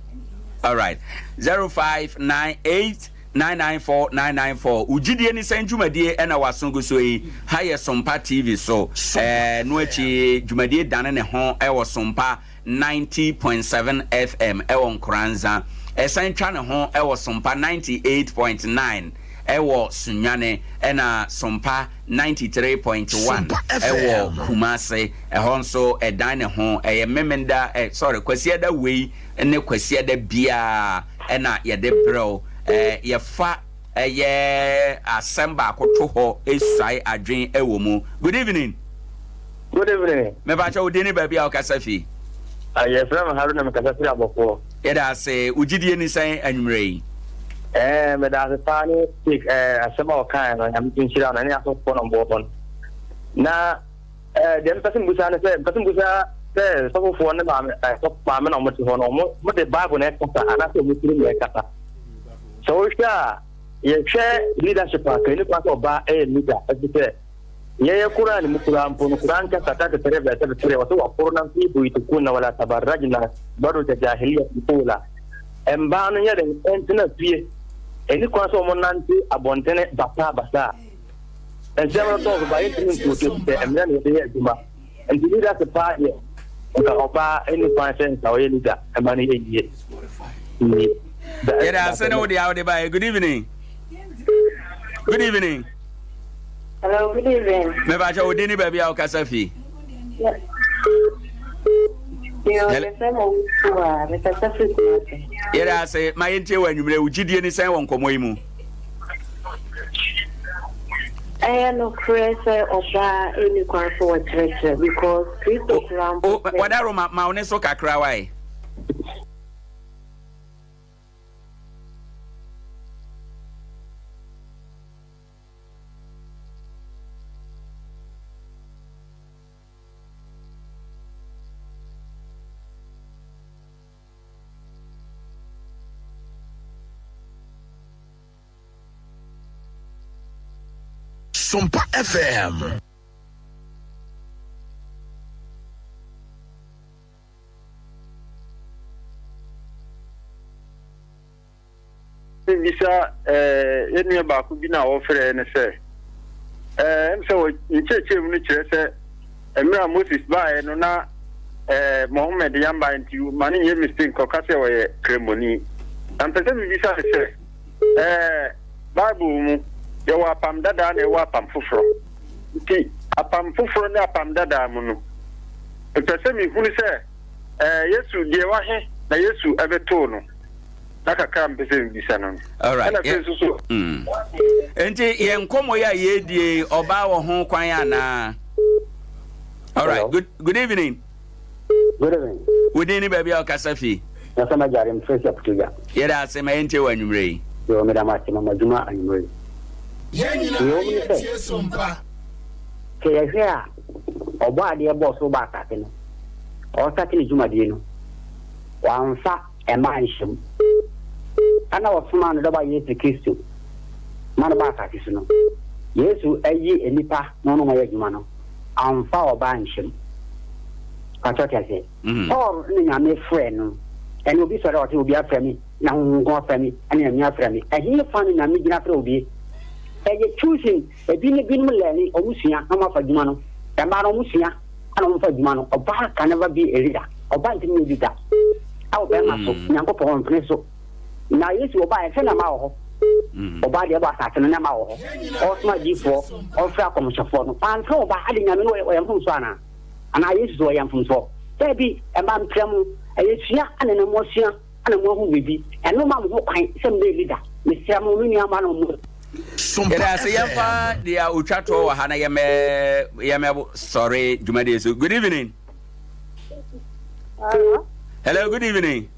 All right. 0598994994 Gyedie Ne Sen dwumadie ena wasongo so yi haye SOMPA TV so no achi dwumadie dane ne ho e wo SOMPA 90.7 FM e wo Nkranza esan twa ne ho e wo SOMPA 98.9 e wo Sunyane ena SOMPA 93.1 e wo Kumase e ho nso e dan ne ho e memenda sorry kwasi da wei ne kwasi da bia ena ye de bro ye fa ye assemble akoto ho esai adwen ewo mu. Good evening. Good evening. Me ba cha odi ni ba bia o kasafi. Yes, I'm Haruna me kasafi aboko. Eda se Gyedie Ne Sen anwumre yi. Me da se pani asema o kan na nyam tinchira na ni aso ko no mbobon. Na dem person busa na se person busa se so fo ne ba me na mo ti ho no mo de bible na ko ana se mo ti me kata. So ye share leadership akeni kwa ko ba leader asite ye kura ni mukura mpono kuran ka tata ka tere ba tere wato wa korona fi bu itukuna wala tabarrajna bado ta jahiliya kula embano ya den entina fie eni kwa so monanti abontene basa enzema to ba yintini kuto te emna ne de juma enti leadership pa ye ka oba eni kwa sense o ye leader emani ye yeah, I know the out by. Good evening. Good evening. Hello, good evening. Me ba cha odini baby au kasafi. Yes. Yeah, I say my ente wa nwumre Gyedie Ne Sen won komo yi mu. No crazy oba any kwan for church because Christo Ram. Oh, wadaro ma one so kakra wai. SOMPA FM. Bisa enu ba ku bi na ofre ne se so ncheche mu ni kire se emira Moses ba no na Mohammed yamba nti mani ye mistake ko kase wo ye kremoni ampese bi bisa se Bible mu ye wa pam dada na wa pam foforo nti apam foforo na apam dada mu no pese mi hunu se Yesu die wa he na Yesu ebeto no nakaka mpese bisa no. All right. Enti ye nkomo ya ye die oba wo ho kwan ana. All right. Good evening. Good evening. Wodi ni baby akasafi. Na sama jare mfesi akutuga. Ye da se ma ente wa nwumre. Yo me da ma ti mama juma anwumre. Ye nyina ye tie SOMPA. Ke ye hia oba de boss wo ba ka te no. O sa ti juma die no. Wa nfa e ma nhim. Ana wasoma no daba Yesu Kristo. Man ba ka ti so no. Yesu ayi enipa no no ma ye juma no. Amfa oba nhim. Kachoka se. Or ni nyame friend no. Eni obi sore o ti obi afra mi na ngo afra mi ani ami afra mi. Ehi fa ni na mi gina afra obi. Eye choosing ebi ni bi no leni omusua na ma fa juma no. E ma no omusua ana mo fa juma no. Oba can never be a leader. Oba ntimi obi da. Awo be ma so nyankopon mpre so. Na Yesu oba e fe na ma wo ho. Oba de ba sa tene na ma wo ho. O sma gifo o fra komshafo no. Pan so oba ade nyame no o yam so ana. Ana Yesu o yam so. Tebi e ma mpremu ayesua ana na mo sua ana mo hu bibi. Eno ma mo kwan se me leader. Me sia mo mi ama no mo. Era se yafa dia utwato wa hana yeme sorry Jumade so. Good evening. Hello, good evening.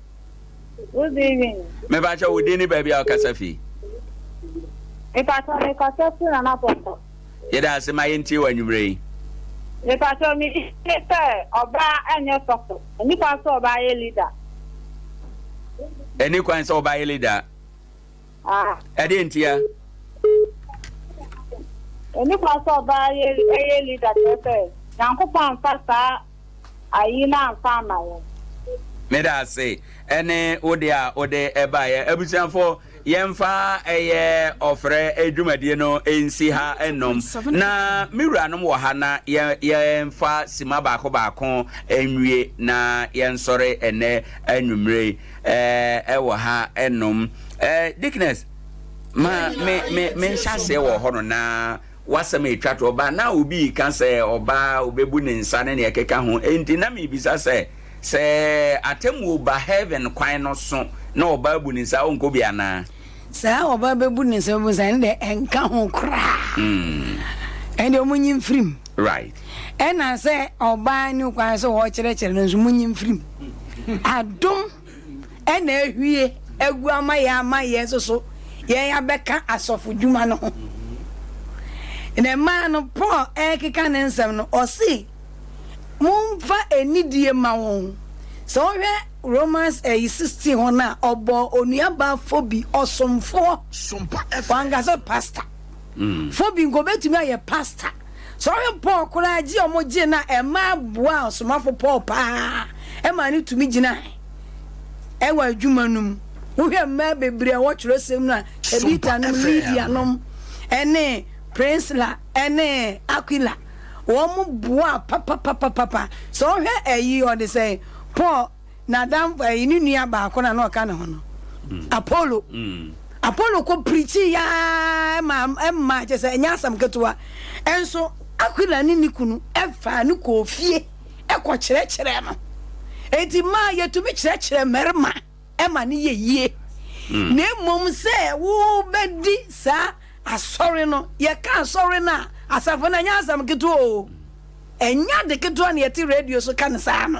Good evening. Me ba cha wodi ni baby akasafi. E pa ta me kasafi na na poto. Ye da se ma yenti wa nwumre. If I told me, say, Oba and your soft, and you pass over a leader. Any coins or by a leader? Ah, I didn't hear. And you pass over a leader, say, Uncle Pam Fasta, I now farmer. May I say, any Odia Ode Ebaya, every for Yemfa a offer a Drumadino in Siha and Nom. Na Miranum Wahana, Yemfa Simabako Bacon, Emre, na Yen sorry, and Numre, Ewaha and Nom. Dickness, me shall say, or honor na. What's a me chat or ba now will be can say or ba or bebun in San and Yakahon, and Dinami bisa say atemu ba heaven quite no so no babu in sa unko biana. Sa or babu in sa was and count cry. And your munim free. Right. And I say, or buy new quite so watch it and munim free. I don't and we a guamaya my yes or so. Yea, I becca as of Jumano. In a man of poor Eke can some or see. Moon for a needy maon. So Romans a 60 honor or bo oniaba phobi or some for SOMPA F. Pastor. Phobi go back to me a pastor. So I'm poor coraji or mojena a ma boa some for poor pa. A man to me jina. Ewa Jumanum. Who have maybe bria watch resemna a bit and media nom. Ene Prince la ene Aquila. Womu boa papa. So here a ye or they say, Paul, Nadam, you knew about Kona no Canahono. Apollo. Apollo could preach ya, ma'am, Emma, just a yasam gatua. And so Aquila Ninikunu, Efa, Nuko, Fie, Equa Church. Eti ma ye to be church, Merma, Emma, ye. Name mum say, woo, beddy, sir. A sorry no, ye can't sorry na. As a fananyasam geto. Enya de keto an yeti radio so kan sam.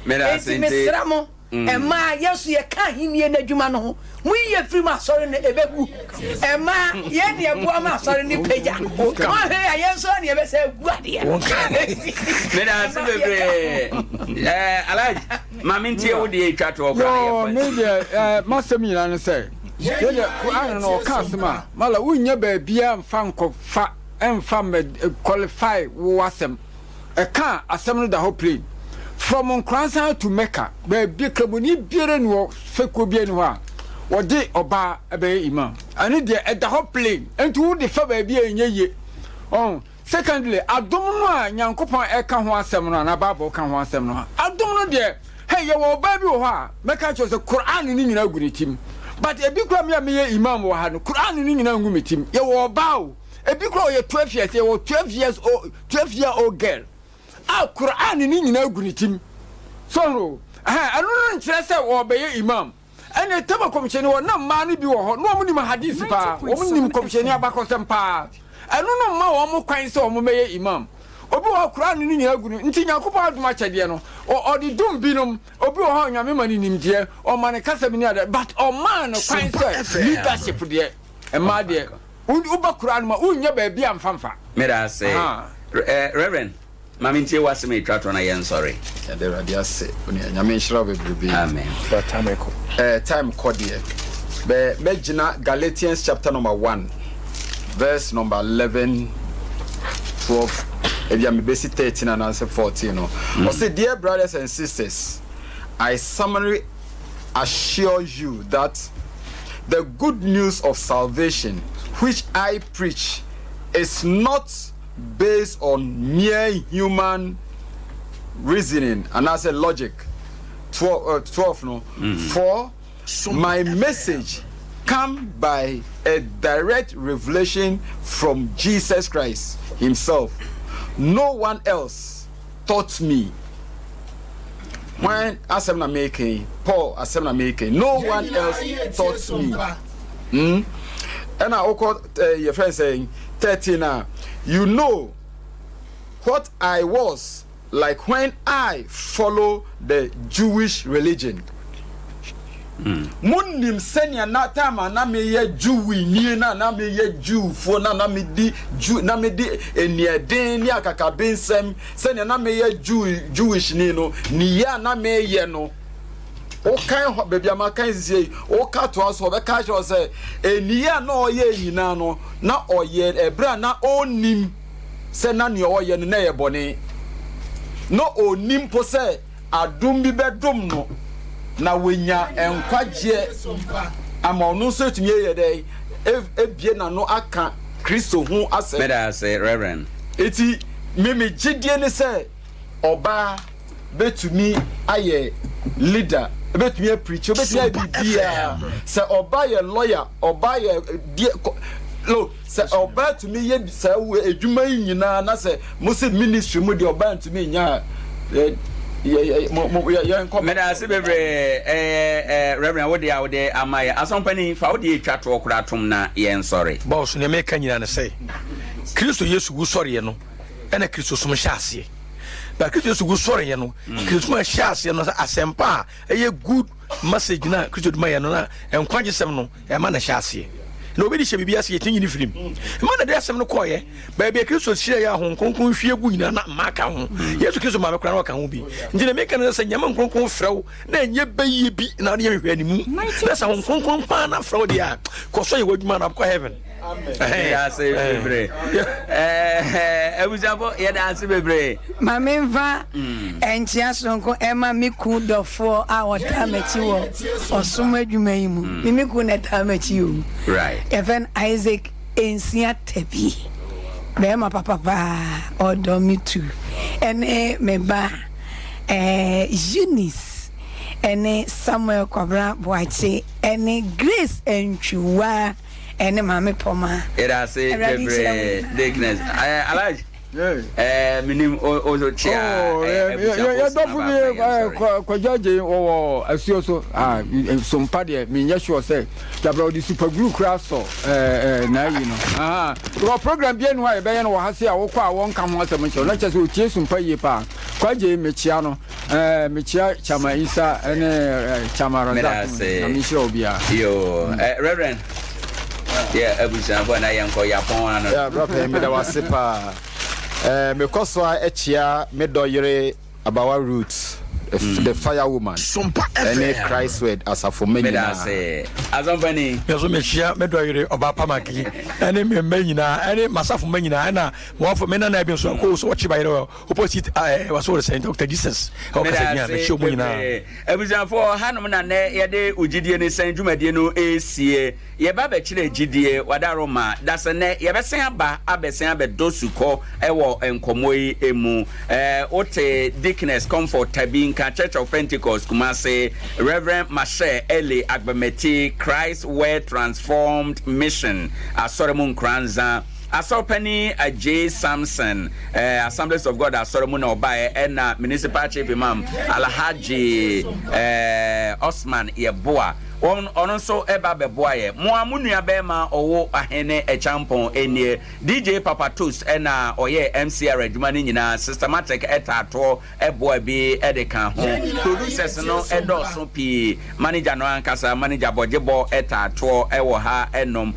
Me da sente. E ma yesu ye kan himie na dwuma no ho. Mu ye free ma sorry na ebegu. E ma ye de ebu ma sorry ni peja. O he ayenso na ye be se egu ade. Me da se bebre. Alaj, ma mintie wo de twa to okra ye fa. No, me de masemi na no say. Ye de Quran no kasma. Mala unya ba bia mfa nkofa emfa qualify wasem. E kan asem no da ho plane. From Nkransa to Mecca, where be Kabuni Biren wo feko bi enu ha. Wo de oba ebe imam. Ani de at the whole plane. And to the fa ba bi enye. Oh, secondly, adom no a Nyankopon e ka ho asem no na Bible ka ho asem no. Adom no de hey ye wo ba bi wo ha. Mecca cho se Quran ni nyina gu ni tim. But ebi kura me ye imam wo ha no. Quran ni nyina gu mi tim. Ye wo ba o. Ebi kura ye 12 years, ye wo 12-year-old girl. Ah, Quran ni nyina gu ni tim. So no, anu no nkyere se wo be ye imam. Ene tema komcheni wo na ma ni bi wo ho. No mo ni hadith pa. Wo mo ni komcheni abakosem pa. Anu no ma wo mo kwan se wo mo ye imam. Obi wo Quran ni nyina gu ni. Nti Nyankopon aduma kyede no. O di dum binom. Obi wo ho nyame ma ni nimdie. O ma ne kasa bi ni ada. But o man no kwan se leadership de. E ma de. Uba Quran ma unya ba bia mfamfa. Me da say. Reverend Mamintie was me try to na yen sorry. Ya de radia se. Oni nyame nhira bebrebe. Amen. For time ko. Time ko de. Be gina Galatians chapter number 1 verse number 11 12 ebia me besi 13 and answer 14 no. O say dear brothers and sisters, I summarily assure you that the good news of salvation which I preach is not based on mere human reasoning and as a logic. 12 no. For my message come by a direct revelation from Jesus Christ himself. No one else taught me. When Asemna making Paul Asemna making, no one else taught me. And I also your friend saying 13 now. You know what I was like when I follow the Jewish religion. Munim senya na time na me ye Jewi ni na me ye Jew fo na me di Jew na me di enieden ni akaka bensem senya na me ye Jewish ni no ni ya na me ye no o kan baby amakan sie o ka to aso be ka sho say eni ya na oye nyina no na oye ebra na onim se na ne oye no na ye bone no onim po se adum bi bedum no na wenya enkwagye ama onu so tumi ye dey ebie na no aka Kristo hu ase better say reverend eti meme Gyedie ne se oba betumi aye leader betumi preacher betumi bibia se oba ye lawyer oba ye lo se oba tumi ye se edwuma nyina na se mo se ministry mu de oba tumi nya Meda se bebre reverend wo dia wo de amaye asompani fa wo de etwa to okura atom na ye nsori boss ne meka nyina ne say Kristo Yesu gu sori no ena Kristo som hyase ba Kristo Yesu gu sori no Kristo ma hyase no asempa eye good message na Kristo duma ye no na enkwagye sem no e ma na hyase no be di she bibia se yetin ni firim ma na de asem no koye ba be Kristo hire ya ho nkonkon hwie gu nyina na maka ho Yesu Kristo ma me kra na ka ho bi ngine me kan se nyama nkonkon frew na enye baye bi na de hwe animu na sa ho nkonkon pa na frew de a koso ye waduma na ko heaven amen ya se bebre ebuzabo ya da se bebre ma me va enchia sonko ema miku dofo a wota machi wo osum adwuma yi mu miku na ta machi o right even Isaac ensia tebi be ma papa odo mi tu ene meba Eunice ene Samuel Kwabra Boache ene Grace Enchuwa ene mame poma era se bebre dickness alaj minim ozo chia ya dofu mi ko jaje wo asuo so SOMPA de me nya sure say dabra di super glue craft so na yi no ro program bi enu a be ye no ha se a wo kwa won ka ho asem nche na che so tie SOMPA yi pa kwaje mechia no mechia chama isa ene chama ronda na mi sure obia yo reverend yeah abusa bo na yanko yapon ano yeah bro me da wasipa me koswa echia me doyere abawa roots the fire woman any Christ word as a for many na say azombani yeso me chia me doyere oba pamaki any me manyina any masafo manyina na one for me na na bi so ko so chi bayero opposite was what saying Dr. Jesus o ka say me show manyina ebuzanfo hanom na ne ye de Gyedie Ne Sen dwumadie no esie ye ba be kire Gyedie wadaroma dasene ye besen aba abesen abedosuko ewo enkomoyi emu ote Dickness Comfort Tabinka Church of Pentecost Kumase Reverend Mashe Eli Agbameti Christ Word Transformed Mission Asoromun Kranza Asopani J Samson Assemblies of God Asoromun Obaye and Municipal Chief Imam Alhaji Osman Yeboa ono so eba beboaye mo amunua bema owo ahene echampon enie DJ Papatus ena oye MCR adwuma ni nyina systematic etato eboa bi edeka ho producers no edoso pi manager no ankasa manager bojebo etato ewo ha enom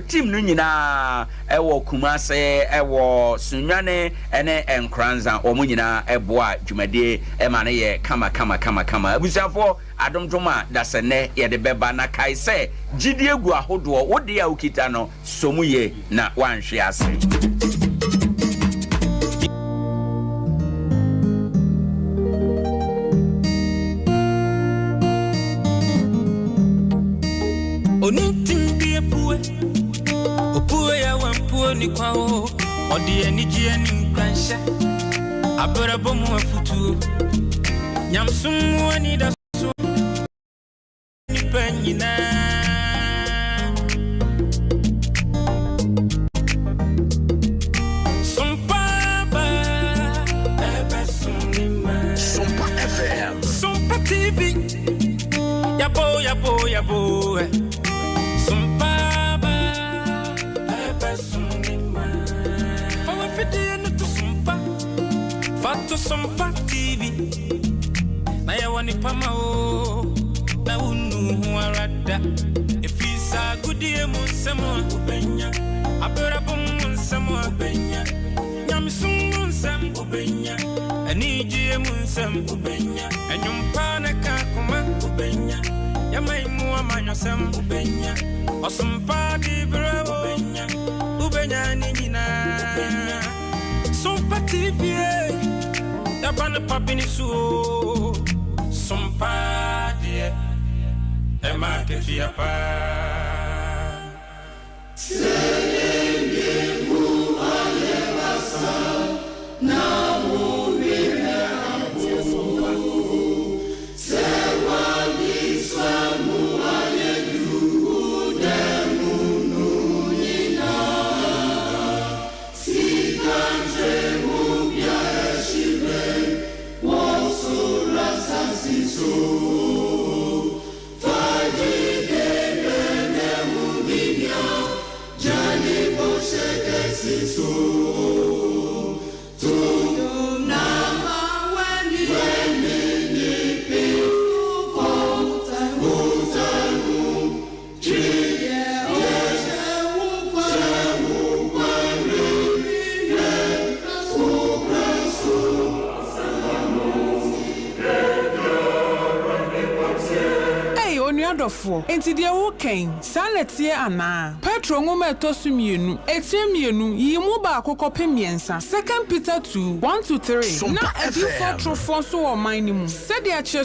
team no nyina ewo Kumase ewo Sunwane ene Enkranza omu nyina eboa dwumadie ema ne ye kama abusiafo adomdoma dasene ye de beba na kai se Gyedie gu ahodo wo de a ukita no somuye na wanhwe ase Onitimbi epue opue ya wampue ni kwao odi enijie ni mkansha abrabo mu afutu nyamsumu ani da Penyina SOMPA FM SOMPA TV yabo SOMPA Fawa fide no to SOMPA Fato SOMPA TV na ya wani pama o na Ada. If he's a good dear moon, someone Ubenya. I better boom someone Ubenya. Yamsung some Ubenya. I need you moon some Ubenya. And your pana kakuma Ubenya. Yamai Muamanya some Ubenya. Or some party bravo Ubenya. Ubenya Nina. SOMPA TV. Yabana papini so. SOMPA dear. Emma Kefiapa. Sele mu ayebasa na mu sewa biswa mu ayedu demu nina sikanje mu bia shibe wosura sasiso. Enti dia wo ken sanetie ana Petro ngoma etosumienu etiemienu yimu ba akokopem miensa 2 Peter 2:1-3 na edi for trofo so o man ni mu said